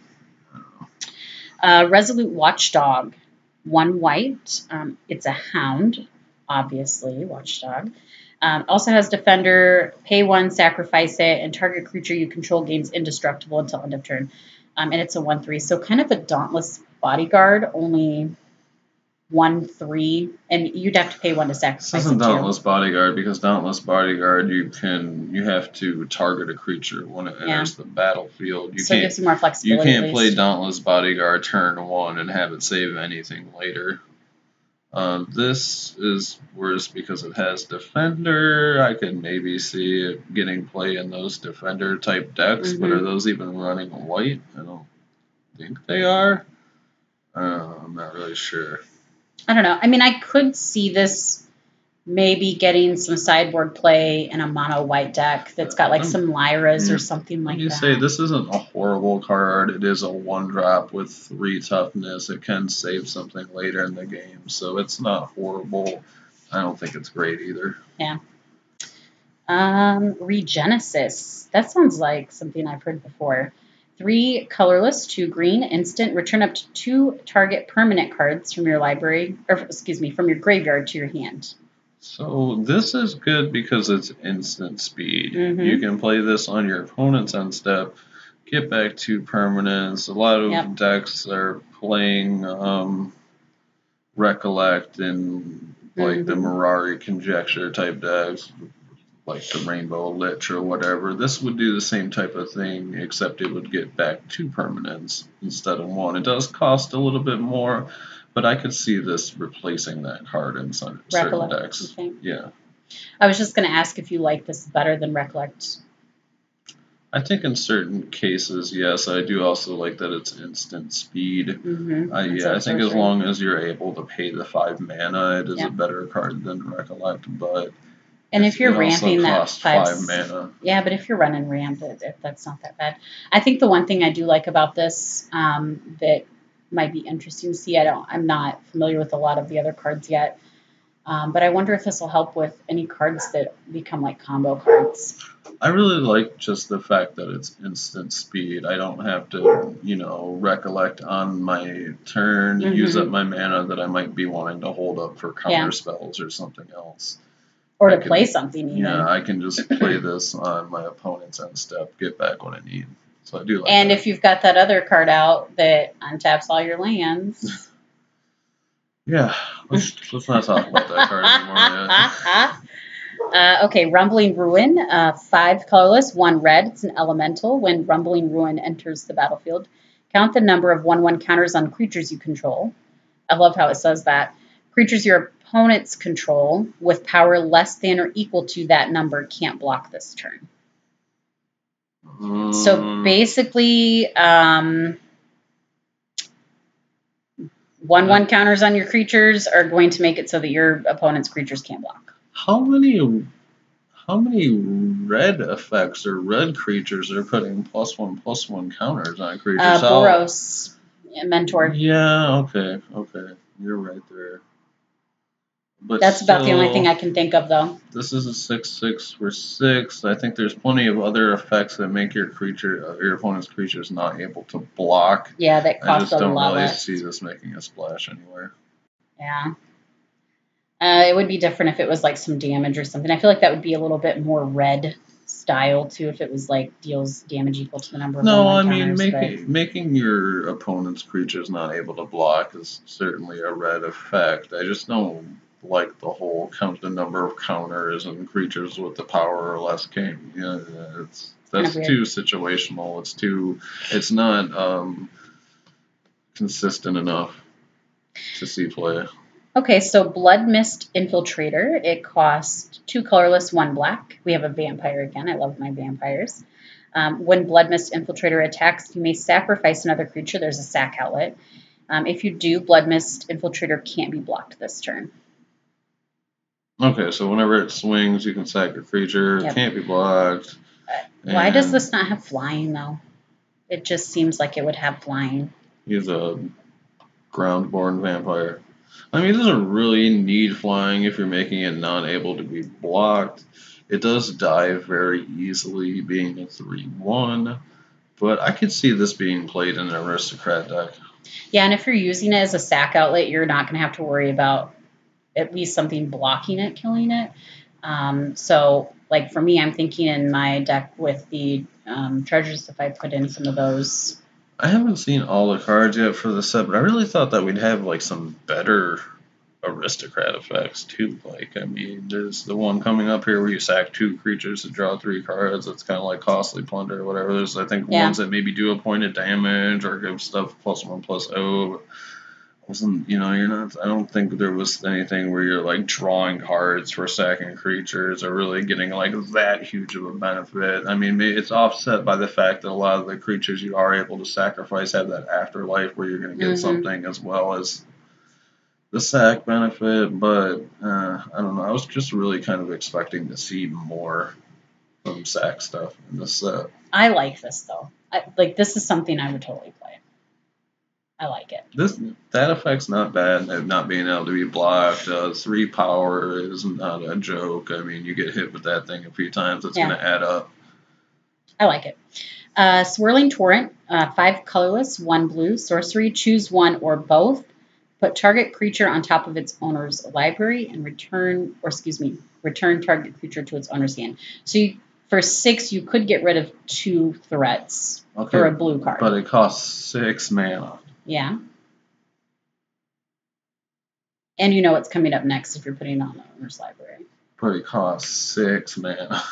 I don't know. Resolute Watchdog, 1 white. It's a hound, obviously, Watchdog. Also has defender, pay 1, sacrifice it, and target creature you control gains indestructible until end of turn. And it's a 1/3, so kind of a Dauntless Bodyguard, only 1/3, and you'd have to pay 1 to sacrifice it. This isn't Dauntless Bodyguard, because Dauntless Bodyguard you have to target a creature when it enters the battlefield. So it gives you more flexibility. You can't play Dauntless Bodyguard turn 1 and have it save anything later. This is worse because it has defender. I could maybe see it getting play in those defender type decks, but are those even running white? I don't think they are. I'm not really sure. I don't know. I mean, I could see this maybe getting some sideboard play in a mono white deck that's got like some Lyras or something like that. You say this isn't a horrible card. It is a 1-drop with 3 toughness. It can save something later in the game, so it's not horrible. I don't think it's great either. Yeah. Regenesis. That sounds like something I've heard before. 3 colorless, 2 green, instant. Return up to 2 target permanent cards from your library, or excuse me, from your graveyard to your hand. So this is good because it's instant speed. You can play this on your opponent's end step, get back 2 permanents. A lot of decks are playing Recollect and like the Mirari Conjecture type decks, like the Rainbow Lich or whatever. This would do the same type of thing, except it would get back 2 permanents instead of 1. It does cost a little bit more, but I could see this replacing that card in certain decks. Yeah. I was just going to ask if you like this better than Recollect. I think in certain cases, yes. I do also like that it's instant speed. I think as long as you're able to pay the 5 mana, it is a better card than Recollect. But and if you're ramping that 5 mana, but if you're running ramp, that's not that bad. I think the one thing I do like about this that might be interesting to see. I'm not familiar with a lot of the other cards yet, but I wonder if this will help with any cards that become like combo cards. I really like just the fact that it's instant speed. I don't have to, recollect on my turn, use up my mana that I might be wanting to hold up for counter spells or something else. Or to play something even. Yeah, I can just play this on my opponent's end step, get back what I need. So I do like and that. if you've got that other card out that untaps all your lands. Yeah, let's not talk about that card anymore. Okay, Rumbling Ruin, 5 colorless, 1 red. It's an elemental. When Rumbling Ruin enters the battlefield, count the number of 1/1 counters on creatures you control. I love how it says that. Creatures your opponents control with power less than or equal to that number can't block this turn. So basically, 1/1 counters on your creatures are going to make it so that your opponent's creatures can't block. How many red effects or red creatures are putting +1/+1 counters on creatures? Boros, Mentor. Yeah, okay, you're right there. But that's about the only thing I can think of, though. This is a 6/6 for 6. I think there's plenty of other effects that make your opponent's creatures not able to block. Yeah, that cost a lot. I just don't really see this making a splash anywhere. Yeah. It would be different if it was like some damage or something. I feel like that would be a little bit more red style too, if it was like deals damage equal to the number of making your opponent's creatures not able to block is certainly a red effect. I just don't like the whole count the number of counters and creatures with the power or less king. Yeah, Kind of that's weird. too situational. It's not consistent enough to see play. Okay, so Blood Mist Infiltrator. It costs 2 colorless, 1 black. We have a vampire again. I love my vampires. When Blood Mist Infiltrator attacks, you may sacrifice another creature. There's a sack outlet. If you do, Blood Mist Infiltrator can't be blocked this turn. Okay, so whenever it swings, you can sack a creature. Yep. Can't be blocked. Why does And this not have flying, though? It just seems like it would have flying. he's a ground-born vampire. I mean, it doesn't really need flying if you're making it non-able to be blocked. It does die very easily, being a 3/1, but I could see this being played in an aristocrat deck. Yeah, and if you're using it as a sack outlet, you're not going to have to worry about at least something blocking it, killing it. So, like for me, I'm thinking in my deck with the treasures, if I put in some of those. I haven't seen all the cards yet for the set, but I really thought that we'd have like some better aristocrat effects too. Like, I mean, there's the one coming up here where you sack 2 creatures to draw 3 cards. It's kind of like costly plunder or whatever. There's, I think, ones that maybe do a point of damage or give stuff +1/+0. Wasn't, you're not, I don't think there was anything where you're like drawing cards for sacking creatures or really getting like that huge of a benefit. I mean, it's offset by the fact that a lot of the creatures you are able to sacrifice have that afterlife where you're going to get something as well as the sack benefit, but I don't know. I was just really kind of expecting to see more from sack stuff in this set. I like this though. This is something I would totally play. I like it. That effect's not bad. Not being able to be blocked. 3 power is not a joke. I mean, you get hit with that thing a few times, it's going to add up. I like it. Swirling Torrent, 5 colorless, 1 blue, sorcery. Choose one or both. Put target creature on top of its owner's library and return target creature to its owner's hand. So for 6, you could get rid of 2 threats for a blue card. But it costs 6 mana. Yeah. And you know what's coming up next if you're putting it on the owner's library. But it costs 6 mana.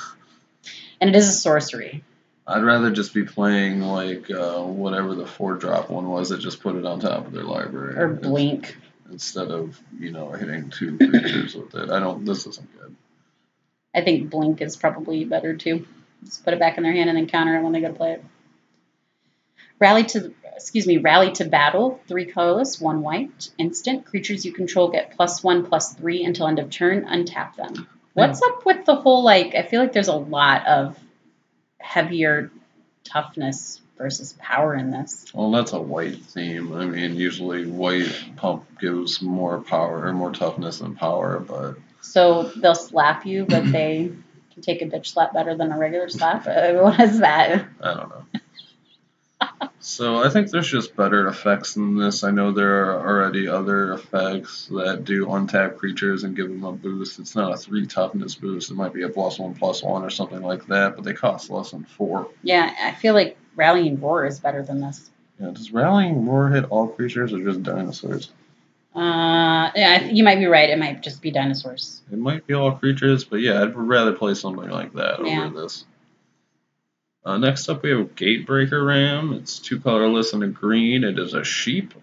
And it is a sorcery. I'd rather just be playing like whatever the 4-drop one was that just put it on top of their library. Or Blink. Instead of, hitting 2 creatures with it. This isn't good. I think Blink is probably better too. Just put it back in their hand and then counter it when they go to play it. Rally to Battle, 3 colorless, 1 white. Instant. Creatures you control get +1/+3 until end of turn. Untap them. What's up with the whole, I feel like there's a lot of heavier toughness versus power in this. Well, that's a white theme. I mean, usually white pump gives more power or more toughness than power, but... So they'll slap you, but they can take a bitch slap better than a regular slap? What is that? I don't know. So I think there's just better effects than this. I know there are already other effects that do untap creatures and give them a boost. It's not a 3 toughness boost. It might be a +1/+1 or something like that, but they cost less than 4. Yeah, I feel like Rallying Roar is better than this. Yeah, does Rallying Roar hit all creatures or just dinosaurs? Yeah, you might be right. It might just be dinosaurs. It might be all creatures, but yeah, I'd rather play something like that over this. Next up, we have Gatebreaker Ram. It's 2 colorless and a green. It is a sheep.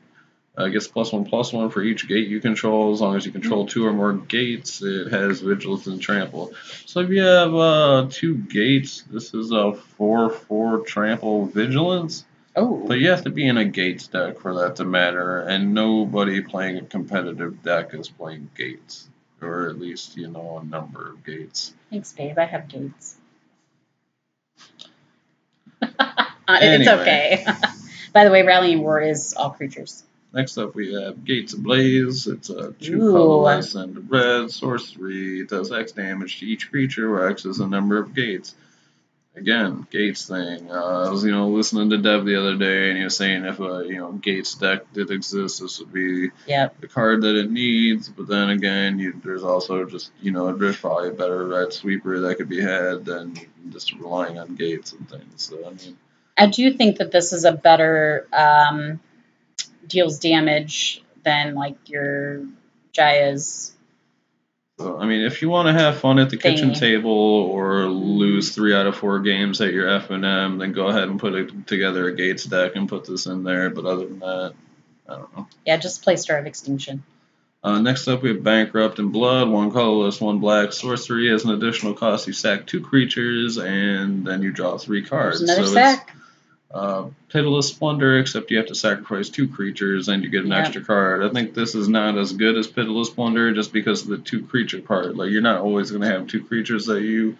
Gets +1/+1 for each gate you control. As long as you control 2 or more gates, it has Vigilance and Trample. So if you have 2 gates, this is a 4/4 Trample Vigilance. Oh. But you have to be in a gates deck for that to matter, and nobody playing a competitive deck is playing gates. Or at least, a number of gates. Thanks, babe. I have gates. Anyway. It's okay. By the way, Rallying Roar is all creatures. Next up, we have Gates Ablaze. It's a 2 colorless and a red sorcery. It does X damage to each creature, where X is the number of gates. Again, Gates thing. I was, listening to Dev the other day, and he was saying if a, Gates deck did exist, this would be the card that it needs. But then again, there's also just, there's probably a better red sweeper that could be had than just relying on Gates and things. So, I mean, I do think that this is a better deals damage than like your Jaya's So, I mean, if you want to have fun at the kitchen Thingy. table or lose 3 out of 4 games at your F&M, then go ahead and put together a Gates deck and put this in there. But other than that, I don't know. Yeah, just play Star of Extinction. Next up, we have Bankrupt and Blood. 1 colorless, 1 black. Sorcery as an additional cost. You sack 2 creatures, and then you draw 3 cards. There's another so sack. It's Pitiless Splendor, except you have to sacrifice 2 creatures, and you get an extra card. I think this is not as good as Pitiless Splendor just because of the 2 creature part. Like, you're not always going to have 2 creatures that you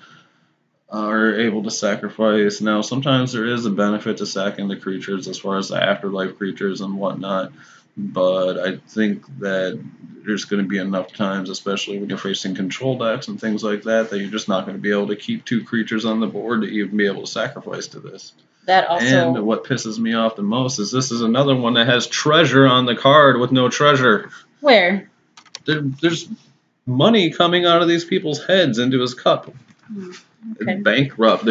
are able to sacrifice. Now, sometimes there is a benefit to sacking the creatures as far as the afterlife creatures and whatnot, but I think that there's going to be enough times, especially when you're facing control decks and things like that, that you're just not going to be able to keep 2 creatures on the board to even be able to sacrifice to this. That also. And what pisses me off the most is this is another one that has treasure on the card with no treasure. Where? There's money coming out of these people's heads into his cup. Okay. Bankrupt.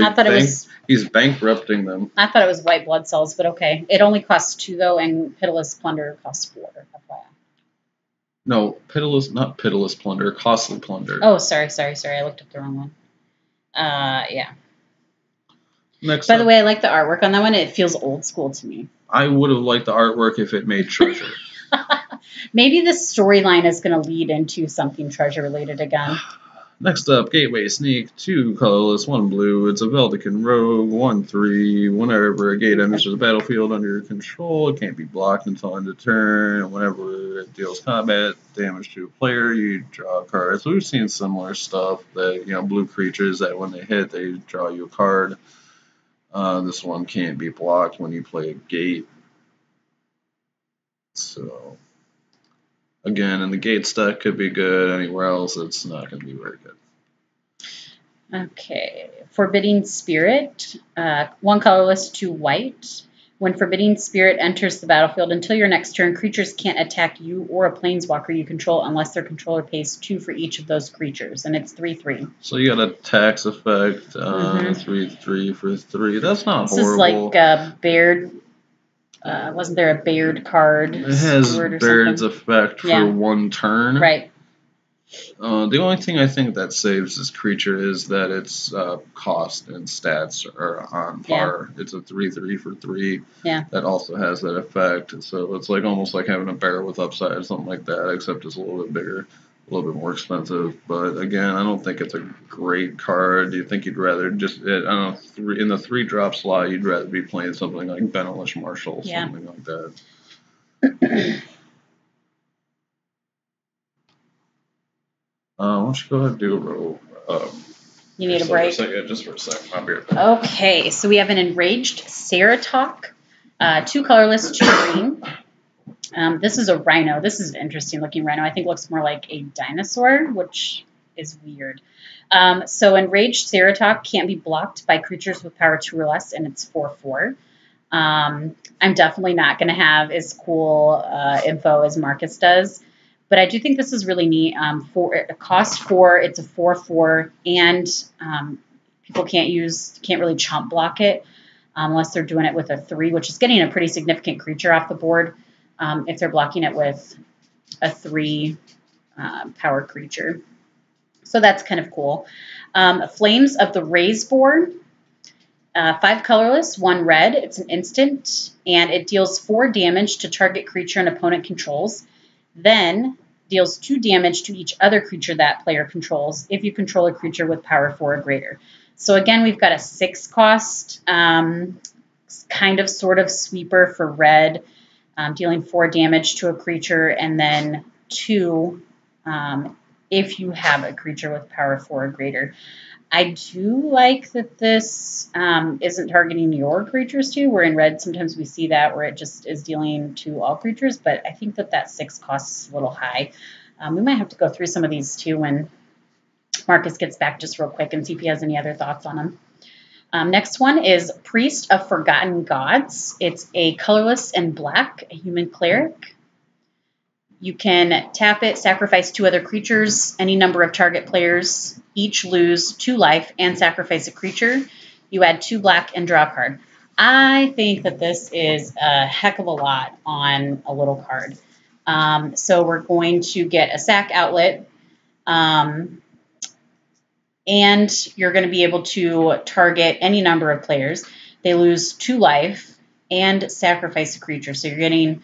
He's bankrupting them. I thought it was white blood cells, but okay. It only costs 2 though, and Pitiless Plunder costs 4. FYI. No, not Pitiless Plunder, Costly Plunder. Oh, sorry. I looked up the wrong one. Yeah. By the way, I like the artwork on that one. It feels old school to me. I would have liked the artwork if it made treasure. Maybe this storyline is going to lead into something treasure related again. Next up, Gateway Sneak, 2 colorless, 1 blue. It's a Veldican Rogue, 1/3. Whenever a gate enters the battlefield under your control, it can't be blocked until end of turn. And whenever it deals combat damage to a player, you draw a card. So we've seen similar stuff that, blue creatures that when they hit, they draw you a card. This one can't be blocked when you play a gate. So, again, in the gate stack could be good. Anywhere else, it's not going to be very good. Okay. Forbidding Spirit. 1 colorless, 2 white. When Forbidding Spirit enters the battlefield, until your next turn, creatures can't attack you or a planeswalker you control unless their controller pays 2 for each of those creatures, and it's 3/3. So you got a tax effect, 3/3 for 3. That's not horrible. This is like a Baird. Wasn't there a Baird card? It has Baird's effect for 1 turn. Right. The only thing I think that saves this creature is that its cost and stats are on par. Yeah. It's a 3/3 for 3. Yeah. That also has that effect. So it's like almost like having a bear with upside or something like that, except it's a little bit bigger, a little bit more expensive. But again, I don't think it's a great card. Do you think you'd rather just, I don't know, in the 3-drop slot, you'd rather be playing something like Benelish Marshall, something like that. Why don't you go ahead and do a roll? You need a break? Just for a second. I'll be right back. Okay, so we have an Enraged Ceratok, 2 colorless, 2 green. This is a rhino. This is an interesting looking rhino. I think it looks more like a dinosaur, which is weird. So Enraged Ceratok can't be blocked by creatures with power 2 or less, and it's 4/4. I'm definitely not going to have as cool info as Marcus does. But I do think this is really neat. For it costs 4, it's a 4/4, and people can't really chump block it unless they're doing it with a 3, which is getting a pretty significant creature off the board if they're blocking it with a 3 power creature. So that's kind of cool. Flames of the Raise Board, 5 colorless, 1 red. It's an instant, and it deals 4 damage to target creature an opponent controls. Then deals 2 damage to each other creature that player controls if you control a creature with power 4 or greater. So again, we've got a 6 cost kind of sort of sweeper for red, dealing 4 damage to a creature, and then 2 if you have a creature with power 4 or greater. I do like that this isn't targeting your creatures too. Where in red, sometimes we see that where it just is dealing to all creatures, but I think that 6 costs is a little high. We might have to go through some of these too when Marcus gets back just real quick and see if he has any other thoughts on them. Next one is Priest of Forgotten Gods. It's a colorless and black, a human cleric. You can tap it, sacrifice 2 other creatures, any number of target players, each lose 2 life, and sacrifice a creature. You add 2 black and draw a card. I think that this is a heck of a lot on a little card. So we're going to get a sack outlet. And you're going to be able to target any number of players. They lose 2 life and sacrifice a creature. So you're getting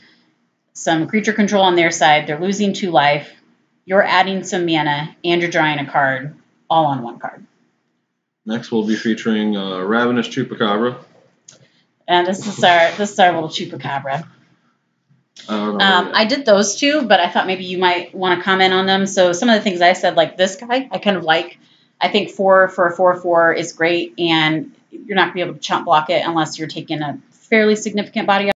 some creature control on their side. They're losing 2 life. You're adding some mana, and you're drawing a card, all on 1 card. Next, we'll be featuring Ravenous Chupacabra. And this is our little Chupacabra. I did those 2, but I thought maybe you might want to comment on them. So some of the things I said, like this guy, I kind of like. I think 4 for a 4/4 is great, and you're not going to be able to chump block it unless you're taking a fairly significant body up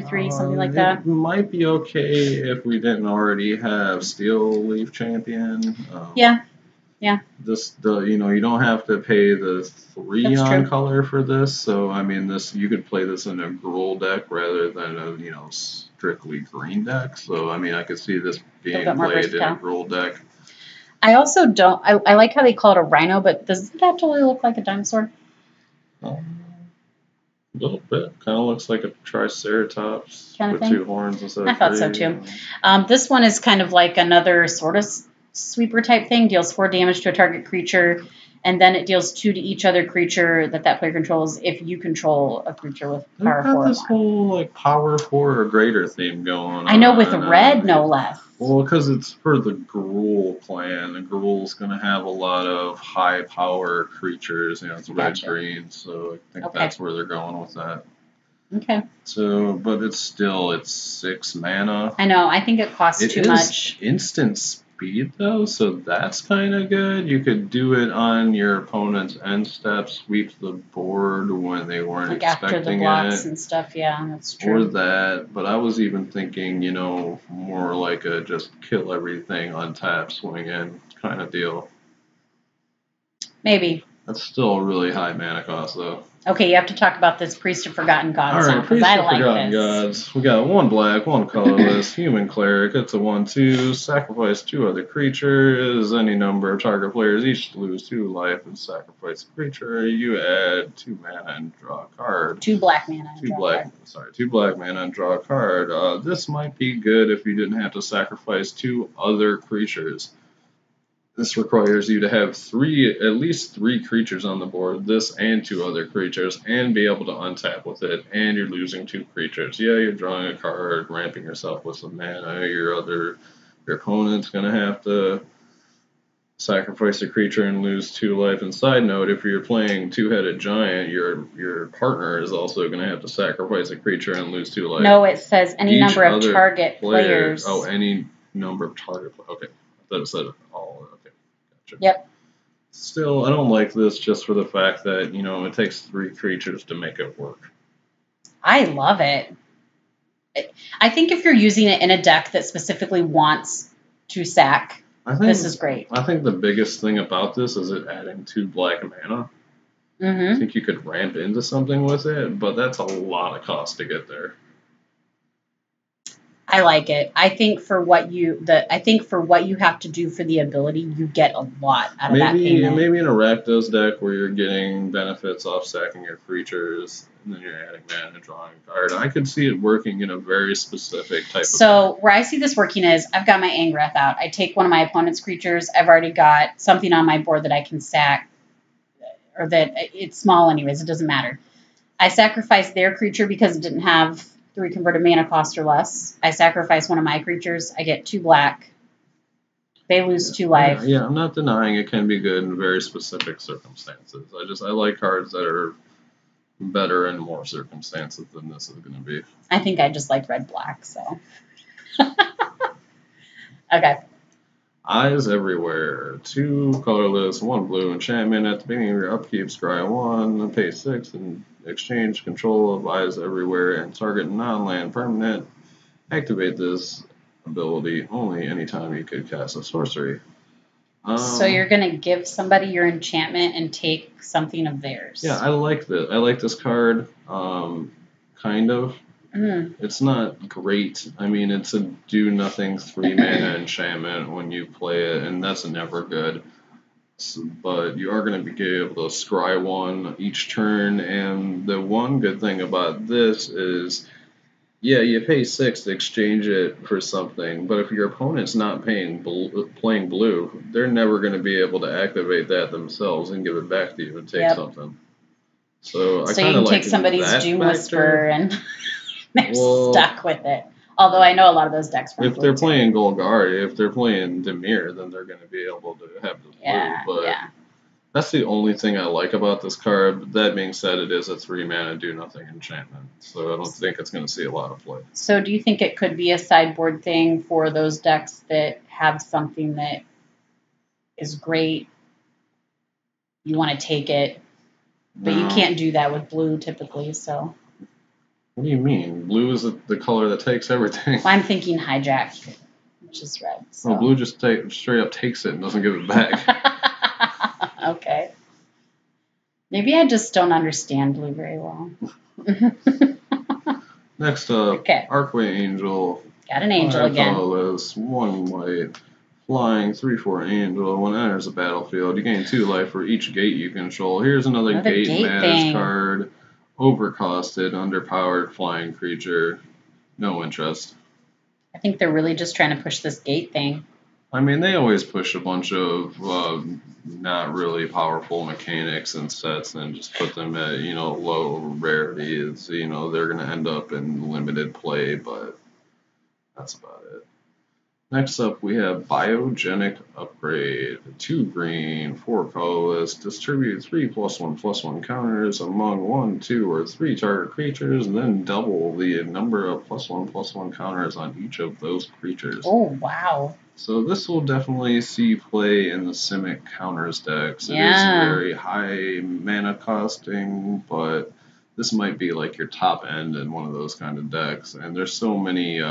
3, something like that. It might be okay if we didn't already have Steel Leaf Champion. Yeah. You don't have to pay the 3 That's on true. color for this. So I mean, you could play this in a Gruul deck rather than a strictly green deck. So I mean, I could see this being played in a Gruul deck. I also don't. I like how they call it a rhino, but doesn't that totally look like a dinosaur? A little bit. Kind of looks like a Triceratops kind of with thing? 2 horns instead of I thought 3. so too. This one is kind of like another sort of sweeper type thing. Deals 4 damage to a target creature, and then it deals 2 to each other creature that player controls if you control a creature with power 4 or more. This whole like power 4 or greater theme going on. I know, with red, no less. Well, because it's for the Gruul clan. The Gruul's going to have a lot of high power creatures. It's red-green, so I think that's where they're going with that. Okay. So, but it's 6 mana. I know. I think it costs too much. Instant speed, though, so that's kind of good. You could do it on your opponent's end step, sweep the board when they weren't expecting after the blocks and stuff. Yeah, that's true. Or that, but I was even thinking, more like a just kill everything, untap, swing in kind of deal. Maybe. That's still a really high mana cost, though. Okay, you have to talk about this Priest of Forgotten Gods. All right, Priest of Forgotten Gods. We got 1 black, 1 colorless, human cleric. It's a 1/2. Sacrifice 2 other creatures. Any number of target players each lose 2 life and sacrifice a creature. You add 2 mana and draw a card. 2 black mana. 2 black mana and draw a card. This might be good if you didn't have to sacrifice 2 other creatures. This requires you to have at least 3 creatures on the board, this and 2 other creatures, and be able to untap with it, and you're losing 2 creatures. Yeah, you're drawing a card, ramping yourself with some mana. Your opponent's going to have to sacrifice a creature and lose 2 life. And side note, if you're playing 2-headed giant, your partner is also going to have to sacrifice a creature and lose 2 life. No, it says any number of target players. Oh, any number of target players. Okay. I thought it said all. Okay. Gotcha. Yep. Still, I don't like this just for the fact that, it takes 3 creatures to make it work. I love it. I think if you're using it in a deck that specifically wants to sack, this is great. I think the biggest thing about this is it adding 2 black mana. I think you could ramp into something with it, but that's a lot of cost to get there. I like it. I think for what you have to do for the ability, you get a lot out of that payment. Maybe in a Rakdos deck where you're getting benefits off sacking your creatures, and then you're adding mana and drawing a card. I could see it working in a very specific type of So where I see this working is, I've got my Angrath out. I take one of my opponent's creatures. I've already got something on my board that I can sack, or that it's small anyways. It doesn't matter. I sacrifice their creature because it didn't have 3 converted mana cost or less. I sacrifice one of my creatures. I get 2 black. They lose 2 life. Yeah, I'm not denying it can be good in very specific circumstances. I like cards that are better in more circumstances than this is going to be. I think I just like red-black, so. Okay. Eyes Everywhere. 2 colorless, 1 blue enchantment. At the beginning of your upkeep, scry 1, pay 6, and exchange control of Eyes Everywhere and target non-land permanent. Activate this ability only anytime you could cast a sorcery. So you're going to give somebody your enchantment and take something of theirs. Yeah, I like this. I like this card, kind of. It's not great. I mean, it's a do-nothing 3 mana enchantment when you play it, and that's never good. But you are going to be able to scry 1 each turn, and the one good thing about this is Yeah, you pay 6 to exchange it for something, but if your opponent's not playing blue, they're never going to be able to activate that themselves and give it back to you and take Yep. something. So I So you kind can of take like somebody's that Doom factor. Whisperer and they're Well, stuck with it. Although I know a lot of those decks run if blue they're too. playing Golgari, if they're playing Dimir, then they're going to be able to have the blue. Yeah, But yeah. that's the only thing I like about this card. That being said, it is a 3-mana do nothing enchantment, so I don't think it's going to see a lot of play. So do you think it could be a sideboard thing for those decks that have something that is great? You want to take it, but you No. can't do that with blue typically. So What do you mean? Blue is the color that takes everything. I'm thinking hijack, which is red. So. Well, blue just straight up takes it and doesn't give it back. Okay. Maybe I just don't understand blue very well. Next up, Okay. Archway Angel. Got an angel again. Colorless, 1 white, flying 3/4 angel. When it enters the battlefield, you gain 2 life for each gate you control. Here's another gate matters thing. card. Overcosted, underpowered flying creature. No interest. I think they're really just trying to push this gate thing. I mean, they always push a bunch of not really powerful mechanics and sets and just put them at, low rarities. They're going to end up in limited play, but that's about it. Next up, we have Biogenic Upgrade. 2 green, 4 colorless. Distribute 3 +1/+1 counters among 1, 2, or 3 target creatures, and then double the number of +1/+1 counters on each of those creatures. Oh, wow. So this will definitely see play in the Simic counters decks. It is very high mana costing, but this might be like your top end in one of those kind of decks. And there's so many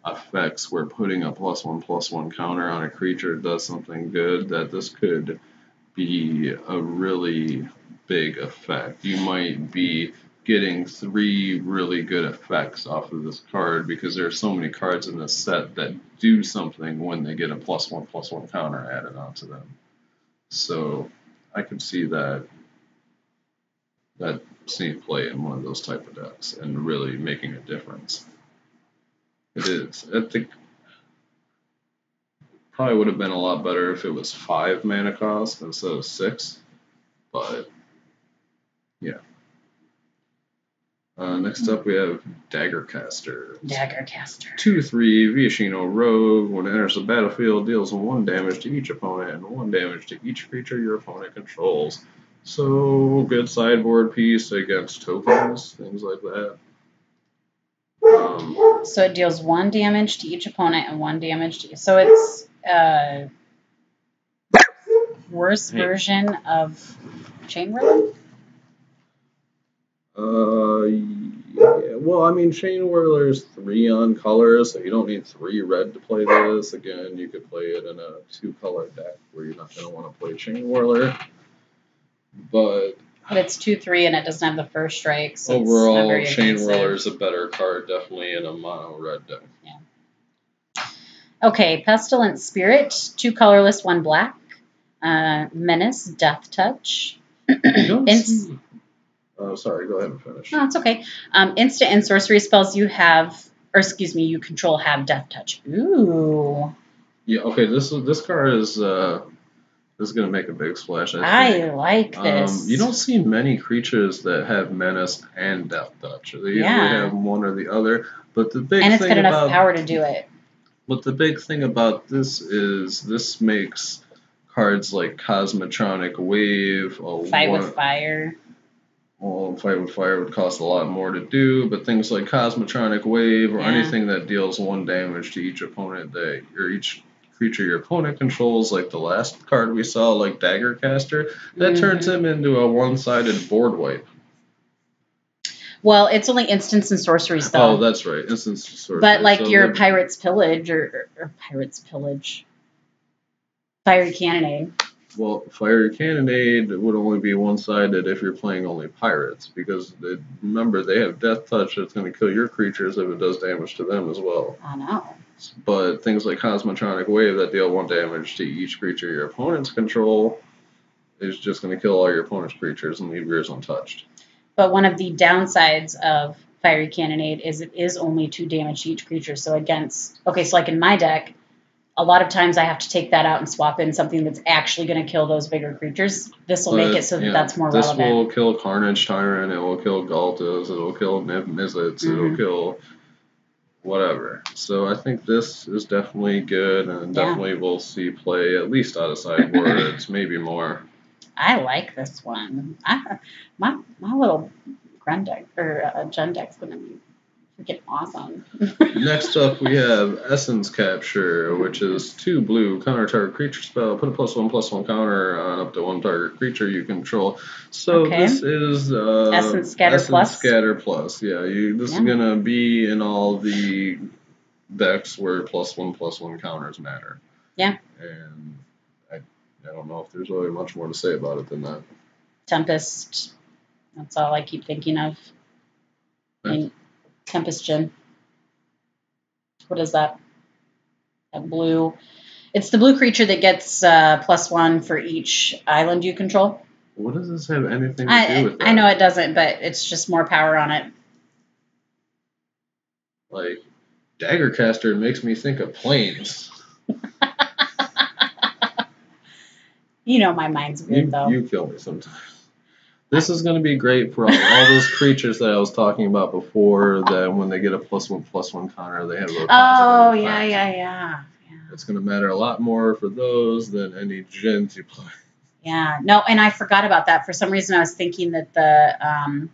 effects where putting a +1/+1 counter on a creature does something good that this could be a really big effect. You might be getting 3 really good effects off of this card because there are so many cards in this set that do something when they get a +1/+1 counter added onto them. So I could see that seeing play in one of those type of decks and really making a difference. It is. I think probably would have been a lot better if it was 5 mana cost instead of 6, but yeah. Next up, we have Daggercaster. 2/3 Viashino Rogue. When it enters the battlefield, deals 1 damage to each opponent and 1 damage to each creature your opponent controls. So, good sideboard piece against tokens, things like that. So it deals 1 damage to each opponent and 1 damage to... So it's worse version of Chain Whirler? Yeah. Well, I mean, Chain Whirler's 3 on colors, so you don't need 3 red to play this. Again, you could play it in a 2-color deck where you're not going to want to play Chain Whirler. But it's 2/3 and it doesn't have the first strike. So overall, Chain Whirler is a better card, definitely in a mono red deck. Yeah. Okay, Pestilent Spirit, 2 colorless, 1 black. Menace, Death Touch. Sorry, go ahead and finish. No, it's okay. Instant and sorcery spells you you control have Death Touch. Ooh. Yeah, okay, this card is going to make a big splash, I think. I like this. You don't see many creatures that have Menace and Death Touch. They usually have one or the other. But the big and it's thing got enough power to do it. But the big thing about this is this makes cards like Cosmotronic Wave... Fight with Fire. Well, Fight with Fire would cost a lot more to do, but things like Cosmotronic Wave or anything that deals 1 damage to each opponent or each creature your opponent controls, like the last card we saw, like Daggercaster, that turns him into a one-sided board wipe. Well, it's only instants and sorceries, though. Oh, that's right, instants and sorceries. But like your Pirate's Pillage or Pirate's Pillage, Fiery Cannonade. Well, Fiery Cannonade would only be one-sided if you're playing only pirates, because remember, they have Death Touch that's going to kill your creatures if it does damage to them as well. I know. But things like Cosmotronic Wave that deal 1 damage to each creature your opponents control is just going to kill all your opponent's creatures and leave yours untouched. But one of the downsides of Fiery Cannonade is it is only 2 damage to each creature. So against, okay, so like in my deck, a lot of times I have to take that out and swap in something that's actually going to kill those bigger creatures. This will make it so that that's more relevant. This will kill Carnage Tyrant, it will kill Galtas, it will kill Mizzets, it will kill whatever. So I think this is definitely good, and definitely will see play at least out of sideboards, maybe more. I like this one. My little Gren deck or Gen deck's gonna be freaking awesome. Next up, we have Essence Capture, which is 2 blue, counter target creature spell, put a +1/+1 counter on up to 1 target creature you control. So this is Essence Scatter Plus. Scatter Plus, yeah. This is gonna be in all the decks where +1/+1 counters matter. Yeah. And I don't know if there's really much more to say about it than that. Tempest. That's all I keep thinking of. I mean, Tempest Gin. What is that? That blue. It's the blue creature that gets +1 for each island you control. What does this have anything to do with that? I know it doesn't, but it's just more power on it. Like, Daggercaster makes me think of planes. You know my mind's weird, though. You kill me sometimes. This is going to be great for all those creatures that I was talking about before, that when they get a +1/+1 counter, they have a positive effect. Yeah. It's going to matter a lot more for those than any gens you play. Yeah. No, and I forgot about that. For some reason, I was thinking that the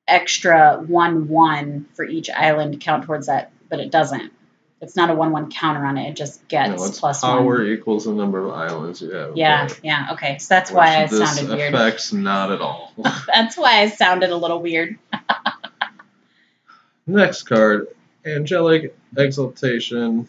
extra 1/1 for each island count towards that, but it doesn't. It's not a 1/1 counter on it. It just gets +1. Power equals the number of islands you have. Yeah. Okay, so that's why I sounded weird. This affects not at all. That's why I sounded a little weird. Next card, Angelic Exaltation.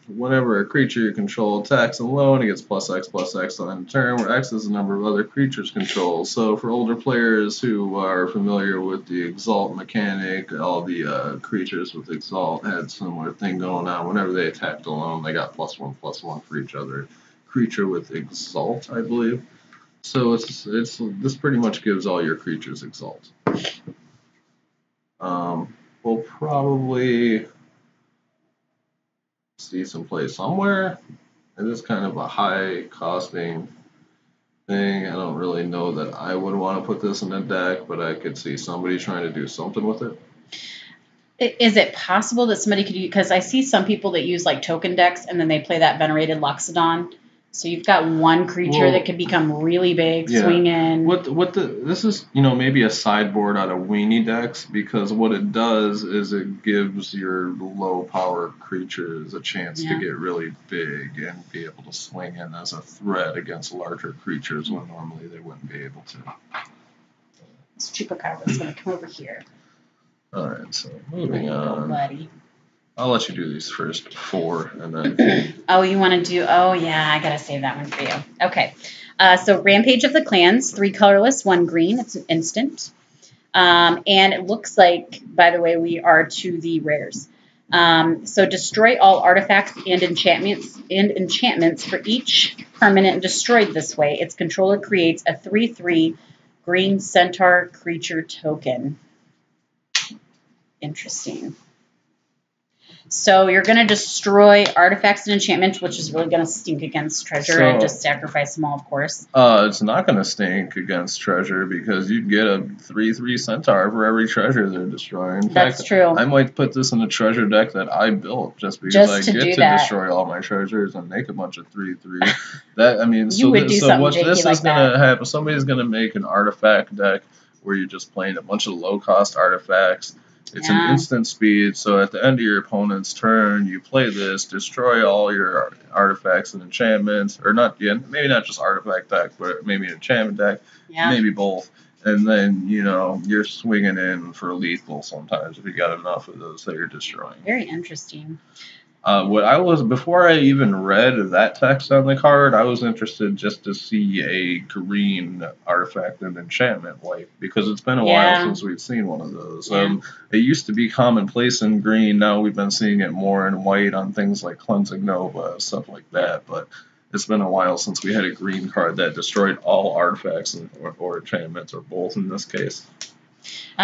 Whenever a creature you control attacks alone, it gets +X/+X on end turn, where X is the number of other creatures controlled. So for older players who are familiar with the Exalt mechanic, all the creatures with Exalt had similar thing going on. Whenever they attacked alone, they got +1/+1 for each other creature with Exalt, I believe. So this pretty much gives all your creatures Exalt. We'll probably see some play somewhere. It is kind of a high costing thing. I don't really know that I would want to put this in a deck, but I could see somebody trying to do something with it. Is it possible that somebody could use, because I see some people that use like token decks and then they play that Venerated Loxodon. So you've got one creature that could become really big, swing in. This is, maybe a sideboard out of weenie decks, because what it does is it gives your low power creatures a chance to get really big and be able to swing in as a threat against larger creatures when normally they wouldn't be able to. This Chupacabra is going to come over here. All right, so moving on. Buddy. I'll let you do these first 4, and then... you want to do... Oh, yeah, I got to save that one for you. Okay. So Rampage of the Clans, 3 colorless, 1 green. It's an instant. And it looks like, by the way, we are to the rares. So destroy all artifacts and enchantments for each permanent destroyed this way. Its controller creates a 3/3 green centaur creature token. Interesting. So you're going to destroy artifacts and enchantments, which is really going to stink against treasure, and just sacrifice them all, of course. It's not going to stink against treasure, because you get a 3/3 centaur for every treasure they're destroying. In fact, true. I might put this in a treasure deck that I built just because I get to destroy all my treasures and make a bunch of 3/3. What this is going to happen, somebody's going to make an artifact deck where you're just playing a bunch of low-cost artifacts. It's an instant speed, so at the end of your opponent's turn, you play this, destroy all your artifacts and enchantments, or maybe not just artifact deck, but maybe an enchantment deck, maybe both, and then, you're swinging in for lethal sometimes if you got enough of those that you're destroying. Very interesting. Before I even read that text on the card, I was interested just to see a green artifact and enchantment wipe, because it's been a while since we've seen one of those. It used to be commonplace in green. Now we've been seeing it more in white on things like Cleansing Nova, stuff like that. But it's been a while since we had a green card that destroyed all artifacts or enchantments, or both in this case.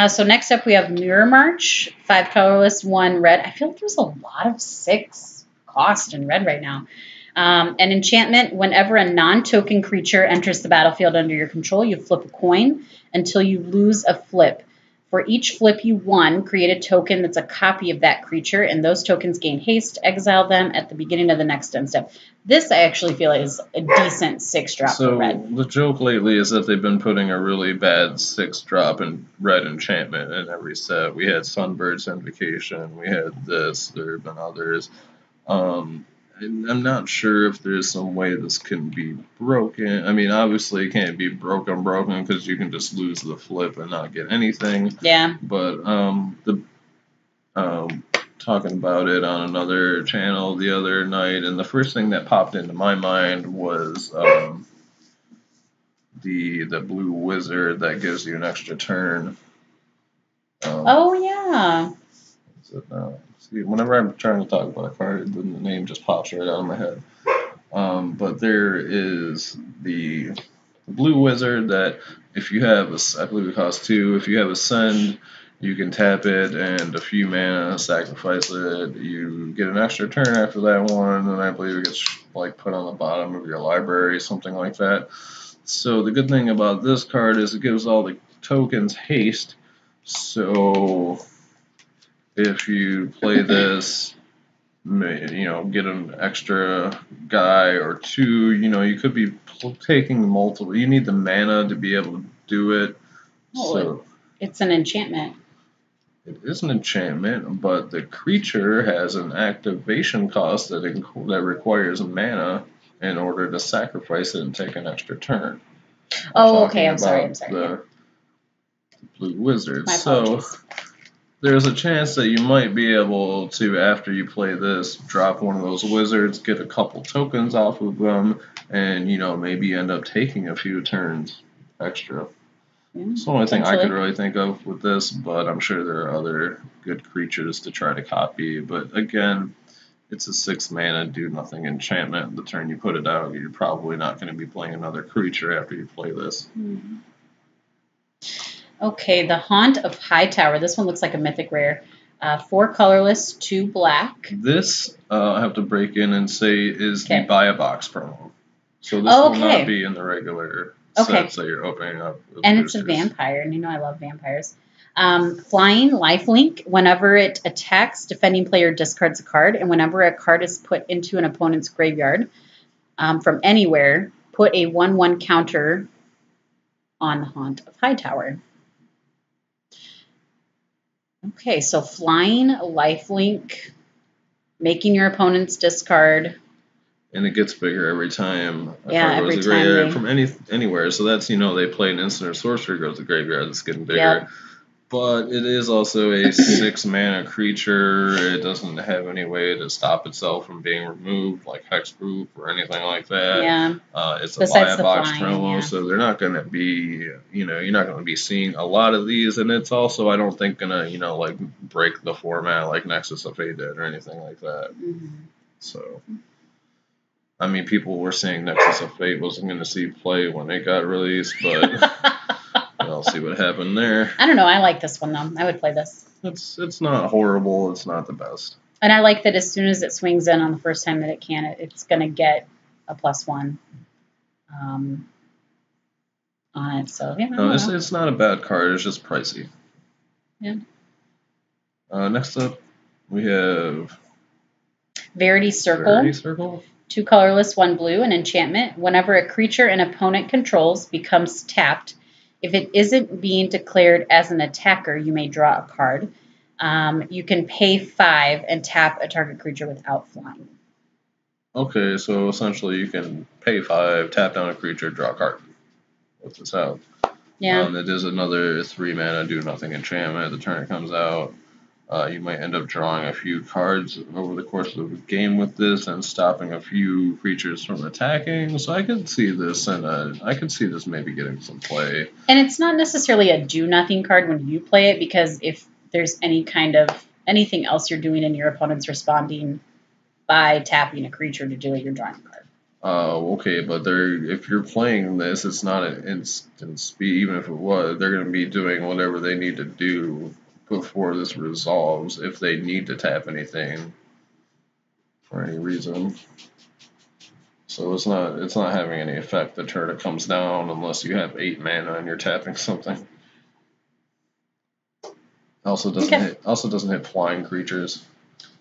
So next up we have Mirror March, 5 colorless, 1 red. I feel like there's a lot of 6 cost in red right now. An enchantment, whenever a non-token creature enters the battlefield under your control, you flip a coin until you lose a flip. For each flip you won, create a token that's a copy of that creature, and those tokens gain haste. Exile them at the beginning of the next end step. This I actually feel is a decent 6-drop for red. So the joke lately is that they've been putting a really bad 6-drop in red enchantment in every set. We had Sunbird's Invocation, we had this, there have been others. And I'm not sure if there's some way this can be broken. I mean, obviously it can't be broken because you can just lose the flip and not get anything. Yeah. But talking about it on another channel the other night, and the first thing that popped into my mind was the blue wizard that gives you an extra turn. Oh yeah. See, whenever I'm trying to talk about a card, the name just pops right out of my head. But there is the blue wizard that if you have I believe it costs 2. If you have a send, you can tap it and a few mana, sacrifice it. You get an extra turn after that one, and I believe it gets like put on the bottom of your library, something like that. So the good thing about this card is it gives all the tokens haste. So if you play this, get an extra guy or 2, you could be taking multiple. You need the mana to be able to do it. Oh, so it's an enchantment. It is an enchantment, but the creature has an activation cost that requires mana in order to sacrifice it and take an extra turn. Oh, okay. I'm sorry. The blue wizard. My apologies. So there's a chance that you might be able to, after you play this, drop one of those wizards, get a couple tokens off of them, and maybe end up taking a few turns extra. It's the only thing I could really think of with this, but I'm sure there are other good creatures to try to copy. But again, it's a 6 mana, do nothing enchantment. The turn you put it out, you're probably not going to be playing another creature after you play this. Mm-hmm. Okay, the Haunt of Hightower. This one looks like a mythic rare. 4 colorless, 2 black. This, I have to break in and say, is the buy a box promo. So this will not be in the regular sets that you're opening up. And boosters. It's a vampire, and I love vampires. Flying, lifelink. Whenever it attacks, defending player discards a card, and whenever a card is put into an opponent's graveyard from anywhere, put a 1/1 counter on the Haunt of Hightower. Okay, so flying, lifelink, making your opponent's discard. And it gets bigger every time. Every time. From anywhere. So that's, they play an instant or sorcery, goes to the graveyard, it's getting bigger. Yep. But it is also a 6 mana creature. It doesn't have any way to stop itself from being removed, like hexproof or anything like that. Yeah. It's a buy a box promo, so they're not going to be, you're not going to be seeing a lot of these. And it's also, I don't think, going to, like break the format like Nexus of Fate did or anything like that. Mm-hmm. So, I mean, people were saying Nexus of Fate wasn't going to see play when it got released, but I'll see what happened there. I don't know. I like this one, though. I would play this. It's not horrible. It's not the best. And I like that as soon as it swings in on the first time that it can, it's going to get a +1 on it. So, yeah. No, it's not a bad card. It's just pricey. Yeah. Next up, we have Verity Circle. 2 colorless, 1 blue, an enchantment. Whenever a creature an opponent controls becomes tapped, if it isn't being declared as an attacker, you may draw a card. You can pay 5 and tap a target creature without flying. Okay, so essentially you can pay 5, tap down a creature, draw a card. What's this out? Yeah. It is another 3 mana, do nothing enchantment. The turn it comes out. You might end up drawing a few cards over the course of the game with this and stopping a few creatures from attacking. So I can see this maybe getting some play. And it's not necessarily a do nothing card when you play it, because if there's anything else you're doing and your opponent's responding by tapping a creature to do it, you're drawing a card. Okay, but if you're playing this, it's not an instant speed. Even if it was, they're going to be doing whatever they need to do before this resolves. If they need to tap anything for any reason, so it's not having any effect the turn it comes down unless you have 8 mana and you're tapping something. Also doesn't hit flying creatures.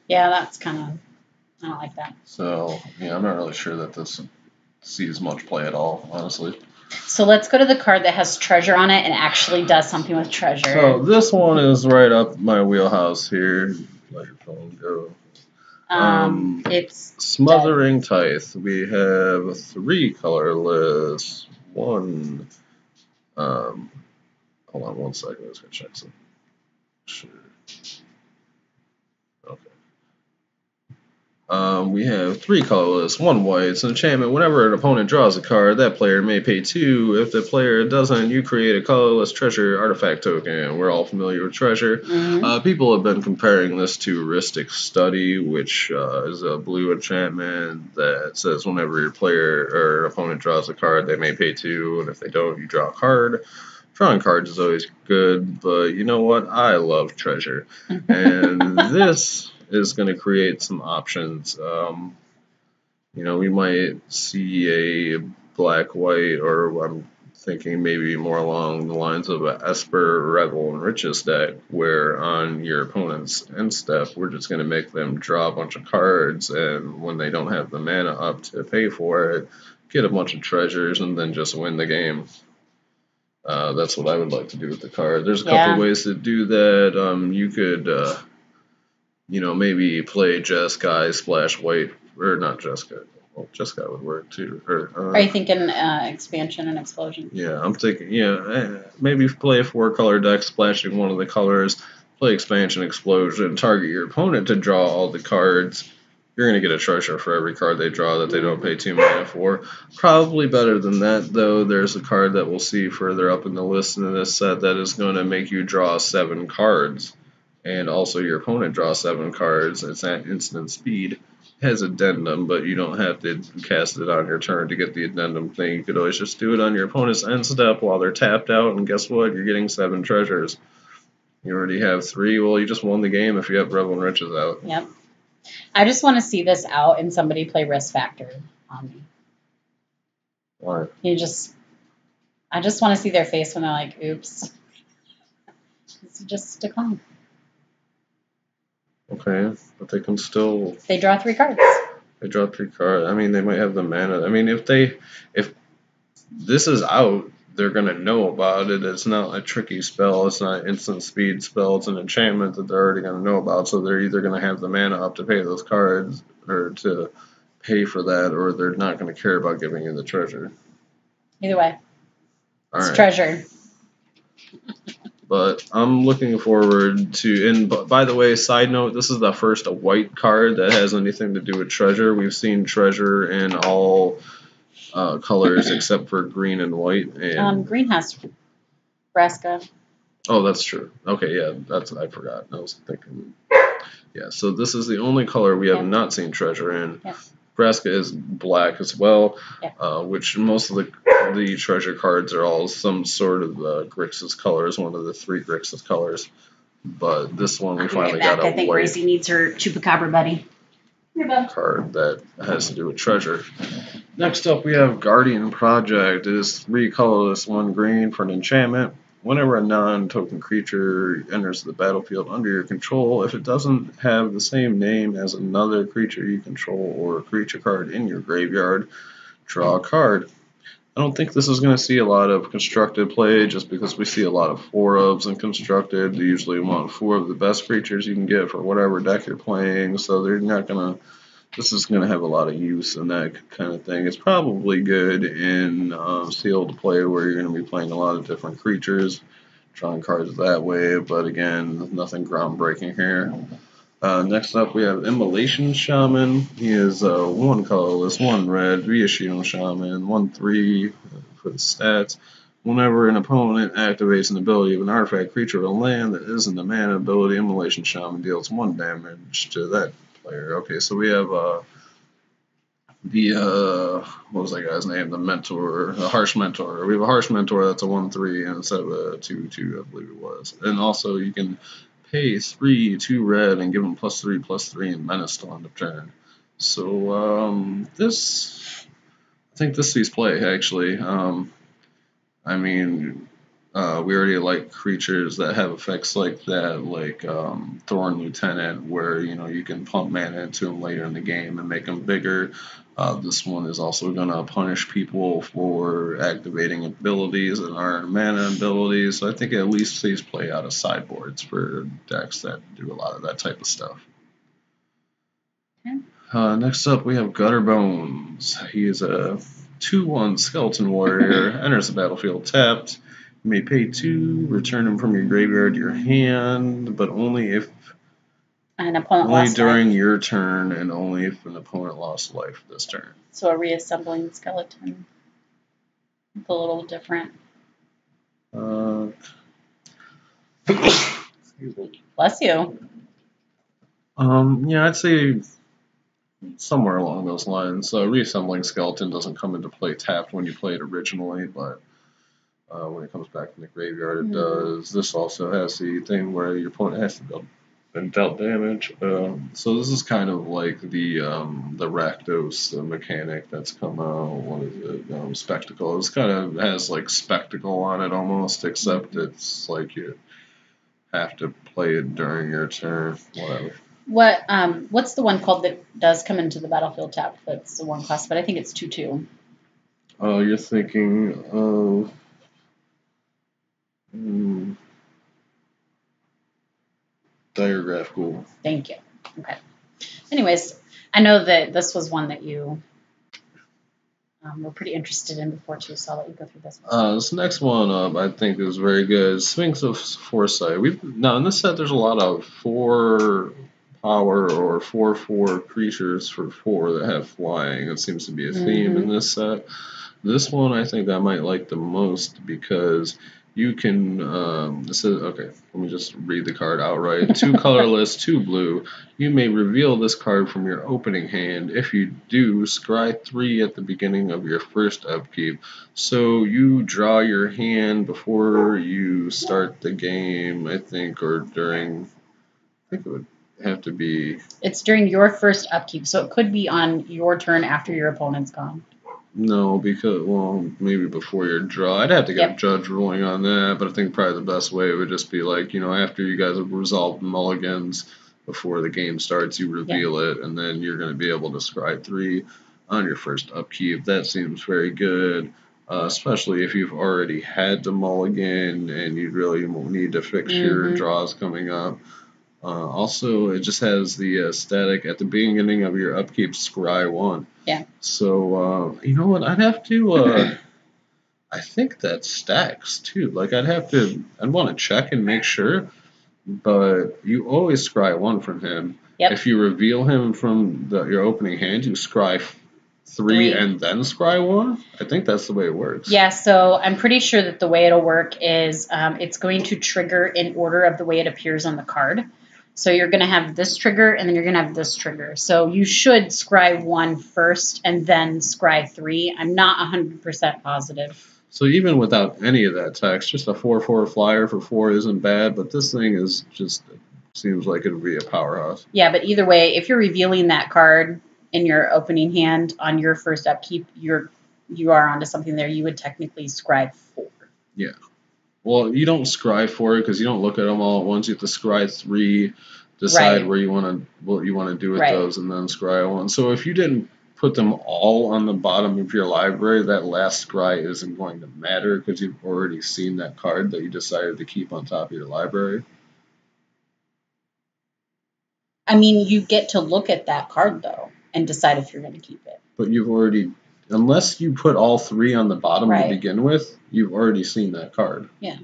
Yeah, that's kind of, I don't like that. So yeah, I'm not really sure that this sees much play at all, honestly. So let's go to the card that has treasure on it and actually does something with treasure. So this one is right up my wheelhouse here. Let your phone go. It's Smothering Tithe. We have 3 colorless. One. Hold on 1 second. Let's go check some. Sure. Okay. We have 3 colorless, 1 white. It's an enchantment. Whenever an opponent draws a card, that player may pay 2. If the player doesn't, you create a colorless treasure artifact token. We're all familiar with treasure. Mm-hmm. People have been comparing this to Ristic Study, which is a blue enchantment that says whenever your player or opponent draws a card, they may pay 2, and if they don't, you draw a card. Drawing cards is always good, but you know what? I love treasure. And this is going to create some options. We might see a black-white, or I'm thinking maybe more along the lines of an Esper, Rubble, and Riches deck, where on your opponent's end step, we're just going to make them draw a bunch of cards, and when they don't have the mana up to pay for it, get a bunch of treasures, and then just win the game. That's what I would like to do with the card. There's a couple ways to do that. You could, maybe play Jeskai, splash white, or not Jeskai. Well, Jeskai would work too. Are you thinking expansion and explosion? Yeah, I'm thinking, maybe play a 4-color deck, splashing one of the colors, play expansion, explosion, target your opponent to draw all the cards. You're going to get a treasure for every card they draw that they don't pay 2 mana for. Probably better than that, though. There's a card that we'll see further up in the list in this set that is going to make you draw 7 cards. And also your opponent draws 7 cards. It's at instant speed. It has addendum, but you don't have to cast it on your turn to get the addendum thing. You could always just do it on your opponent's end step while they're tapped out, and guess what? You're getting 7 treasures. You already have 3. Well, you just won the game if you have Rebel and Riches out. Yep. I just want to see this out and somebody play Risk Factor on me. Why? I just want to see their face when they're like, oops. It's just decline. Okay, but they can still... They draw 3 cards. They draw 3 cards. I mean, they might have the mana. I mean, if this is out, they're going to know about it. It's not a tricky spell. It's not an instant speed spell. It's an enchantment that they're already going to know about. So they're either going to have the mana up to pay those cards or to pay for that, or they're not going to care about giving you the treasure. Either way. All it's right. Treasure. But I'm looking forward to, and by the way, side note, this is the first white card that has anything to do with treasure. We've seen treasure in all colors except for green and white. And green has Braska. Oh, that's true. Okay, yeah, I forgot. I was thinking. Yeah, so this is the only color we have not seen treasure in. Yep. Braska is black as well, yep. Which most of the treasure cards are all some sort of Grixis colors, one of the 3 Grixis colors. But this one we finally got a I think white Gracie needs her Chupacabra buddy. card that has to do with treasure. Next up we have Guardian Project. It is 3 colorless, 1 green for an enchantment. Whenever a non-token creature enters the battlefield under your control, if it doesn't have the same name as another creature you control or a creature card in your graveyard, draw a card. I don't think this is going to see a lot of constructed play just because we see a lot of 4-ofs in constructed. They usually want 4 of the best creatures you can get for whatever deck you're playing, so they're not going to... This is going to have a lot of use in that kind of thing. It's probably good in sealed play where you're going to be playing a lot of different creatures, drawing cards that way, but again, nothing groundbreaking here. Next up, we have Immolation Shaman. He is 1 colorless, 1 red, Riashino Shaman, 1/3 for the stats. Whenever an opponent activates an ability of an artifact, creature, or land that isn't a mana ability, Immolation Shaman deals 1 damage to that player. Okay, so we have the what was that guy's name? The mentor, the harsh mentor. We have a harsh mentor that's a 1/3 instead of a 2/2, I believe it was. And also you can pay 3 2 red and give him +3/+3 and menace till end of turn. So this I think this sees play actually. I mean, we already like creatures that have effects like that, like Thorn Lieutenant, where you can pump mana into them later in the game and make them bigger. This one is also gonna punish people for activating abilities and earn mana abilities. So I think it at least sees play out of sideboards for decks that do a lot of that type of stuff. Okay. Next up, we have Gutter Bones. He is a 2/1 skeleton warrior. Enters the battlefield tapped. You may pay 2, return him from your graveyard to your hand, but only if An opponent only lost during life. your turn, and only if an opponent lost life this turn. So a reassembling skeleton. It's a little different. Excuse me. Bless you. Yeah, I'd say somewhere along those lines. Reassembling skeleton doesn't come into play tapped when you play it originally, but when it comes back from the graveyard, it does. This also has the thing where your opponent has to been dealt damage. So this is kind of like the Rakdos mechanic that's come out. What is it? Spectacle. It's kind of has like spectacle on it almost, except it's like you have to play it during your turn. Whatever. What's the one called that does come into the battlefield tap? That's the one class, but I think it's 2/2. Oh, you're thinking of. Diagraph Ghoul. Thank you. Okay. Anyways, I know that this was one that you were pretty interested in before too, so I'll let you go through this one. This next one up, I think, is very good. Sphinx of Foresight. Now in this set, there's a lot of 4 power or 4/4 creatures for 4 that have flying. It seems to be a theme in this set. This one I think I might like the most because you can, this is, okay, let me just read the card outright. 2 colorless, 2 blue. You may reveal this card from your opening hand. If you do, scry 3 at the beginning of your first upkeep. So you draw your hand before you start the game, I think, or during, I think it would have to be. It's during your first upkeep, so it could be on your turn after your opponent's gone. No, because, well, maybe before your draw. I'd have to get a judge ruling on that, but I think probably the best way would just be like, after you guys have resolved mulligans before the game starts, you reveal it, and then you're going to be able to scry 3 on your first upkeep. That seems very good, especially if you've already had to mulligan and you really need to fix your draws coming up. Also, it just has the static at the beginning of your upkeep, scry 1. Yeah. So, you know what? I'd have to, I think that stacks too. Like, I'd want to check and make sure, but you always scry 1 from him. Yep. If you reveal him from your opening hand, you scry 3 and then scry 1. I think that's the way it works. Yeah, so I'm pretty sure that the way it'll work is it's going to trigger in order of the way it appears on the card. So you're going to have this trigger, and then you're going to have this trigger. So you should scry 1 first, and then scry 3. I'm not 100% positive. So even without any of that text, just a 4/4 flyer for 4 isn't bad, but this thing is just, seems like it would be a powerhouse. Yeah, but either way, if you're revealing that card in your opening hand on your first upkeep, you are onto something there. You would technically scry 4. Yeah. Well, you don't scry 4 because you don't look at them all at once. You have to scry 3, decide what you want to do with those, and then scry 1. So if you didn't put them all on the bottom of your library, that last scry isn't going to matter because you've already seen that card that you decided to keep on top of your library. I mean, you get to look at that card, though, and decide if you're going to keep it. But you've already, unless you put all 3 on the bottom to begin with, you've already seen that card. Yeah.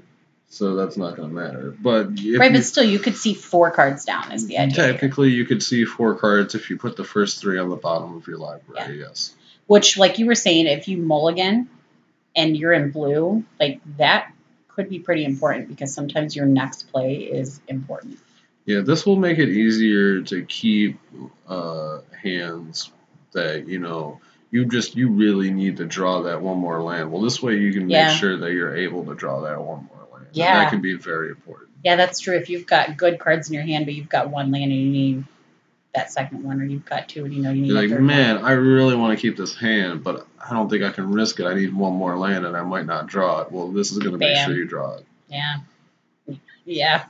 So that's not going to matter. But but still, you could see 4 cards down is the idea. Technically, you could see 4 cards if you put the first 3 on the bottom of your library, yes. Which, like you were saying, if you mulligan and you're in blue, like that could be pretty important because sometimes your next play is important. Yeah, this will make it easier to keep hands that, you really need to draw that one more land. Well, this way you can make sure that you're able to draw that one more land. Yeah. And that can be very important. Yeah, that's true. If you've got good cards in your hand, but you've got one land and you need that second one, or you've got two and you need you're a like, third man, one. I really want to keep this hand, but I don't think I can risk it. I need one more land and I might not draw it. Well, this is going to make sure you draw it. Yeah. Yeah.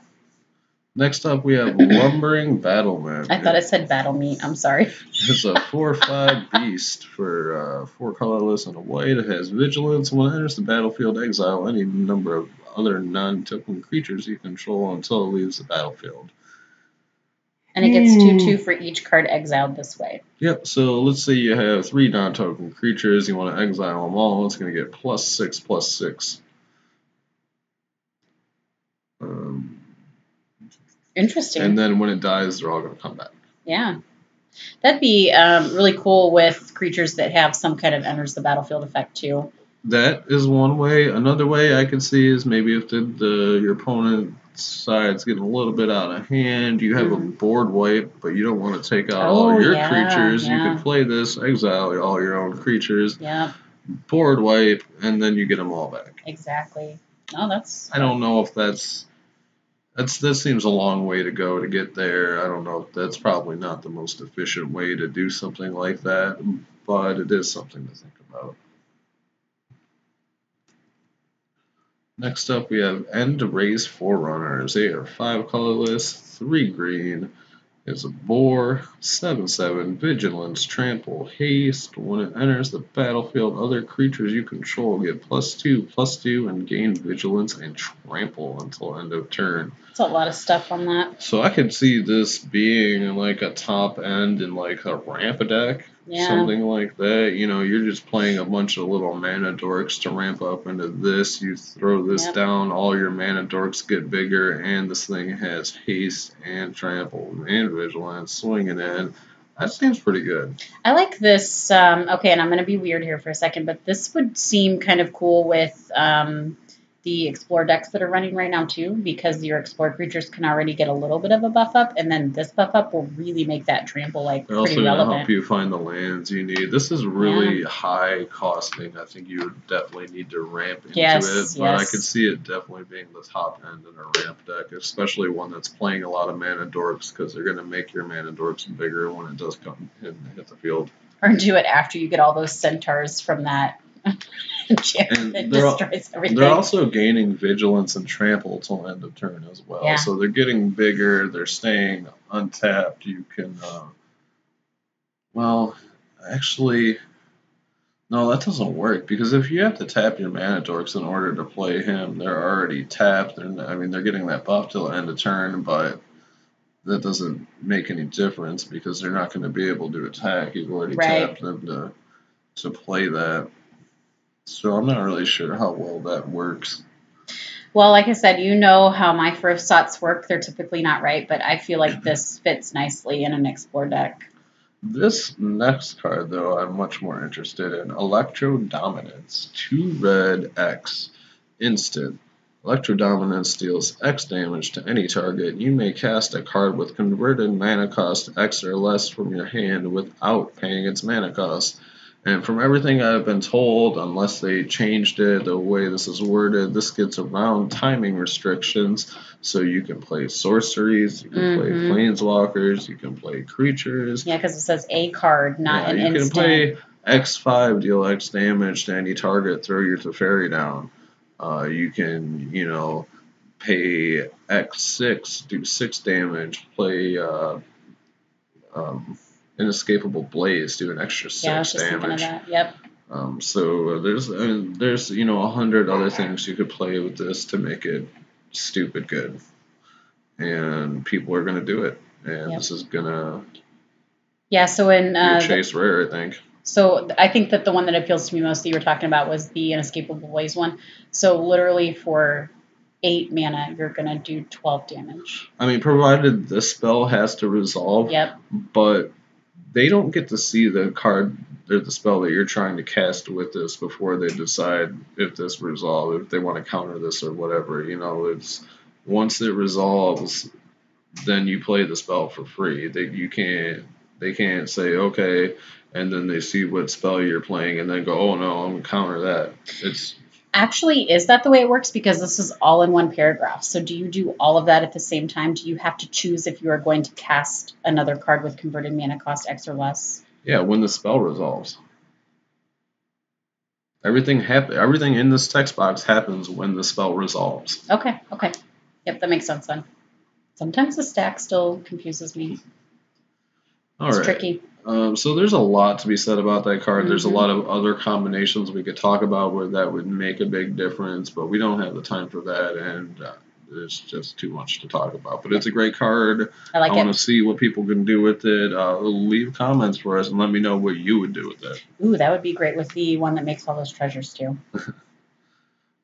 Next up, we have Lumbering Battlement. I thought it said Battle Meat. I'm sorry. It's a 4/5 beast for 4 colorless and a white. It has vigilance. When it enters the battlefield, exile any number of other non-token creatures you control until it leaves the battlefield. And it gets 2/2 for each card exiled this way. Yep, so let's say you have 3 non-token creatures. You want to exile them all. It's going to get +6/+6. Interesting. And then when it dies, they're all going to come back. Yeah. That'd be really cool with creatures that have some kind of enters the battlefield effect too. That is one way. Another way I could see is maybe if your opponent's side's getting a little bit out of hand, you have a board wipe, but you don't want to take out all your creatures. You can play this, exile all your own creatures, board wipe, and then you get them all back. Exactly. No, that's... I don't know if that seems a long way to go to get there. I don't know if that's probably not the most efficient way to do something like that, but it is something to think about. Next up, we have End Race Forerunners. They are 5 colorless, 3 green. It's a boar, 7/7, vigilance, trample, haste. When it enters the battlefield, other creatures you control get +2/+2, and gain vigilance and trample until end of turn. That's a lot of stuff on that. So I could see this being like a top end in like a ramp deck. Something like that. You know, you're just playing a bunch of little mana dorks to ramp up into this. You throw this down, all your mana dorks get bigger, and this thing has haste and trample and vigilance swinging in. That seems pretty good. I like this. Okay, and I'm going to be weird here for a second, but this would seem kind of cool with the Explore decks that are running right now too, because your Explore creatures can already get a little bit of a buff up, and then this buff up will really make that trample like They're pretty also relevant. going to help you find the lands you need. This is really high costing. I think you would definitely need to ramp into it, but I could see it definitely being the top end in a ramp deck, especially one that's playing a lot of mana dorks, because they're going to make your mana dorks bigger when it does come and hit the field. Or do it after you get all those centaurs from that. And they're also gaining vigilance and trample till end of turn as well. So they're getting bigger. They're staying untapped. You can, well, actually, no, that doesn't work, because if you have to tap your mana dorks in order to play him, they're already tapped. They're getting that buff till end of turn, but that doesn't make any difference because they're not going to be able to attack. You've already tapped them to play that. So I'm not really sure how well that works. Well, like I said, you know how my first thoughts work. They're typically not right, but I feel like this fits nicely in an Explore deck. This next card, though, I'm much more interested in. Electro Dominance. 2 red, X. Instant. Electro Dominance deals X damage to any target. You may cast a card with converted mana cost X or less from your hand without paying its mana cost. And from everything I've been told, unless they changed it the way this is worded, this gets around timing restrictions. So you can play sorceries, you can play planeswalkers, you can play creatures. Yeah, because it says a card, not an instant. You can play X5, deal X damage to any target, throw your Teferi down. You can, pay X6, do 6 damage, play Inescapable Blaze, do an extra 6 damage. I was just thinking of that. Yep. So there's 100 other things you could play with this to make it stupid good, and people are gonna do it, and this is gonna so in chase rare, I think. So I think that the one that appeals to me most that you were talking about was the Inescapable Blaze one. So literally for 8 mana, you're going to do 12 damage. I mean, provided the spell has to resolve. Yep. But they don't get to see the card or the spell that you're trying to cast with this before they decide if this resolves, if they want to counter this or whatever. It's once it resolves, then you play the spell for free. They can't say, okay, and then they see what spell you're playing, and then go, oh no, I'm gonna counter that. It's Actually, is that the way it works? Because this is all in one paragraph. So do you do all of that at the same time? Do you have to choose if you are going to cast another card with converted mana cost X or less? yeah, when the spell resolves. Everything in this text box happens when the spell resolves. Okay. Yep, that makes sense then. Sometimes the stack still confuses me. All It's right. tricky. So there's a lot to be said about that card. There's a Mhm. lot of other combinations we could talk about where that would make a big difference, but we don't have the time for that, and there's just too much to talk about. But it's a great card. I like want it. to see what people can do with it. Leave comments for us and let me know what you would do with it. Ooh, that would be great with the one that makes all those treasures too.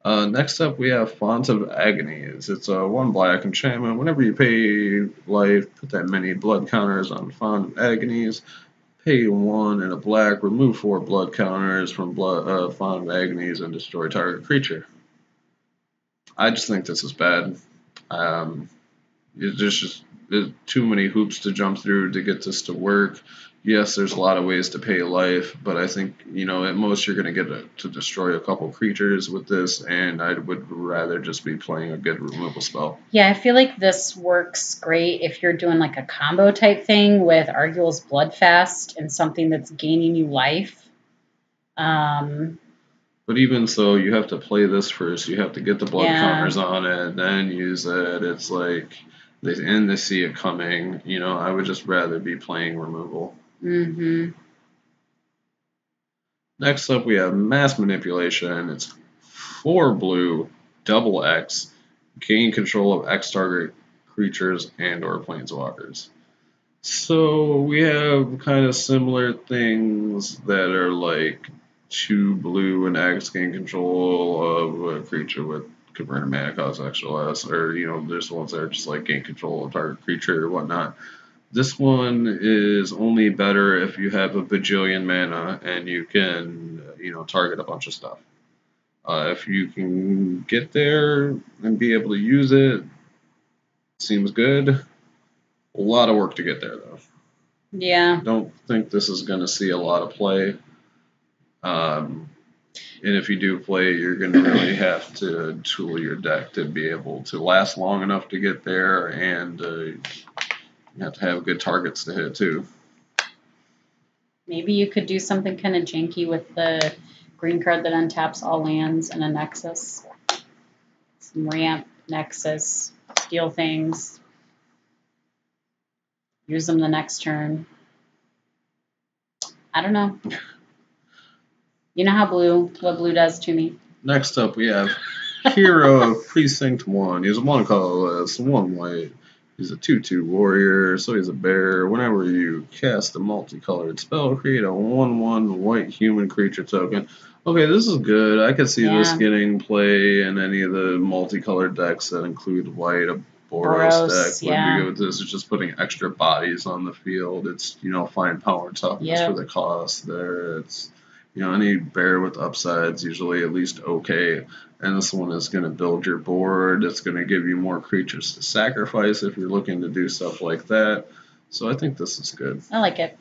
Next up, we have Font of Agonies. It's a 1 black enchantment. Whenever you pay life, put that many blood counters on Font of Agonies. Pay 1 and a black, remove 4 blood counters from Font of Agonies and destroy target creature. I just think this is bad. There's too many hoops to jump through to get this to work. Yes, there's a lot of ways to pay life, but I think, at most you're going to get to destroy a couple creatures with this, and I would rather just be playing a good removal spell. Yeah, I feel like this works great if you're doing like a combo type thing with Arguel's Bloodfast and something that's gaining you life. But even so, you have to play this first. You have to get the blood counters on it, then use it. It's like they see it coming. I would just rather be playing removal. Mm-hmm. Next up, we have Mass Manipulation. It's 4 blue, double X, gain control of X target creatures and/or planeswalkers. So we have kind of similar things that are like 2 blue and X gain control of a creature with converted mana cost X or less, or there's ones that are just like gain control of target creature or whatnot. This one is only better if you have a bajillion mana and you can, target a bunch of stuff. If you can get there and be able to use it, seems good. A lot of work to get there, though. Yeah. Don't think this is going to see a lot of play. And if you do play, you're going to really have to tool your deck to be able to last long enough to get there, and you have to have good targets to hit, too. Maybe you could do something kind of janky with the green card that untaps all lands and a Nexus. Some ramp, Nexus, steal things. Use them the next turn. I don't know. You know what blue does to me. Next up, we have Hero of Precinct 1. He's a 1 colorless, 1 white. He's a 2/2 warrior, so he's a bear. Whenever you cast a multicolored spell, create a 1/1 white human creature token. Okay, this is good. I could see this getting play in any of the multicolored decks that include white. A Boros deck would be good with this. It's just putting extra bodies on the field. It's, fine power toughness for the cost there. It's, any bear with upsides usually at least okay. And this one is going to build your board. It's going to give you more creatures to sacrifice if you're looking to do stuff like that. So I think this is good. I like it.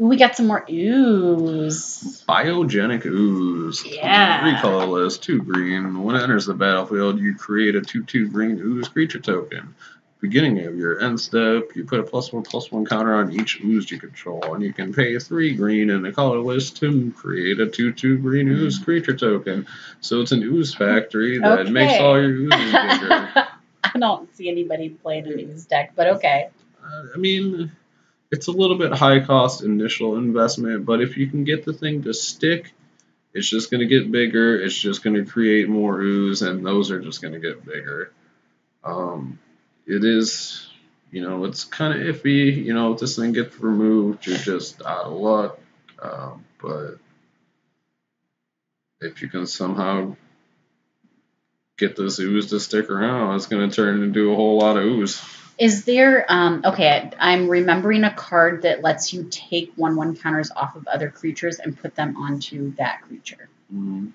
Ooh, we got some more ooze. Biogenic Ooze. Yeah. 3 colorless, 2 green. When it enters the battlefield, you create a 2/2 green ooze creature token. Beginning of your end step, you put a +1/+1 counter on each ooze you control, and you can pay 3 green and a colorless to create a 2/2 green ooze creature token. So it's an ooze factory that makes all your oozes bigger. I don't see anybody playing an ooze deck, but okay. I mean, it's a little bit high cost initial investment, but if you can get the thing to stick, it's just going to get bigger. It's just going to create more ooze, and those are just going to get bigger. It is, it's kind of iffy. If this thing gets removed, you're just out of luck. But if you can somehow get this ooze to stick around, it's going to turn into a whole lot of ooze. Is there, okay, I'm remembering a card that lets you take 1/1 counters off of other creatures and put them onto that creature. Mm-hmm.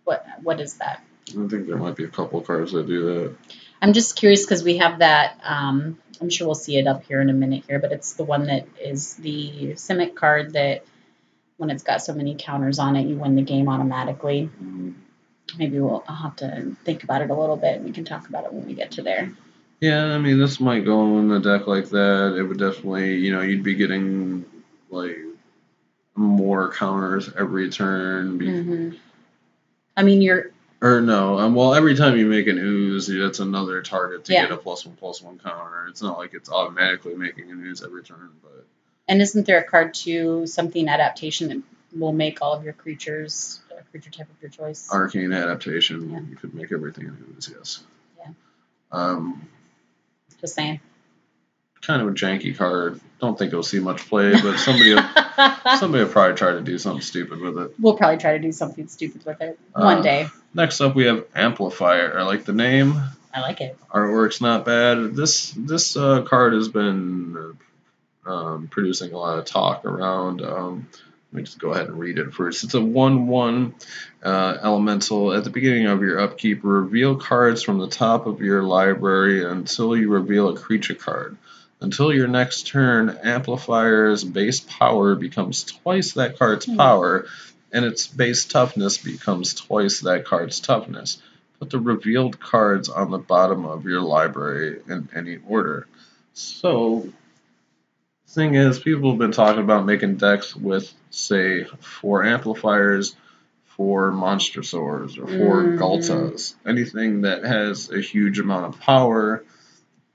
What is that? I think there might be a couple cards that do that. I'm just curious because we have that. I'm sure we'll see it up here in a minute here, but it's the one that is the Simic card that when it's got so many counters on it, you win the game automatically. Maybe I'll have to think about it a little bit, and we can talk about it when we get to there. Yeah, I mean, this might go in a deck like that. It would definitely, you'd be getting, like, more counters every turn. I mean, well, every time you make an ooze, that's another target to Yeah. get a +1/+1 counter. It's not like it's automatically making an ooze every turn, but and isn't there a card too, something adaptation that will make all of your creatures a creature type of your choice? arcane adaptation, Yeah. you could make everything an ooze, yes. Yeah. Just saying. Kind of a janky card. Don't think it'll see much play, but somebody will probably try to do something stupid with it. We'll probably try to do something stupid with it one day. Next up, we have Amplifier. I like the name. I like it. Artwork's not bad. This card has been producing a lot of talk around. Let me just go ahead and read it first. It's a 1/1 elemental. At the beginning of your upkeep, reveal cards from the top of your library until you reveal a creature card. Until your next turn, Amplifier's base power becomes twice that card's power, and its base toughness becomes twice that card's toughness. Put the revealed cards on the bottom of your library in any order. So, the thing is, people have been talking about making decks with, say, 4 amplifiers, 4 Monstrosaurs, or 4 Ghaltas. Anything that has a huge amount of power.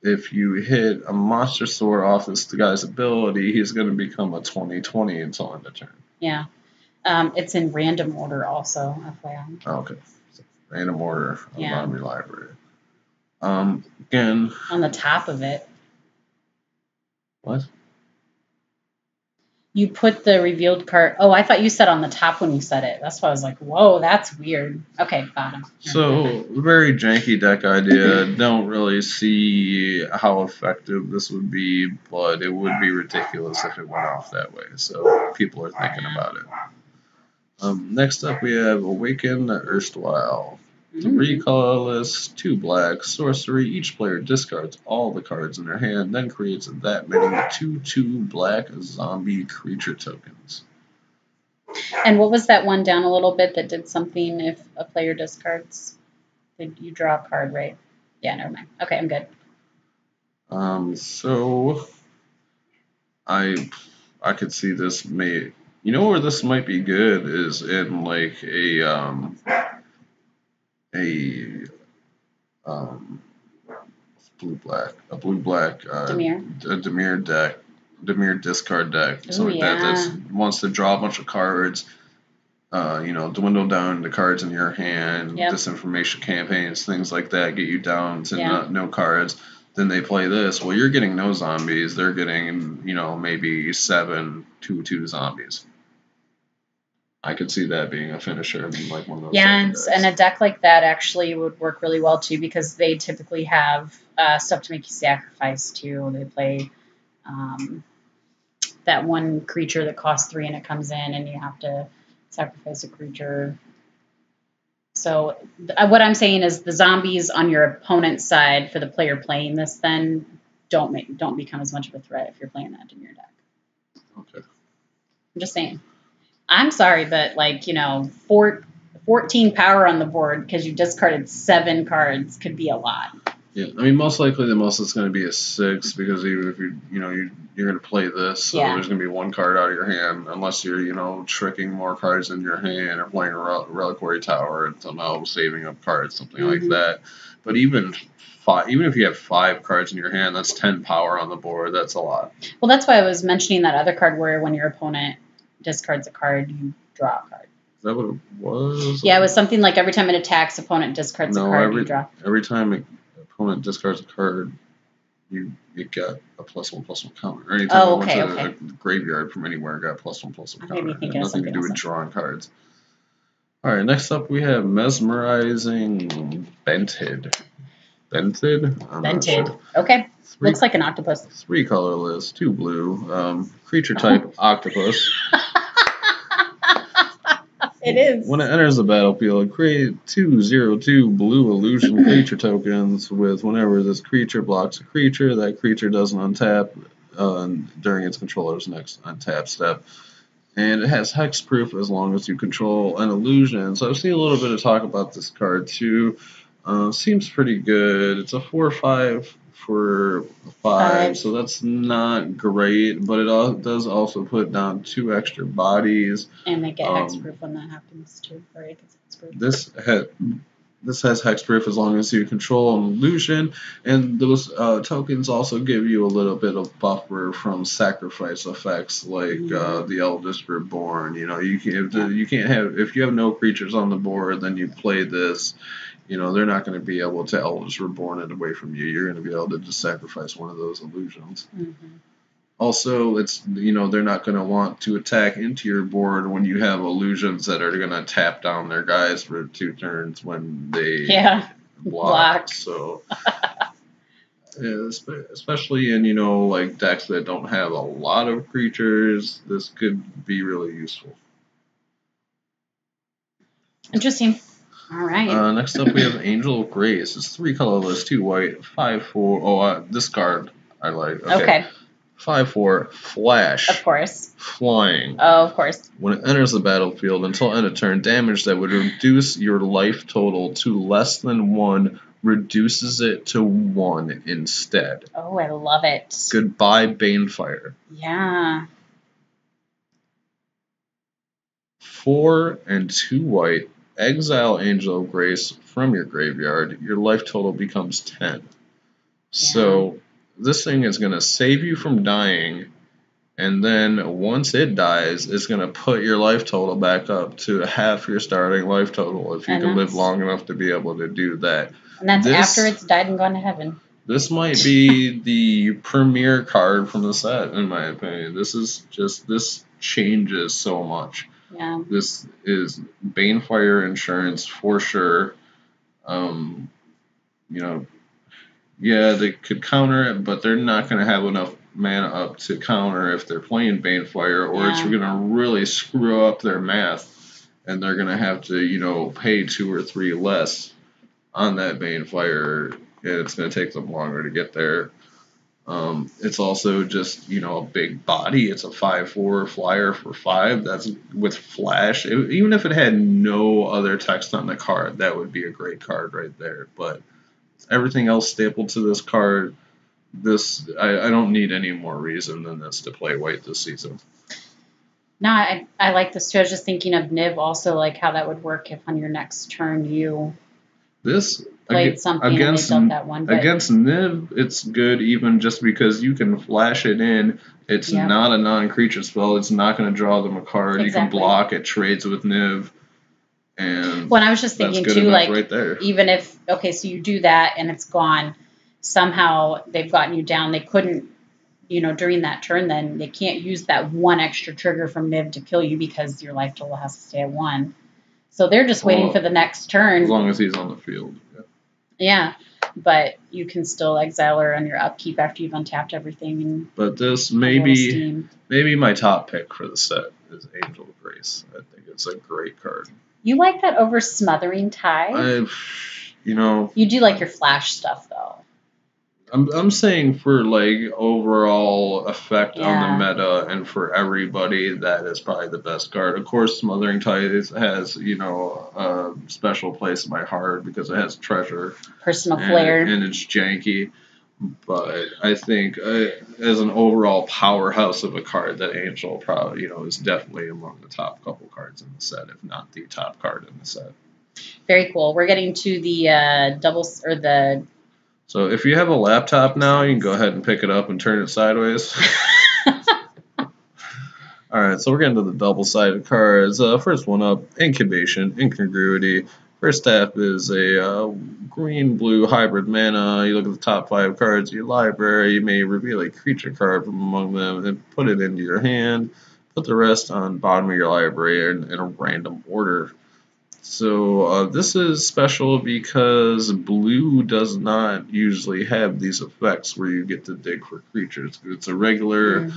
If you hit a Monstrosaur off this guy's ability, he's going to become a 20/20 until end of turn. Yeah. It's in random order also, FYI. Okay. So, random order on the bottom of your library. Again. On the top of it. What? You put the revealed card. Oh, I thought you said on the top when you said it. That's why I was like, whoa, that's weird. Okay, bottom. So, very janky deck idea. Don't really see how effective this would be, but it would be ridiculous if it went off that way. So, people are thinking about it. Next up, we have Awaken the Erstwhile. 3 colorless, 2 black, sorcery. Each player discards all the cards in their hand, then creates that many 2/2 black zombie creature tokens. And what was that one down a little bit that did something if a player discards? Did you draw a card, right? Yeah, never mind. Okay, I'm good. So I could see this may. You know where this might be good is in like a blue black Dimir deck, Dimir discard deck, something like that wants to draw a bunch of cards. Dwindle down the cards in your hand, disinformation campaigns, things like that, get you down to no cards. Then they play this. Well, you're getting no zombies. They're getting, maybe 7 2/2 zombies. I could see that being a finisher in like one of those. Yeah, and a deck like that actually would work really well too because they typically have stuff to make you sacrifice too. They play that one creature that costs 3 and it comes in and you have to sacrifice a creature. So what I'm saying is the zombies on your opponent's side for the player playing this then don't become as much of a threat if you're playing that in your deck. Okay. I'm just saying. I'm sorry, but 14 power on the board because you discarded 7 cards could be a lot. Yeah, I mean, most likely the most it's going to be a 6 because even if you're going to play this, so there's going to be 1 card out of your hand unless you're tricking more cards in your hand or playing a reliquary tower and somehow saving up cards, something like that. But even if you have 5 cards in your hand, that's 10 power on the board. That's a lot. Well, that's why I was mentioning that other card where when your opponent discards a card, you draw a card. Is that what it was? Yeah, it was something like every time it attacks, opponent discards a card, you draw. Every time opponent discards a card, you get a +1/+1 counter. Or anytime it went to a graveyard from anywhere, got +1/+1 counter. It had nothing to do with drawing cards. All right, next up we have Mesmerizing Bented. Bented? Bented. Sure. Okay. Looks like an octopus. 3 colorless, 2 blue. Creature type octopus. It is. When it enters the battlefield, create 2/02 blue illusion creature tokens with whenever this creature blocks a creature, that creature doesn't untap during its controller's next untap step. And it has hexproof as long as you control an illusion. So I've seen a little bit of talk about this card too. Seems pretty good. It's a 4/5 for 5, so that's not great, but it does also put down 2 extra bodies. And they get hexproof when that happens too, right? This has hexproof as long as you control an illusion, and those tokens also give you a little bit of buffer from sacrifice effects like the Eldest Reborn. You know, you can't have, if you have no creatures on the board, then you play this. You know, they're not going to be able to Eldest Reborn it away from you. You're going to be able to just sacrifice one of those illusions. Also, it's, you know, they're not going to want to attack into your board when you have illusions that are going to tap down their guys for 2 turns when they block. So, yeah, especially in, you know, like decks that don't have a lot of creatures, this could be really useful. Interesting. All right. Next up, we have Angel of Grace. It's 3 colorless, 2 white, 5/4. Oh, this card I like. Okay. 5/4, flash. Of course. Flying. Oh, of course. When it enters the battlefield, until end of turn, damage that would reduce your life total to less than 1 reduces it to 1 instead. Oh, I love it. Goodbye, Banefire. Yeah. 4 and 2 white. Exile Angel of Grace from your graveyard. Your life total becomes 10. Yeah. So this thing is going to save you from dying, and then once it dies, it's going to put your life total back up to half your starting life total if you can live long enough to be able to do that. And that's after it's died and gone to heaven. This might be the premier card from the set, in my opinion. This changes so much. Yeah. This is Banefire insurance for sure. You know, yeah, they could counter it, but they're not going to have enough mana up to counter if they're playing Banefire, or it's going to really screw up their math, and they're going to have to, you know, pay 2 or 3 less on that Banefire, and it's going to take them longer to get there. It's also just, you know, a big body. It's a 5/4 flyer for 5. That's with flash. Even if it had no other text on the card, that would be a great card right there. But everything else stapled to this card, I don't need any more reason than this to play white this season. No, I like this too. I was just thinking of Niv also, like how that would work if on your next turn you played something against, and they dealt that one. But against Niv, it's good even just because you can flash it in. It's not a non-creature spell. It's not going to draw them a card. Exactly. You can block. It trades with Niv. And I was just thinking too, like right there. Even if, okay, so you do that and it's gone, somehow they've gotten you down. They couldn't, you know, during that turn, then they can't use that 1 extra trigger from Niv to kill you because your life total has to stay at 1. So they're just waiting for the next turn. As long as he's on the field. Yeah, but you can still exile her on your upkeep after you've untapped everything. But this maybe my top pick for the set is Angel of Grace. I think it's a great card. You like that over Smothering Tide? You do like your flash stuff though. I'm saying for like overall effect on the meta and for everybody, that is probably the best card. Of course, Smothering Tide has, you know, a special place in my heart because it has treasure, personal flair, and it's janky. But I think as an overall powerhouse of a card, that Angel probably, you know, is definitely among the top couple cards in the set, if not the top card in the set. Very cool. We're getting to the So if you have a laptop now, you can go ahead and pick it up and turn it sideways. Alright, so we're getting to the double-sided cards. First one up, Incubation, Incongruity. First half is a green-blue hybrid mana. You look at the top 5 cards of your library. You may reveal a creature card from among them and put it into your hand. Put the rest on bottom of your library in a random order. So this is special because blue does not usually have these effects where you get to dig for creatures. It's a regular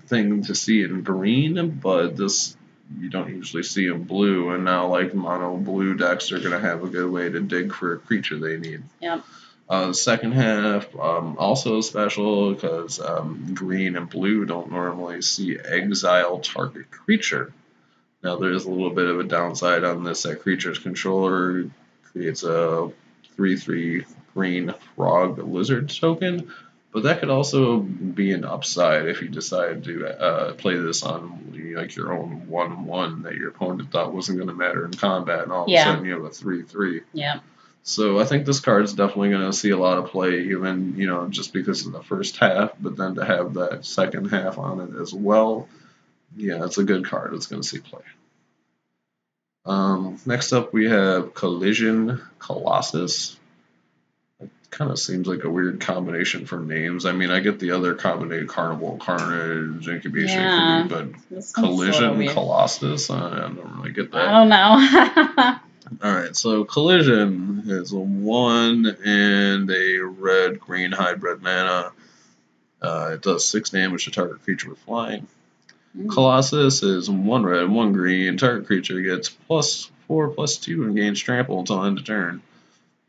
thing to see in green, but this you don't usually see in blue, and now like mono blue decks are going to have a good way to dig for a creature they need. Yep. The second half also special because green and blue don't normally see exile target creature. Now there is a little bit of a downside on this. That creature's controller creates a 3/3 green frog lizard token, but that could also be an upside if you decide to play this on like your own 1/1 that your opponent thought wasn't going to matter in combat, and all of a sudden you have a 3/3. Yeah. So I think this card's definitely going to see a lot of play, even just because of the first half, but then to have that second half on it as well, yeah, it's a good card. It's going to see play. Next up, we have Collision Colossus. It kind of seems like a weird combination for names. I mean, I get the other combination, Carnival, Carnage, Incubation, but Collision Colossus, I don't really get that. I don't know. Alright, so Collision is a 1 and a red-green hybrid mana. It does 6 damage to target creature with flying. Colossus is 1 red, 1 green. Target creature gets +4/+2 and gains trample until end of turn.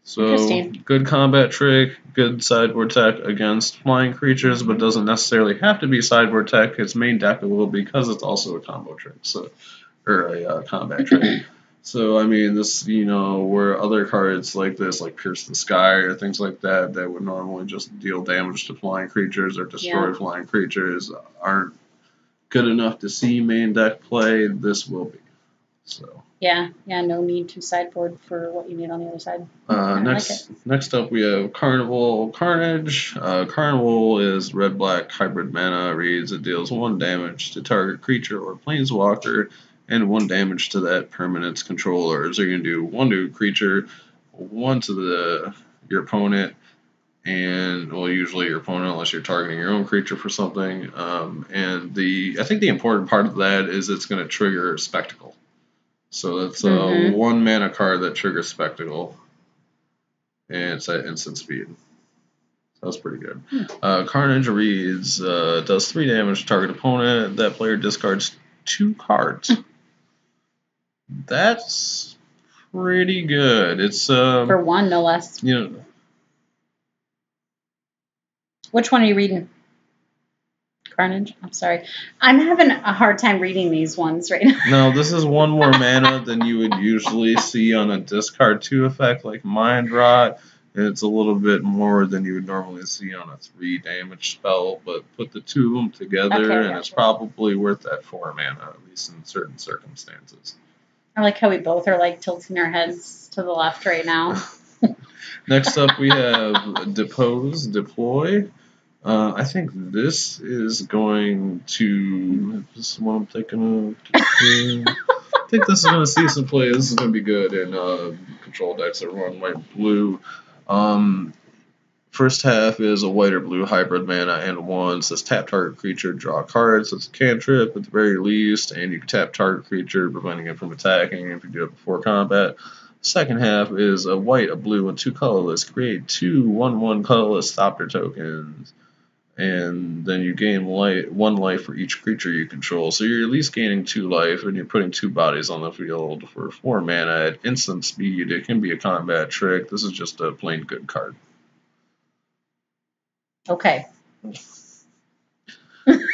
So, good combat trick, good sideboard tech against flying creatures, but doesn't necessarily have to be sideboard tech. Its main deckable because it's also a combo trick, or a combat trick. So, I mean, this, where other cards like this, like Pierce the Sky or things like that, that would normally just deal damage to flying creatures or destroy flying creatures, aren't good enough to see main deck play, this will be. So. Yeah, no need to sideboard for what you need on the other side. Next up, we have Carnival Carnage. Carnival is red-black hybrid mana. Reads it deals 1 damage to target creature or planeswalker, and 1 damage to that permanent's controller. So you're going to do 1 to creature, 1 to your opponent, and, well, usually your opponent, unless you're targeting your own creature for something. And I think the important part of that is it's going to trigger Spectacle. So that's a 1 mana card that triggers Spectacle, and it's at instant speed. So that's pretty good. Carnage reads, does 3 damage to target opponent. That player discards 2 cards. That's pretty good. It's for 1, no less. Which one are you reading? Carnage? I'm sorry. I'm having a hard time reading these ones right now. No, this is 1 more mana than you would usually see on a discard 2 effect like Mind Rot. And it's a little bit more than you would normally see on a 3 damage spell, but put the 2 of them together, and it's probably worth that 4 mana, at least in certain circumstances. I like how we both are like tilting our heads to the left right now. Next up, we have Deploy. I think this is going to. This is what I'm thinking of. I think this is going to see some play. This is going to be good in control decks that run white blue. First half is a white or blue hybrid mana and 1. Says tap target creature, draw a card. So it's a cantrip at the very least, and you can tap target creature, preventing it from attacking if you do it before combat. Second half is a white, a blue, and 2 colorless. Create 2 1/1 colorless stopper tokens, and then you gain 1 life for each creature you control. So you're at least gaining 2 life, and you're putting 2 bodies on the field for 4 mana at instant speed. It can be a combat trick. This is just a plain good card. Okay.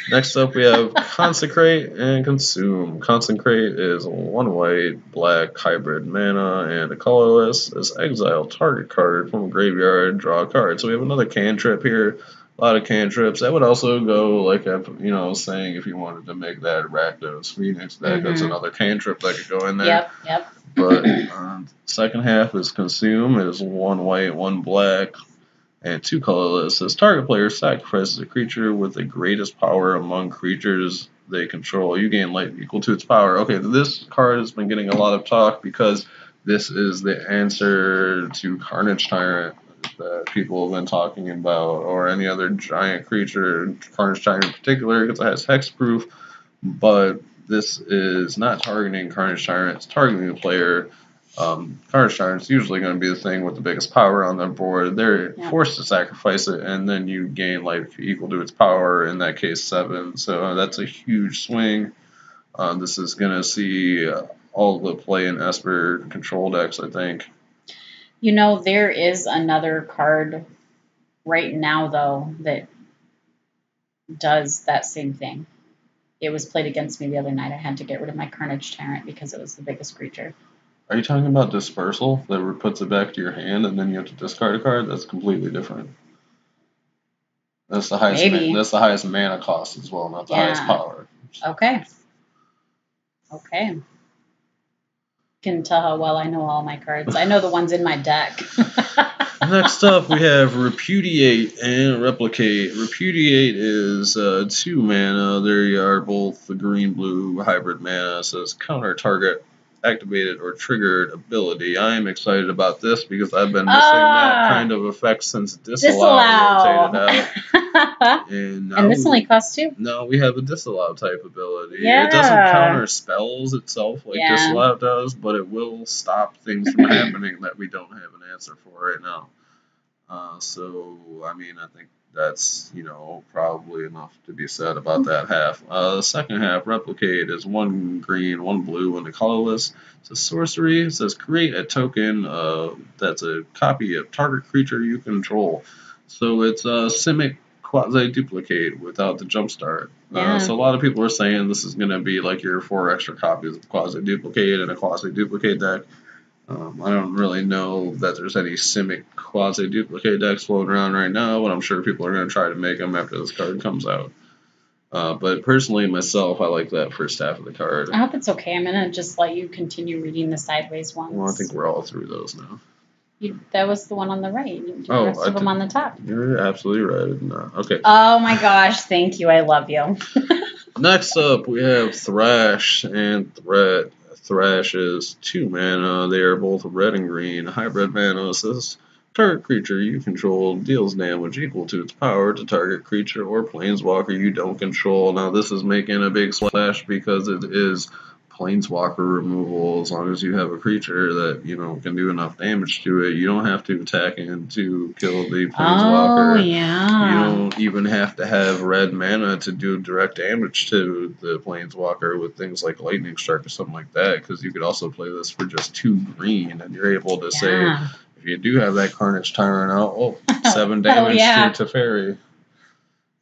Next up, we have Consecrate and Consume. Consecrate is 1 white, black, hybrid mana, and a colorless. As exile target card from a graveyard, draw a card. So we have another cantrip here. A lot of cantrips. That would also go, like I was saying, if you wanted to make that Rakdos Phoenix deck, that's another cantrip that could go in there. Yep. But second half is Consume. It is 1 white, 1 black, and 2 colorless. As target player sacrifices a creature with the greatest power among creatures they control. You gain life equal to its power. Okay, this card has been getting a lot of talk because this is the answer to Carnage Tyrant that people have been talking about, or any other giant creature, Carnage Tyrant in particular, because it has hexproof, but this is not targeting Carnage Tyrant, it's targeting the player. Carnage Tyrant's usually going to be the thing with the biggest power on their board. They're forced to sacrifice it, and then you gain life equal to its power, in that case 7, so that's a huge swing. This is going to see all the play in Esper control decks, I think. You know, there is another card right now, though, that does that same thing. It was played against me the other night. I had to get rid of my Carnage Tyrant because it was the biggest creature. Are you talking about Dispersal that puts it back to your hand and then you have to discard a card? That's completely different. That's the highest. That's the highest mana cost as well, not the highest power. Okay. Okay. Can tell how well I know all my cards. I know the ones in my deck. Next up, we have Repudiate and Replicate. Repudiate is 2 mana. They are both the green-blue hybrid mana. It says counter target activated or triggered ability. I am excited about this because I've been missing that kind of effect since Disallow rotated out. And this only costs 2? No, we have a Disallow type ability. Yeah. It doesn't counter spells itself like Disallow does, but it will stop things from happening that we don't have an answer for right now. So, I mean, I think that's, probably enough to be said about that half. The second half, Replicate, is 1 green, 1 blue, and a colorless. It's a sorcery. It says create a token that's a copy of target creature you control. So it's a Simic quasi-duplicate without the jumpstart. So a lot of people are saying this is going to be like your 4 extra copies of quasi-duplicate and a quasi-duplicate deck. I don't really know that there's any Simic quasi-duplicate decks floating around right now, but I'm sure people are going to try to make them after this card comes out. But personally, myself, I like that first half of the card. I hope it's okay. I'm going to just let you continue reading the sideways ones. Well, I think we're all through those now. That was the one on the right. The rest of them on the top. You're absolutely right. Okay. Oh my gosh, thank you. I love you. Next up, we have Thrash and Threat. Thrash is 2 mana. They are both red and green. Hybrid mana says target creature you control deals damage equal to its power to target creature or planeswalker you don't control. Now, this is making a big splash because it is planeswalker removal. As long as you have a creature that can do enough damage to it, you don't have to attack in to kill the planeswalker. Oh yeah. You don't even have to have red mana to do direct damage to the planeswalker with things like lightning strike or something like that, because you could also play this for just 2 green and you're able to say, if you do have that Carnage Tyrant out, 7 damage to Teferi.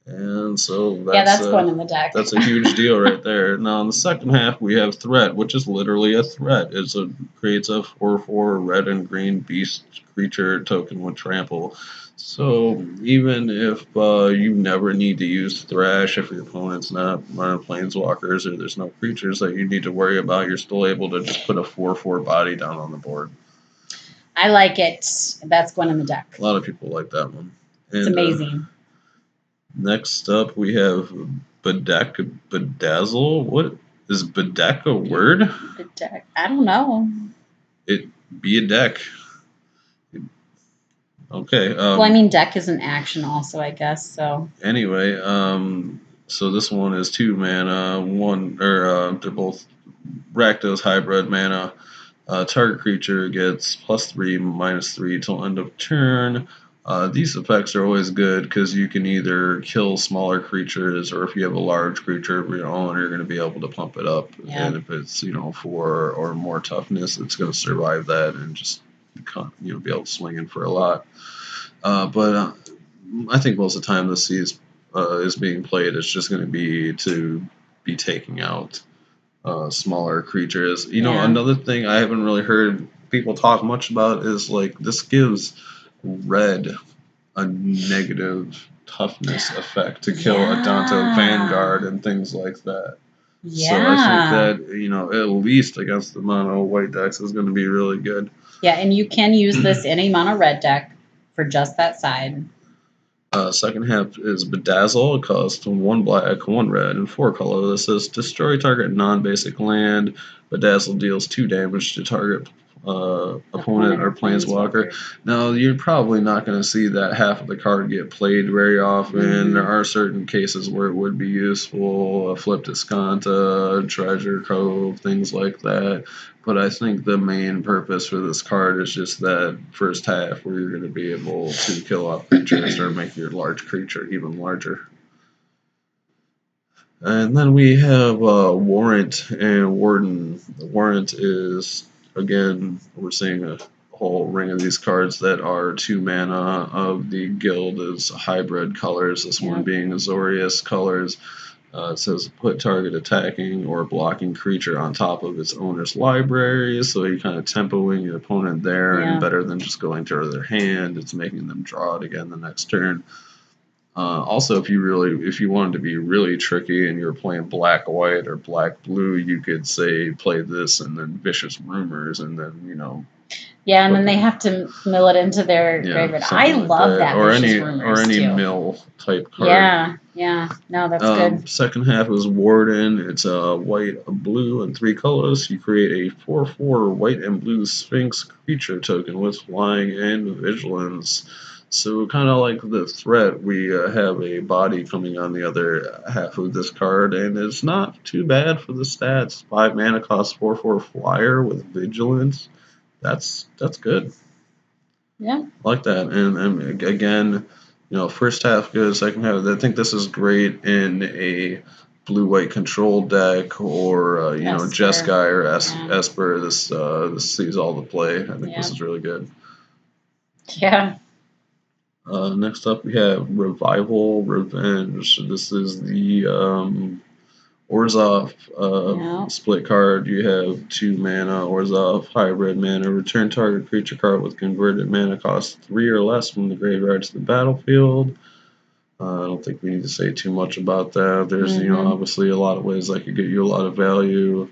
And so that's going in the deck. That's a huge deal right there. Now in the second half we have Threat, which is literally a threat. Creates a 4/4 red and green beast creature token with trample. So even if you never need to use Thrash, if your opponent's not running planeswalkers or there's no creatures that you need to worry about, you're still able to just put a 4/4 body down on the board. I like it. That's going in the deck. A lot of people like that one. It's amazing. Next up, we have Bedazzle. What is Bedeck a word? Bedeck. I don't know. It be a deck. Okay. Well, I mean, deck is an action also, I guess. So. Anyway, so this one is 2 mana. They're both Rakdos hybrid mana. Target creature gets +3, -3 till end of turn. These effects are always good because you can either kill smaller creatures, or if you have a large creature of your own, you're going to be able to pump it up. Yeah. And if it's 4 or more toughness, it's going to survive that and just be able to swing in for a lot. But I think most of the time this is being played, it's just going to be taking out smaller creatures. Another thing I haven't really heard people talk much about is this gives red a negative toughness effect to kill a Danto Vanguard and things like that. Yeah. So I think that, at least against the mono white decks is going to be really good. Yeah, and you can use this in a mono red deck for just that side. Second half is Bedazzle. It costs 1 black, 1 red, and 4 color. This says destroy target non-basic land. Bedazzle deals 2 damage to target opponent or planeswalker. Now, you're probably not going to see that half of the card get played very often. Mm-hmm. There are certain cases where it would be useful. Flip Discanta, Treasure Cove, things like that. But I think the main purpose for this card is just that first half where you're going to be able to kill off creatures or make your large creature even larger. And then we have Warrant and Warden. The Warrant is, again, we're seeing a whole ring of these cards that are 2 mana of the guild as hybrid colors, this one being Azorius colors. It says put target attacking or blocking creature on top of its owner's library, so you kind of tempoing your opponent there, and better than just going to their hand, it's making them draw it again the next turn. Also, if you wanted to be really tricky and you're playing black white or black blue, you could say play this and then Vicious Rumors, and then Yeah, and then they have to mill it into their graveyard. I love that. Or Vicious Rumors any too. mill type card. Yeah. No, that's good. Second half is Warden. It's a white, a blue, and 3 colors. You create a 4/4 white and blue Sphinx creature token with flying and vigilance. So kind of like the threat, we have a body coming on the other half of this card, and it's not too bad for the stats. 5 mana cost, 4/4 flyer with vigilance. That's good. Yeah. I like that. And again, first half good, second half. I think this is great in a blue-white control deck, or Jeskai or Esper. This sees all the play. I think this is really good. Yeah. Next up, we have Revival Revenge. This is the Orzhov split card. You have 2 mana Orzhov hybrid mana. Return target creature card with converted mana cost 3 or less from the graveyard to the battlefield. I don't think we need to say too much about that. There's obviously a lot of ways that could get you a lot of value.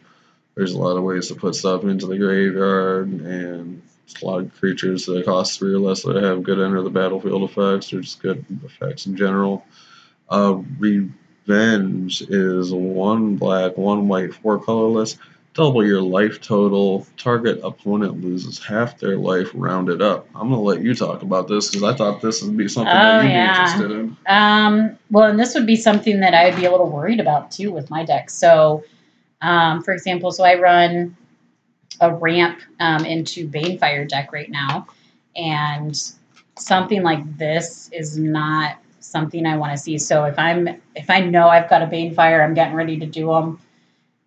There's a lot of ways to put stuff into the graveyard, and a lot of creatures that cost 3 or less that have good enter the battlefield effects, or just good effects in general. Revenge is 1 black, 1 white, 4 colorless. Double your life total. Target opponent loses half their life rounded up. I'm going to let you talk about this because I thought this would be something that you'd be interested in. Well, and this would be something that I would be a little worried about too with my deck. So, for example, I run a ramp into Banefire deck right now, and something like this is not something I want to see. So if I know I've got a Banefire, I'm getting ready to do them.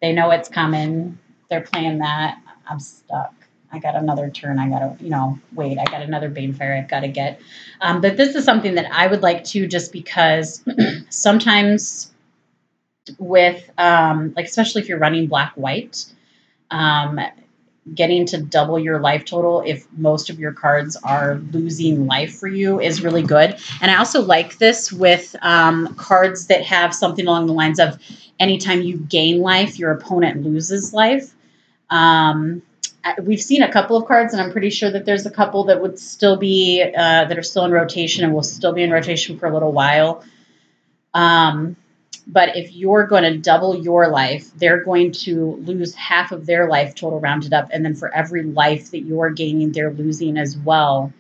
They know it's coming. They're playing that. I'm stuck. I got another turn. I got to, wait. I got another Banefire I've got to get. But this is something that I would like to, just because sometimes with, especially if you're running black-white, getting to double your life total if most of your cards are losing life for you is really good. And I also like this with cards that have something along the lines of anytime you gain life, your opponent loses life. We've seen a couple of cards, and I'm pretty sure that there's a couple that would still be that are still in rotation and will still be in rotation for a little while. But if you're going to double your life, they're going to lose half of their life total rounded up. And then for every life that you're gaining, they're losing as well.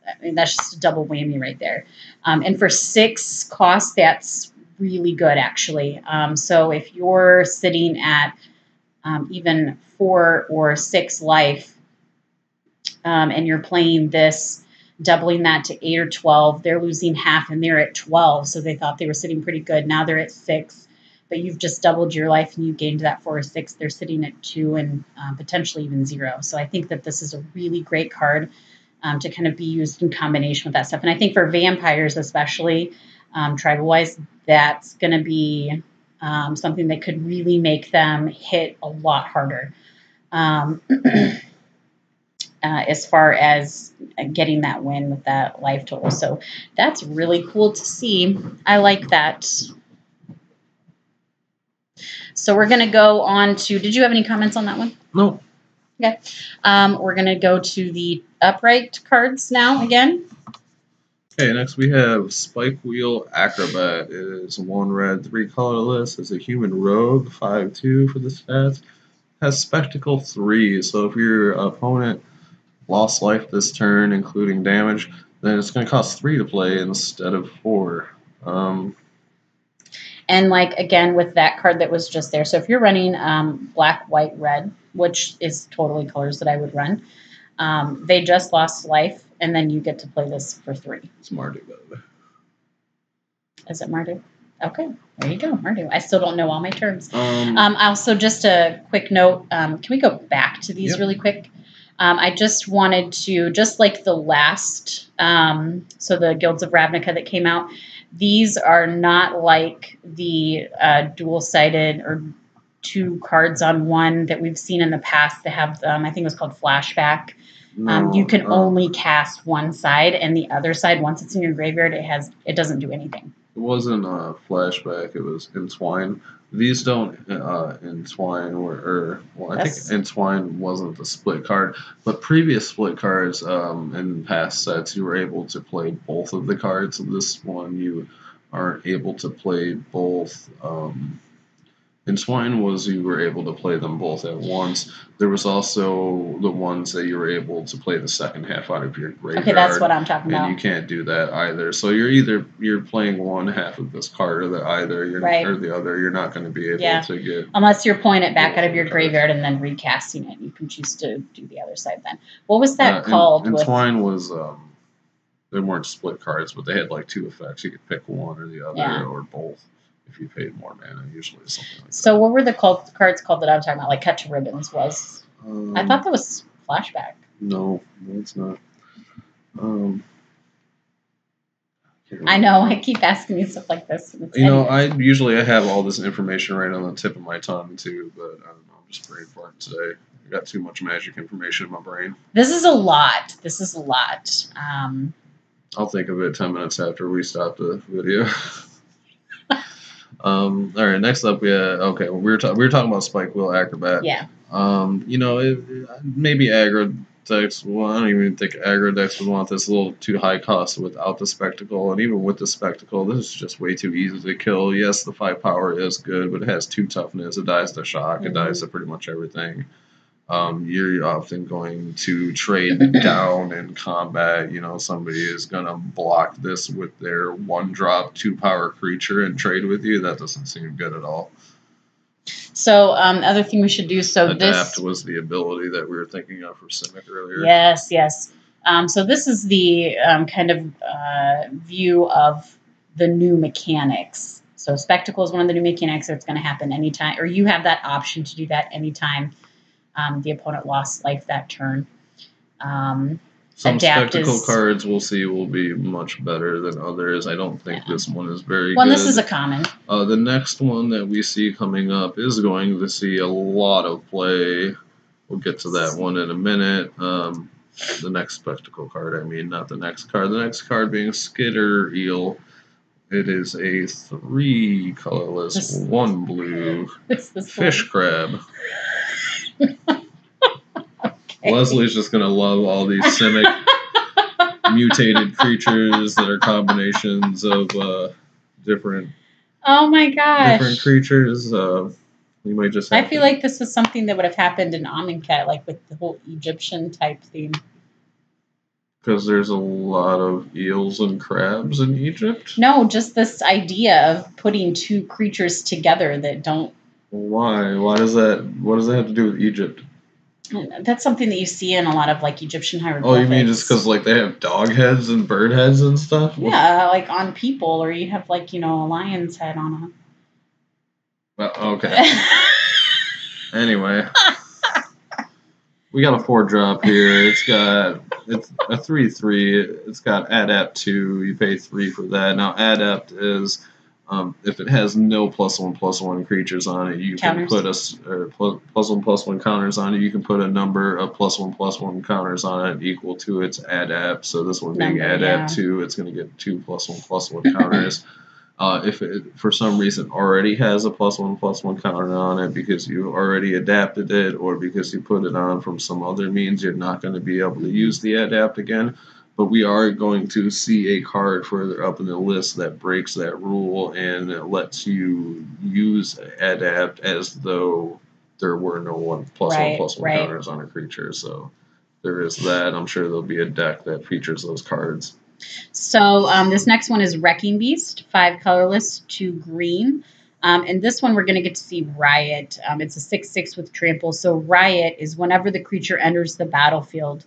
I mean, that's just a double whammy right there. And for 6 costs, that's really good, actually. So if you're sitting at even 4 or 6 life and you're playing this, doubling that to 8 or 12, they're losing half and they're at 12. So they thought they were sitting pretty good. Now they're at 6, but you've just doubled your life and you gained that 4 or 6. They're sitting at 2 and potentially even 0. So I think that this is a really great card to kind of be used in combination with that stuff. And I think for vampires, especially tribal-wise, that's going to be something that could really make them hit a lot harder. As far as getting that win with that life total. So that's really cool to see. I like that. So we're going to go on to, did you have any comments on that one? No. Okay. We're going to go to the upright cards now again. Okay, next we have Spike Wheel Acrobat. It is 1 red, 3 colorless. It's a human rogue, 5/2 for the stats. Has Spectacle 3, so if your opponent lost life this turn, including damage, then it's going to cost 3 to play instead of 4. And again, with that card that was just there. So if you're running black, white, red, which is totally colors that I would run, they just lost life, and then you get to play this for 3. It's Mardu, by the way. Is it Mardu? Okay, there you go, Mardu. I still don't know all my terms. Also, just a quick note. Can we go back to these really quick? I just wanted to, just like the last, so the Guilds of Ravnica that came out, these are not like the dual-sided or 2 cards on one that we've seen in the past that have, I think it was called Flashback. No, you can only cast one side, and the other side, once it's in your graveyard, it doesn't do anything. It wasn't a flashback. It was entwine. These don't entwine, I think entwine wasn't the split card, but previous split cards in past sets you were able to play both of the cards. This one you aren't able to play both. Entwine was you were able to play them both at once. There was also the ones that you were able to play the second half out of your graveyard. Okay, that's what I'm talking about. And you can't do that either. So you're playing one half of this card or the other. You're not going to be able to get. Unless you're pulling it back out of your graveyard and then recasting it. You can choose to do the other side then. What was that called? Entwine was they weren't split cards, but they had like 2 effects. You could pick one or the other or both. If you paid more mana, usually something like that. So what were the cards called that I was talking about? Like Cut to Ribbons was. I thought that was Flashback. No, it's not. I know. I keep asking you stuff like this. I have all this information right on the tip of my tongue too, but I don't know. I'm just brain farting today. I got too much magic information in my brain. This is a lot. I'll think of it 10 minutes after we stop the video. All right. Next up, we were talking about Spike Wheel Acrobat. Yeah. Maybe aggro decks. Well, I don't even think aggro decks would want this. A little too high cost without the spectacle, and even with the spectacle, this is just way too easy to kill. Yes, the 5 power is good, but it has 2 toughness. It dies to shock. It dies to pretty much everything. You're often going to trade down in combat. Somebody is going to block this with their 1-drop 2-power creature and trade with you. That doesn't seem good at all. So, other thing we should do. Adapt was the ability that we were thinking of for Simic earlier. Yes. So this is the kind of view of the new mechanics. So Spectacle is one of the new mechanics that's going to happen anytime, or you have that option to do that anytime the opponent lost life that turn. Some Spectacle cards we'll see will be much better than others. I don't think this one is very good. Well, this is a common. The next one that we see coming up is going to see a lot of play. We'll get to that one in a minute. The next Spectacle card, not the next card. The next card being Skitter Eel. It is a 3 colorless, 1 blue fish crab. Okay. Leslie's just going to love all these Simic mutated creatures that are combinations of different. Oh my gosh! Different creatures. You might just. I feel like this is something that would have happened in Amonkhet, like with the whole Egyptian type theme. Because there's a lot of eels and crabs in Egypt. No, just this idea of putting 2 creatures together that don't. Why? Why does that? What does that have to do with Egypt? That's something that you see in a lot of like Egyptian hieroglyphics. Oh, you mean just because like they have dog heads and bird heads and stuff? Yeah, like on people, or you have like a lion's head on them. Well, okay. Anyway, we got a 4-drop here. It's a 3/3. It's got Adapt 2. You pay 3 for that. Now Adapt is. If it has no +1/+1 creatures on it, you can put +1/+1 counters on it. You can put a number of +1/+1 counters on it equal to its Adapt. So this one being Adapt 2, it's going to get 2 +1/+1 counters. If it for some reason already has a +1/+1 counter on it because you already adapted it, or because you put it on from some other means, you're not going to be able to use the Adapt again. But we are going to see a card further up in the list that breaks that rule and it lets you use Adapt as though there were no +1/+1 counters on a creature. So there is that. I'm sure there'll be a deck that features those cards. So this next one is Wrecking Beast, 5 colorless, 2 green. And this one we're going to get to see Riot. It's a 6/6 with trample. So Riot is whenever the creature enters the battlefield,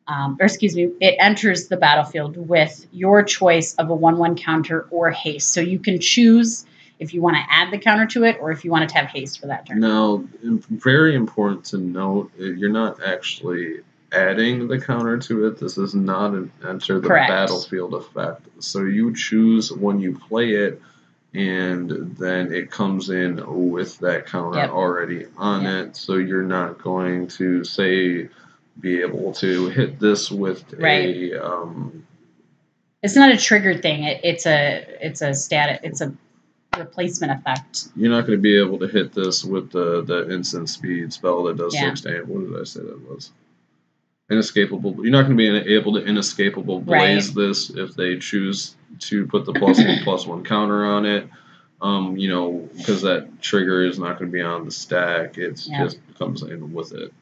or excuse me, it enters the battlefield with your choice of a 1/1 counter or haste. So you can choose if you want to add the counter to it or if you want it to have haste for that turn. Now, very important to note, you're not actually adding the counter to it. This is not an enter the Correct. battlefield effect. So you choose when you play it, and then it comes in with that counter already on it. So you're not going to say be able to hit this with a. It's not a triggered thing. It's a static. It's a replacement effect. You're not going to be able to hit this with the instant speed spell that does 6 damage. What did I say that was? Inescapable. You're not going to be able to inescapable blaze this if they choose to put the +1/+1 counter on it. You know, because that trigger is not going to be on the stack. It just comes in with it.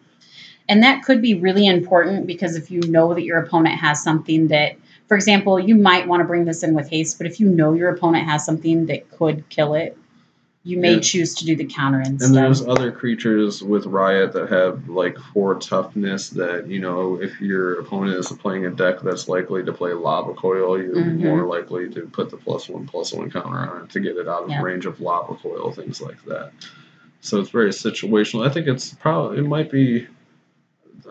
And that could be really important because if you know that your opponent has something that, for example, you might want to bring this in with haste, but if you know your opponent has something that could kill it, you may choose to do the counter instead. And there's other creatures with Riot that have like 4 toughness that, you know, if your opponent is playing a deck that's likely to play Lava Coil, you're more likely to put the +1/+1 counter on it to get it out of range of Lava Coil, things like that. So it's very situational. I think it might be,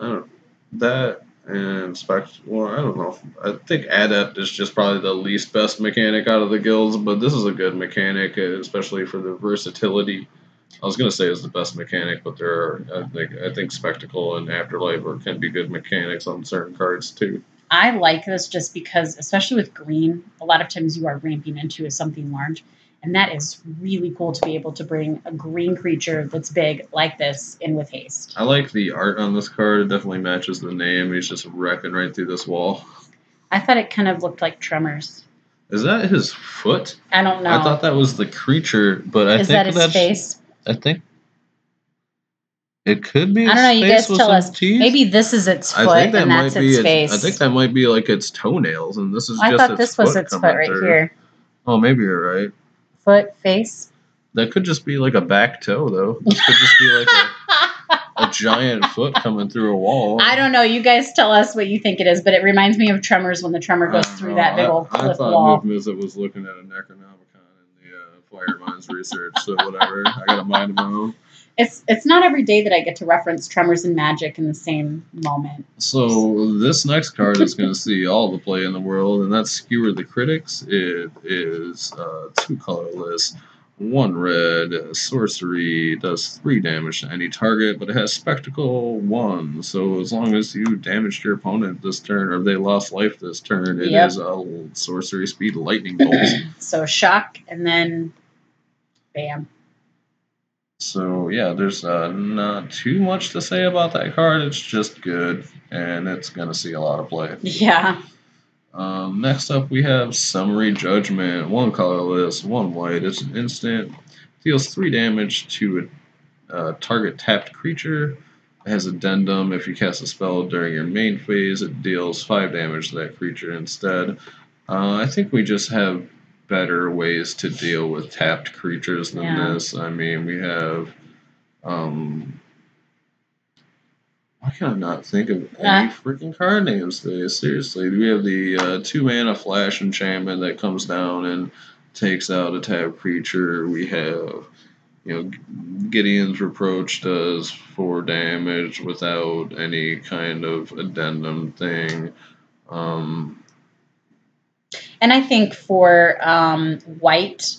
I don't know, that and well, I don't know. I think Adept is just probably the least best mechanic out of the guilds, but this is a good mechanic, especially for the versatility. I was going to say it's the best mechanic, but there are, I think Spectacle and Afterlife can be good mechanics on certain cards too. I like this just because, especially with green, a lot of times you are ramping into something large. And that is really cool to be able to bring a green creature that's big like this in with haste. I like the art on this card. It definitely matches the name. He's just wrecking right through this wall. I thought it kind of looked like Tremors. Is that his foot? I don't know. I thought that was the creature, but I think that's his face. I think it could be. I don't know. You guys tell us. Teeth. Maybe this is its foot, and that's its face. I think that might be like its toenails, and this is just. I thought this was its foot right here. Oh, maybe you're right. Foot, face. That could just be like a back toe, though. This could just be like a giant foot coming through a wall. I don't know. You guys tell us what you think it is, but it reminds me of Tremors when the Tremor goes through that big old cliff wall. I thought Mizzet was looking at a Necronomicon in the Fireminds research, so whatever. I got a mind of my own. It's not every day that I get to reference Tremors and Magic in the same moment. So this next card is going to see all the play in the world, and that's Skewer the Critics. It is 2 colorless, 1 red, sorcery, does 3 damage to any target, but it has Spectacle 1. So as long as you damaged your opponent this turn, or they lost life this turn, it is a sorcery speed lightning bolt. So shock, and then bam. So, yeah, there's not too much to say about that card. It's just good, and it's going to see a lot of play. Yeah. Next up, we have Summary Judgment. 1 colorless, 1 white. It's an instant. Deals 3 damage to a target tapped creature. It has addendum. If you cast a spell during your main phase, it deals 5 damage to that creature instead. I think we just have better ways to deal with tapped creatures than this. I mean, we have why can I not think of any freaking card names today? Seriously, we have the 2 mana flash enchantment that comes down and takes out a tapped creature. We have, you know, Gideon's Reproach does 4 damage without any kind of addendum thing. And I think for white,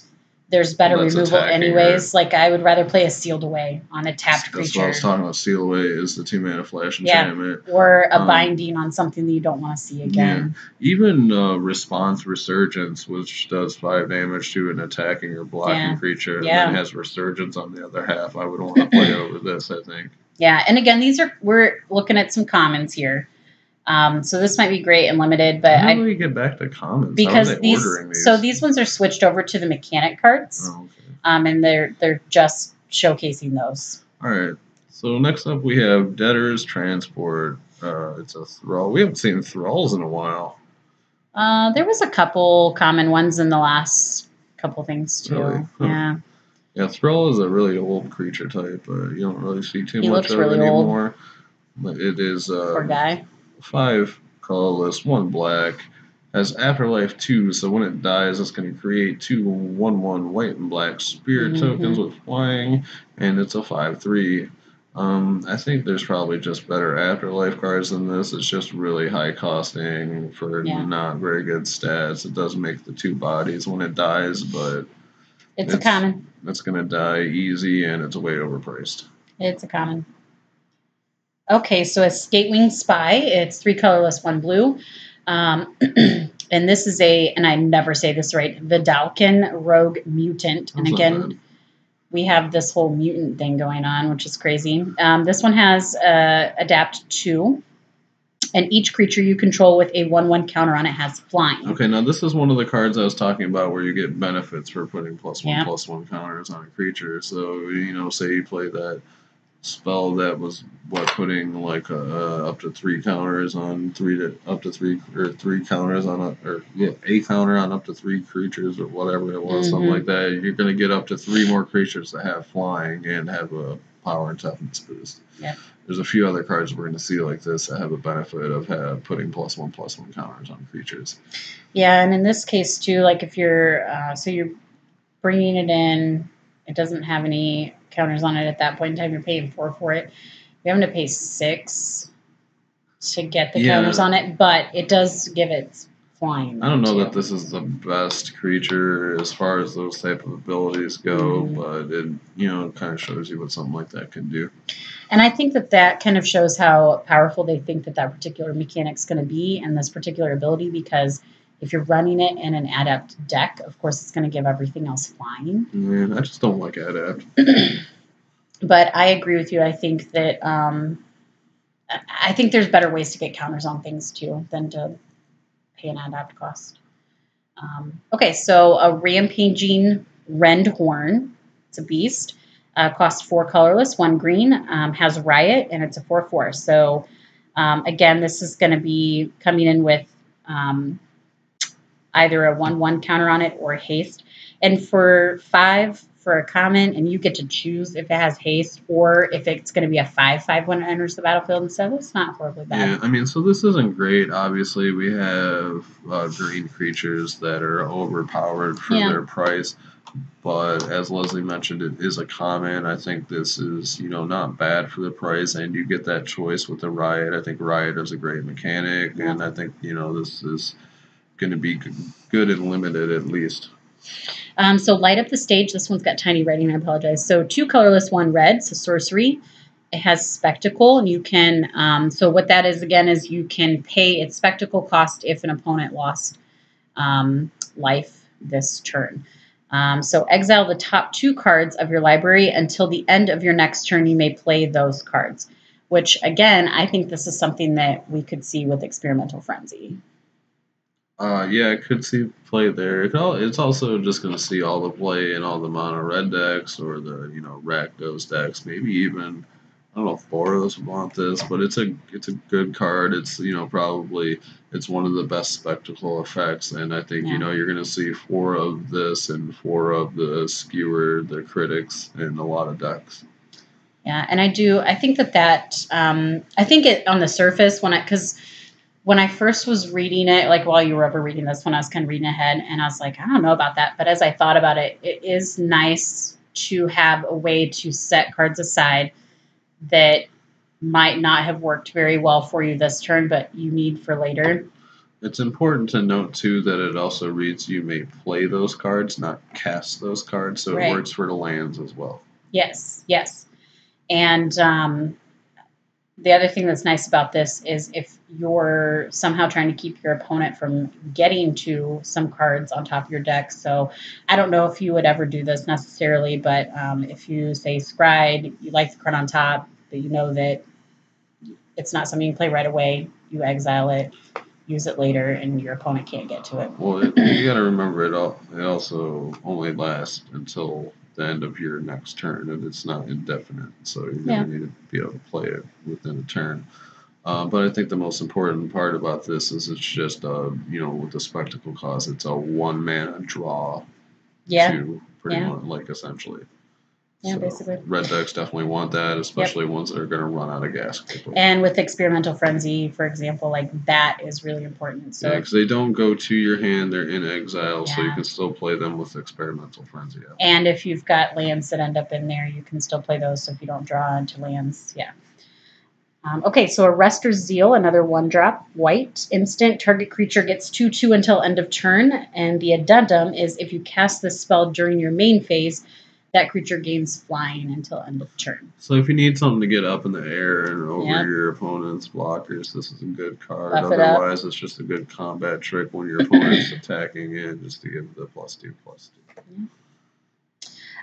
there's better removal anyways. Like, I would rather play a Sealed Away on a tapped creature. That's what I was talking about. Sealed Away is the 2 mana flash enchantment. Or a binding on something that you don't want to see again. Yeah. Even Response Resurgence, which does 5 damage to an attacking or blocking creature, and then has Resurgence on the other half. I would want to play over this, I think. Yeah, and again, we're looking at some commons here. So this might be great and limited, but how do we get back to commons? Because these ones are switched over to the mechanic cards. Oh, okay. And they're just showcasing those. All right. So next up we have Debtor's Transport. It's a Thrall. We haven't seen Thralls in a while. There was a couple common ones in the last couple things too. Really? Yeah. Yeah, Thrall is a really old creature type. You don't really see too much of it anymore. But it is Poor guy. 5 colorless, 1 black. Has Afterlife 2, so when it dies, it's going to create 2 1/1 white and black spirit tokens with flying, and it's a 5/3. I think there's probably just better Afterlife cards than this. It's just really high costing for not very good stats. It does make the 2 bodies when it dies, but it's a common. It's going to die easy, and it's way overpriced. It's a common. Okay, so a Skatewing Spy. It's 3 colorless, 1 blue. And this is and I never say this right, Vidalcan Rogue Mutant. And again, we have this whole mutant thing going on, which is crazy. This one has Adapt 2. And each creature you control with a 1/1 counter on it has flying. Okay, now this is one of the cards I was talking about where you get benefits for putting +1/+1 counters on a creature. So, say you play that spell that was putting like up to 3 counters on 3 counters on a counter on up to 3 creatures or whatever it was, something like that. You're going to get up to 3 more creatures that have flying and have a power and toughness boost. Yeah. There's a few other cards we're going to see like this that have a benefit of putting +1/+1 counters on creatures. Yeah, and in this case too, like if you're you're bringing it in, it doesn't have any counters on it at that point in time. You're paying 4 for it. You're having to pay 6 to get the counters on it, but it does give it flying. I don't know that this is the best creature as far as those type of abilities go, but it kind of shows you what something like that can do. And I think that kind of shows how powerful they think that particular mechanic's going to be and this particular ability, because if you're running it in an Adept deck, of course it's going to give everything else flying. Man, I just don't like Adept. But I agree with you. I think that there's better ways to get counters on things too than to pay an Adept cost. Okay, so a Rampaging Rendhorn. It's a beast. Costs 4 colorless, 1 green. Has Riot, and it's a 4/4. So again, this is going to be coming in with either a 1/1 counter on it or haste. And for 5 for a common, and you get to choose if it has haste or if it's going to be a 5/5 when it enters the battlefield instead. It's not horribly bad. Yeah, I mean, so this isn't great. Obviously, we have green creatures that are overpowered for their price. But as Leslie mentioned, it is a common. I think this is, not bad for the price, and you get that choice with the Riot. I think Riot is a great mechanic, and I think, this is going to be good and limited at least. So Light Up the Stage. This one's got tiny writing. I apologize. So 2 colorless, 1 red. So sorcery. It has Spectacle, and you can. So what that is again is you can pay its Spectacle cost if an opponent lost life this turn. So exile the top 2 cards of your library until the end of your next turn. You may play those cards. Which again, I think this is something that we could see with Experimental Frenzy. Yeah, I could see play there. It's also just going to see all the play in all the mono red decks or the Rakdos decks. Maybe even I don't know if Boros would want this, but it's a good card. It's probably it's one of the best spectacle effects, and I think you're going to see 4 of this and 4 of the Skewer, the Critics, in a lot of decks. Yeah, and I think that I think it on the surface because when I first was reading it, like while you were ever reading this one, I was kind of reading ahead, and I was like, I don't know about that. But as I thought about it, it is nice to have a way to set cards aside that might not have worked very well for you this turn, but you need for later. It's important to note, too, that it also reads you may play those cards, not cast those cards, so it works for the lands as well. Yes. And the other thing that's nice about this is if you're somehow trying to keep your opponent from getting to some cards on top of your deck. So I don't know if you would ever do this necessarily, but if you say Scryed, you like the card on top, but you know that it's not something you play right away, you exile it, use it later, and your opponent can't get to it. Well, you got to remember it also only lasts until the end of your next turn, and it's not indefinite, so you're going to need to be able to play it within a turn. But I think the most important part about this is it's just, with the Spectacle cost, it's a 1 mana draw to pretty much, essentially. Yeah, So basically. red decks definitely want that, especially ones that are going to run out of gas quickly. And with Experimental Frenzy, for example, like that is really important. So yeah, because they don't go to your hand; they're in exile, so you Yeah. can still play them with Experimental Frenzy. And if you've got lands that end up in there, you can still play those. So if you don't draw into lands, yeah. Okay, so Arrester's Zeal, another 1-drop, white, instant. Target creature gets 2/2 until end of turn. And the addendum is if you cast this spell during your main phase, that creature gains flying until end of turn. So if you need something to get up in the air and over Yep. your opponent's blockers, this is a good card. Buff it up. Otherwise, it's just a good combat trick when your opponent's attacking in, just to give the +2/+2.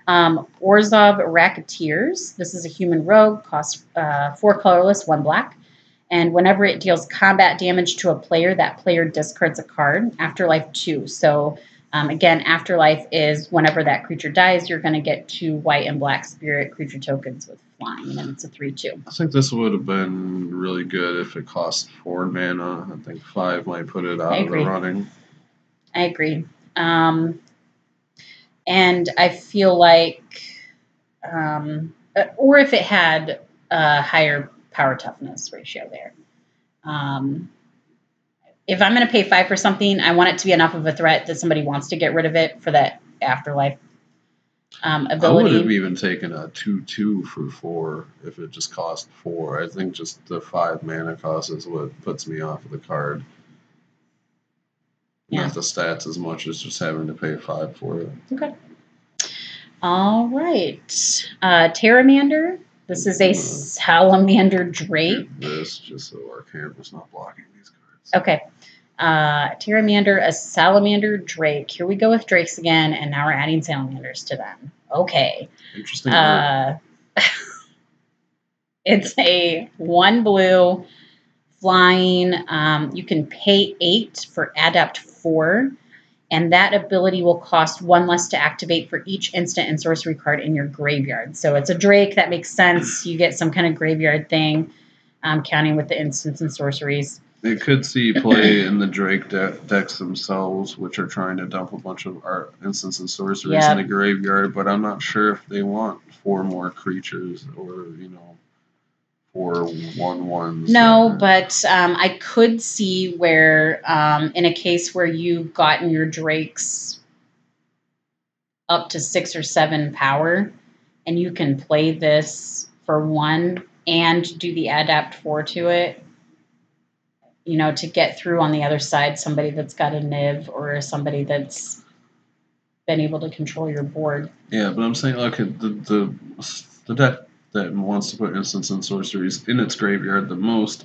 Orzhov Racketeers. This is a human rogue, costs 4 colorless, 1 black. And whenever it deals combat damage to a player, that player discards a card. Afterlife 2. So again, Afterlife is whenever that creature dies, you're going to get 2 white and black spirit creature tokens with flying, and it's a 3/2. I think this would have been really good if it cost 4 mana. I think 5 might put it out of the running. I agree. And I feel like, or if it had a higher power toughness ratio there. If I'm going to pay 5 for something, I want it to be enough of a threat that somebody wants to get rid of it for that Afterlife ability. I would have even taken a 2/2 for 4 if it just cost 4. I think just the 5 mana cost is what puts me off of the card. Yeah. Not the stats as much as just having to pay 5 for it. Okay. All right. Terramander. This is a Salamander Drake. This just so our camera's not blocking these cards. Okay. Terramander, a Salamander Drake. Here we go with Drakes again, and now we're adding Salamanders to them. Okay. Interesting. It's a 1 blue flying. You can pay 8 for Adapt 4, and that ability will cost 1 less to activate for each instant and sorcery card in your graveyard. So it's a Drake. That makes sense. You get some kind of graveyard thing, counting with the instants and sorceries. It could see play in the Drake decks themselves, which are trying to dump a bunch of art instants and sorceries in the graveyard, but I'm not sure if they want 4 more creatures or, 4 1/1s. No, but I could see where, in a case where you've gotten your Drakes up to 6 or 7 power, and you can play this for 1 and do the Adapt 4 to it, to get through on the other side, somebody that's got a Niv or somebody that's been able to control your board. Yeah, but I'm saying, like, the deck that wants to put instants and sorceries in its graveyard the most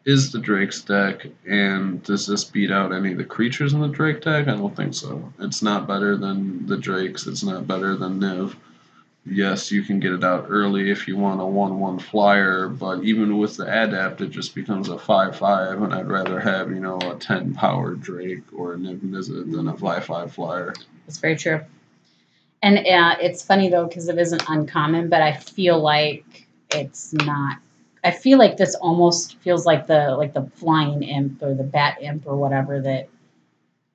is the Drake's deck, and does this beat out any of the creatures in the Drake deck? I don't think so. It's not better than the Drakes, it's not better than Niv. Yes, you can get it out early if you want a 1/1 flyer, but even with the Adapt, it just becomes a 5/5, and I'd rather have, a 10 power Drake or a Niv Mizzet than a 5/5 flyer. That's very true. And it's funny, though, because it isn't uncommon, but I feel like it's not. I feel like this almost feels like the flying imp or the bat imp or whatever, that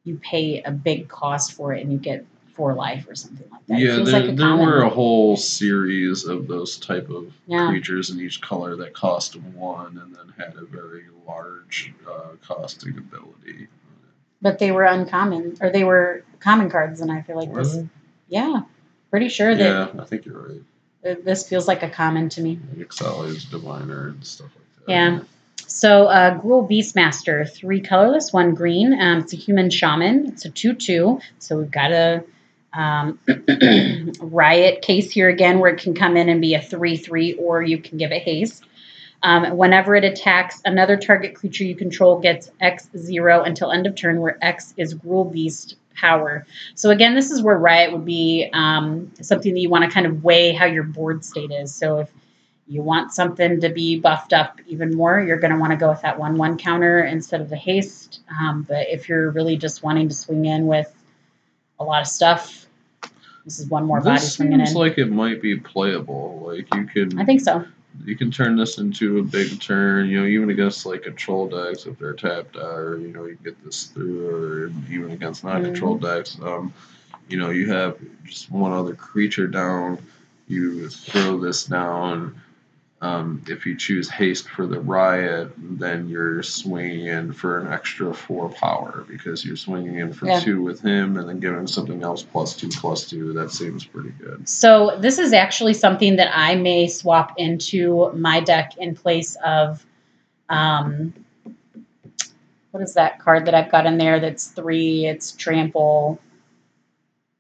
you pay a big cost for it and you get 4 life or something like that. Yeah, like there were a whole series of those type of Yeah. creatures in each color that cost 1 and then had a very large costing ability. But they were uncommon, or they were common cards, and I feel like Were they? Yeah, pretty sure that. Yeah, I think you're right. This feels like a common to me. Exili's Diviner and stuff like that. Yeah. So, Gruul Beastmaster, 3 colorless, 1 green. It's a human shaman. It's a 2/2. So we've got a riot case here again, where it can come in and be a 3/3, or you can give it haste. Whenever it attacks, another target creature you control gets X0 until end of turn, where X is Gruul Beast power. So again, this is where Riot would be something that you want to kind of weigh how your board state is. So if you want something to be buffed up even more, you're going to want to go with that 1/1 counter instead of the haste. But if you're really just wanting to swing in with a lot of stuff, this is one more body swinging in. This seems like it might be playable. Like, you can. I think so. You can turn this into a big turn, even against like control decks if they're tapped out, or you get this through, or even against non-control decks. You have just one other creature down. you throw this down. If you choose haste for the riot, then you're swinging in for an extra 4 power because you're swinging in for 2 with him and then giving something else +2/+2. That seems pretty good. So this is actually something that I may swap into my deck in place of, what is that card that I've got in there that's 3? It's trample.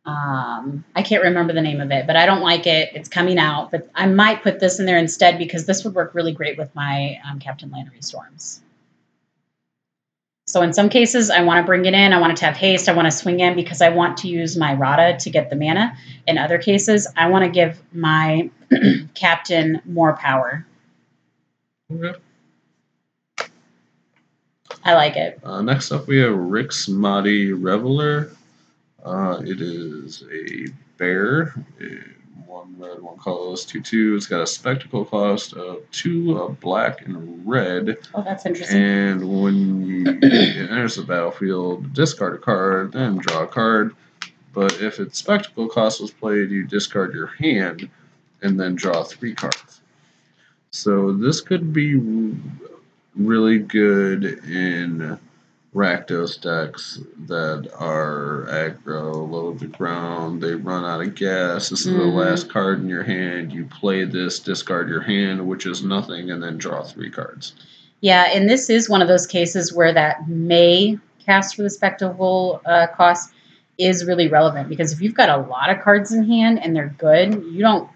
I can't remember the name of it, but I don't like it. It's coming out, but I might put this in there instead because this would work really great with my Captain Lannery Storms. So in some cases, I want to bring it in. I want it to have haste. I want to swing in because I want to use my Rada to get the mana. In other cases, I want to give my captain more power. Okay. I like it. Next up, we have Rick's Mighty Reveler. It is a bear. 1 red, 1 colorless, 2/2. It's got a spectacle cost of 2 black and red. Oh, that's interesting. And when you it enters the battlefield, discard a card, then draw a card. But if its spectacle cost was played, you discard your hand and then draw 3 cards. So this could be really good in Rakdos decks that are aggro, low to ground, they run out of gas. This is the last card in your hand. You play this, discard your hand, which is nothing, and then draw 3 cards. Yeah, and this is one of those cases where that may cast for the spectacle cost is really relevant because if you've got a lot of cards in hand and they're good, you don't.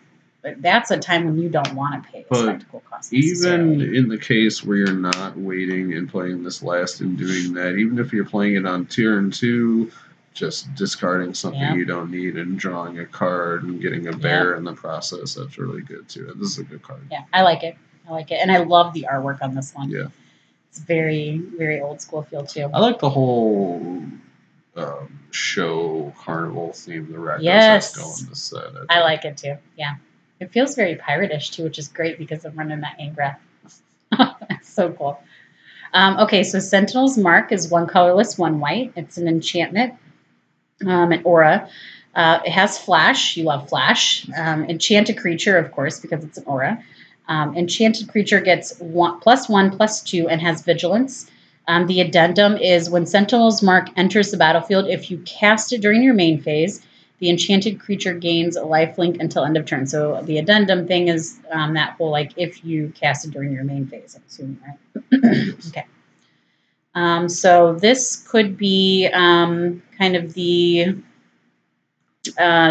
That's a time when you don't want to pay the spectacle cost. Even in the case where you're not waiting and playing this last and doing that, even if you're playing it on turn 2, just discarding something you don't need and drawing a card and getting a bear in the process, that's really good too. This is a good card. Yeah, I like it. I like it. And I love the artwork on this one. Yeah. It's very, very old school feel too. I like the whole show carnival theme the Rakdos has going this set. I like it too. Yeah. It feels very pirate-ish too, which is great because I'm running that Angrath. That's so cool. Okay, so Sentinel's Mark is 1 colorless, 1 white. It's an enchantment, an aura. It has flash. You love flash. Enchanted creature, of course, because it's an aura. Enchanted creature gets +1/+2 and has vigilance. The addendum is when Sentinel's Mark enters the battlefield, if you cast it during your main phase, the enchanted creature gains a lifelink until end of turn. So the addendum thing is that whole, like, if you cast it during your main phase, I'm assuming, right? Okay. So this could be kind of the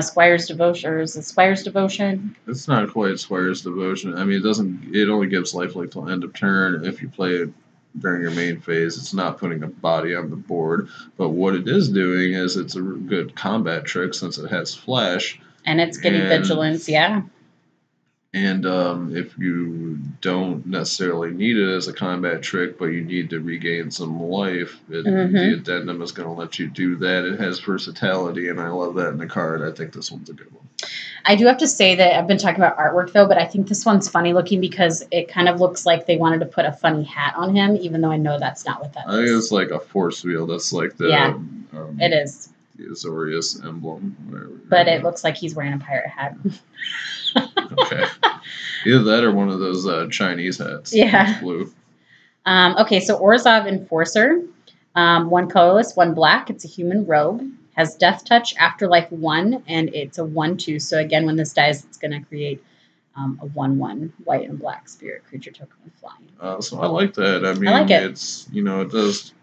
Squire's Devotion, or is it Squire's Devotion? It's not quite Squire's Devotion. I mean, it only gives lifelink till end of turn. If you play it during your main phase, it's not putting a body on the board, but what it is doing is it's a good combat trick since it has flash. And it's getting vigilance, yeah. And if you don't necessarily need it as a combat trick, but you need to regain some life, the addendum is going to let you do that. It has versatility, and I love that in the card. I think this one's a good one. I do have to say that I've been talking about artwork, though, but I think this one's funny looking because it kind of looks like they wanted to put a funny hat on him, even though I know that's not what that is. I think it's like a force wheel. That's like the... Yeah, it is. The Azorius emblem. Whatever. But it looks like he's wearing a pirate hat. Okay. Either that or one of those Chinese hats. Yeah. Blue. Okay, so Orzhov Enforcer. 1 colorless, 1 black. It's a human rogue. Has Death Touch, Afterlife 1, and it's a 1/2. So again, when this dies, it's going to create a 1/1 white and black spirit creature token with flying. So I like that. I mean, I like it. It's, it does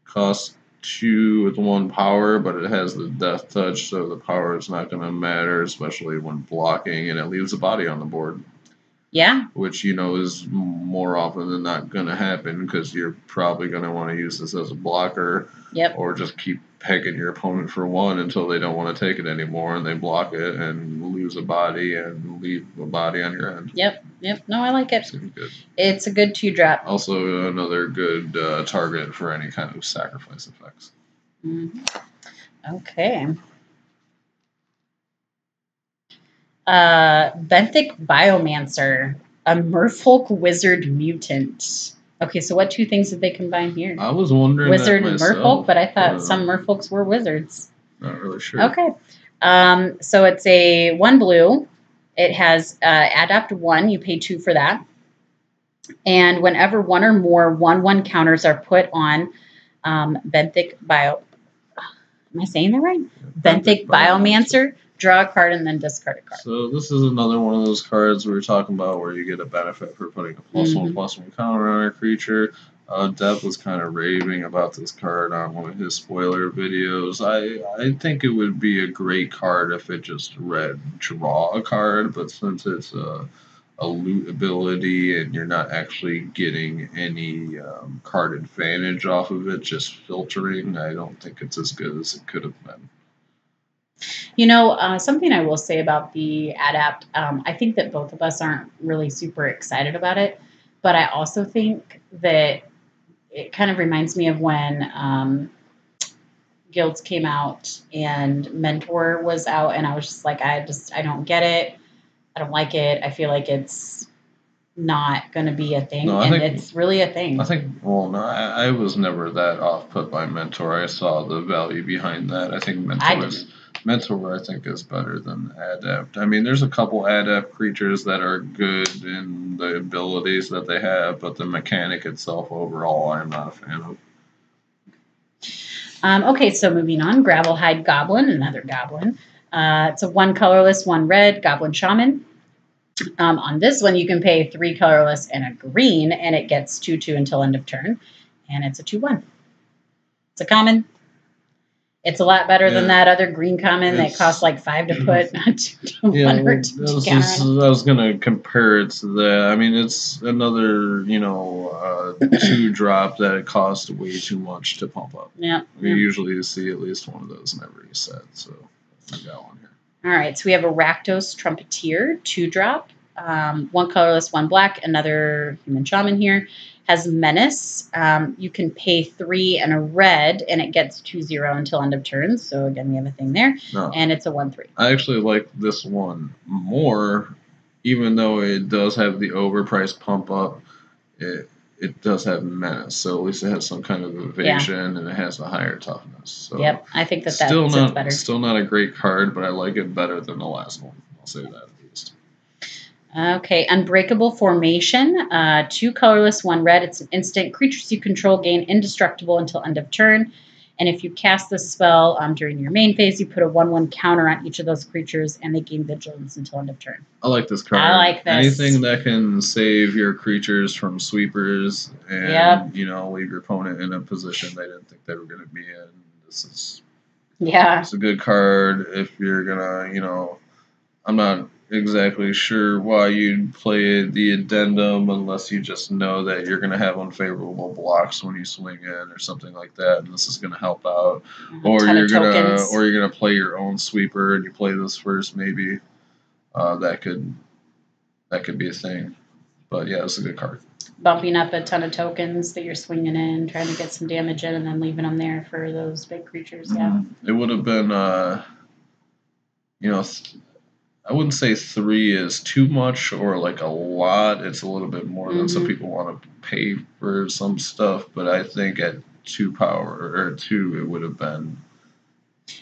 cost 2 with 1 power, but it has the Death Touch, so the power is not going to matter, especially when blocking, and it leaves a body on the board. Yeah. Which, is more often than not going to happen because you're probably going to want to use this as a blocker. Yep. Or just keep pegging your opponent for 1 until they don't want to take it anymore and they block it and lose a body and leave a body on your end. Yep. No, I like it. Seems good. It's a good 2-drop. Also, another good target for any kind of sacrifice effects. Okay. Benthic Biomancer, a merfolk wizard mutant. Okay, so what 2 things did they combine here? I was wondering wizard that and myself, merfolk, but I thought some merfolks were wizards. Not really sure. Okay. So it's a 1 blue. It has Adapt 1. You pay 2 for that. And whenever one or more 1/1 counters are put on Benthic Bio... Am I saying that right? Benthic Biomancer, draw a card and then discard a card. So this is another one of those cards we were talking about where you get a benefit for putting a +1/+1 counter on a creature. Dev was kind of raving about this card on one of his spoiler videos. I think it would be a great card if it just read draw a card, but since it's a loot ability and you're not actually getting any card advantage off of it, just filtering, I don't think it's as good as it could have been. You know, something I will say about the Adapt, I think that both of us aren't really super excited about it, but I also think that it kind of reminds me of when Guilds came out and Mentor was out, and I was just like, I don't get it. I don't like it. I feel like it's not going to be a thing, and it's really a thing. I think, well, no, I was never that off put by Mentor. I saw the value behind that. I think Mentor, I think, is better than Adapt. I mean, there's a couple Adapt creatures that are good in the abilities that they have, but the mechanic itself overall, I'm not a fan of. Okay, so moving on, Gravelhide Goblin, another goblin. It's a 1 colorless, 1 red Goblin Shaman. On this one, you can pay 3 colorless and a green, and it gets 2/2 until end of turn, and it's a 2/1. It's a common. It's a lot better than that other green common that costs like 5 to put, not 2 1 or 2 to counter. I was gonna compare it to that. I mean, it's another 2-drop that it costs way too much to pump up. Yeah. We usually see at least one of those in every set, so I got one here. All right, so we have a Rakdos Trumpeteer, 2-drop, 1 colorless, 1 black, another human shaman here. Has Menace. You can pay 3 and a red, and it gets 2/0 until end of turn. So again, we have a thing there, and it's a 1/3. I actually like this one more, even though it does have the overpriced pump up. It does have Menace, so at least it has some kind of evasion, and it has a higher toughness. So yep, I think that's better. Still not a great card, but I like it better than the last one. I'll say that at least. Okay, Unbreakable Formation, 2 colorless, 1 red. It's an instant. Creatures you control gain indestructible until end of turn. And if you cast this spell during your main phase, you put a 1/1 counter on each of those creatures, and they gain vigilance until end of turn. I like this card. I like this. Anything that can save your creatures from sweepers and leave your opponent in a position they didn't think they were going to be in. It's a good card if you're gonna I'm not exactly sure why you'd play the addendum unless you just know that you're going to have unfavorable blocks when you swing in or something like that, and this is going to help out. Or you're gonna play your own sweeper and you play this first, maybe. That could be a thing. But yeah, it's a good card. Bumping up a ton of tokens that you're swinging in, trying to get some damage in, and then leaving them there for those big creatures. Yeah. It would have been I wouldn't say 3 is too much or like a lot. It's a little bit more than some people want to pay for some stuff, but I think at 2 it would have been.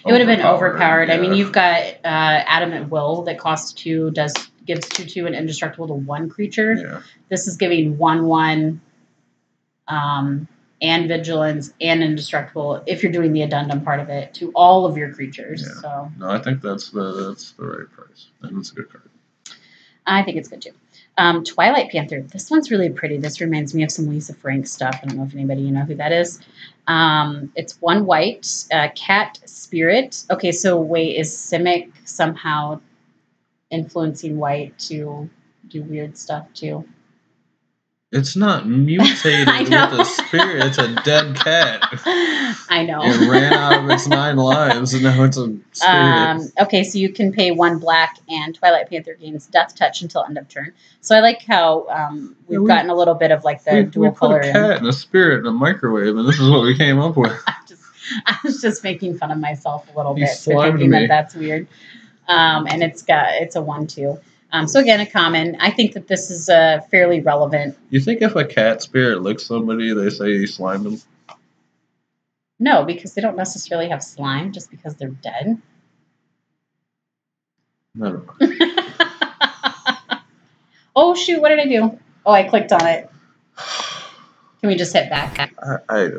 It would have been overpowered. Yeah. I mean, you've got Adamant Will that costs 2, gives 2/2 and indestructible to 1 creature. Yeah. This is giving 1/1. And vigilance and indestructible if you're doing the addendum part of it to all of your creatures. Yeah. So no, I think that's the right price. And it's a good card. I think it's good too. Twilight Panther. This one's really pretty. This reminds me of some Lisa Frank stuff. I don't know if anybody who that is. It's 1 white, cat spirit. Okay, so wait, is Simic somehow influencing white to do weird stuff too? It's not mutated with a spirit. It's a dead cat. I know. It ran out of its 9 lives, and now it's a spirit. Okay, so you can pay 1 black, and Twilight Panther gains Death Touch until end of turn. So I like how we've gotten a little bit of like the dual color. We put a cat and a spirit in a microwave, and this is what we came up with. I was just making fun of myself a little bit for thinking that's weird. And it's a 1/2. So again, a common. I think that this is fairly relevant. You think if a cat spirit licks somebody, they say he slimed them? No, because they don't necessarily have slime just because they're dead. Never mind. Oh, shoot, what did I do? Oh, I clicked on it. Can we just hit back? I don't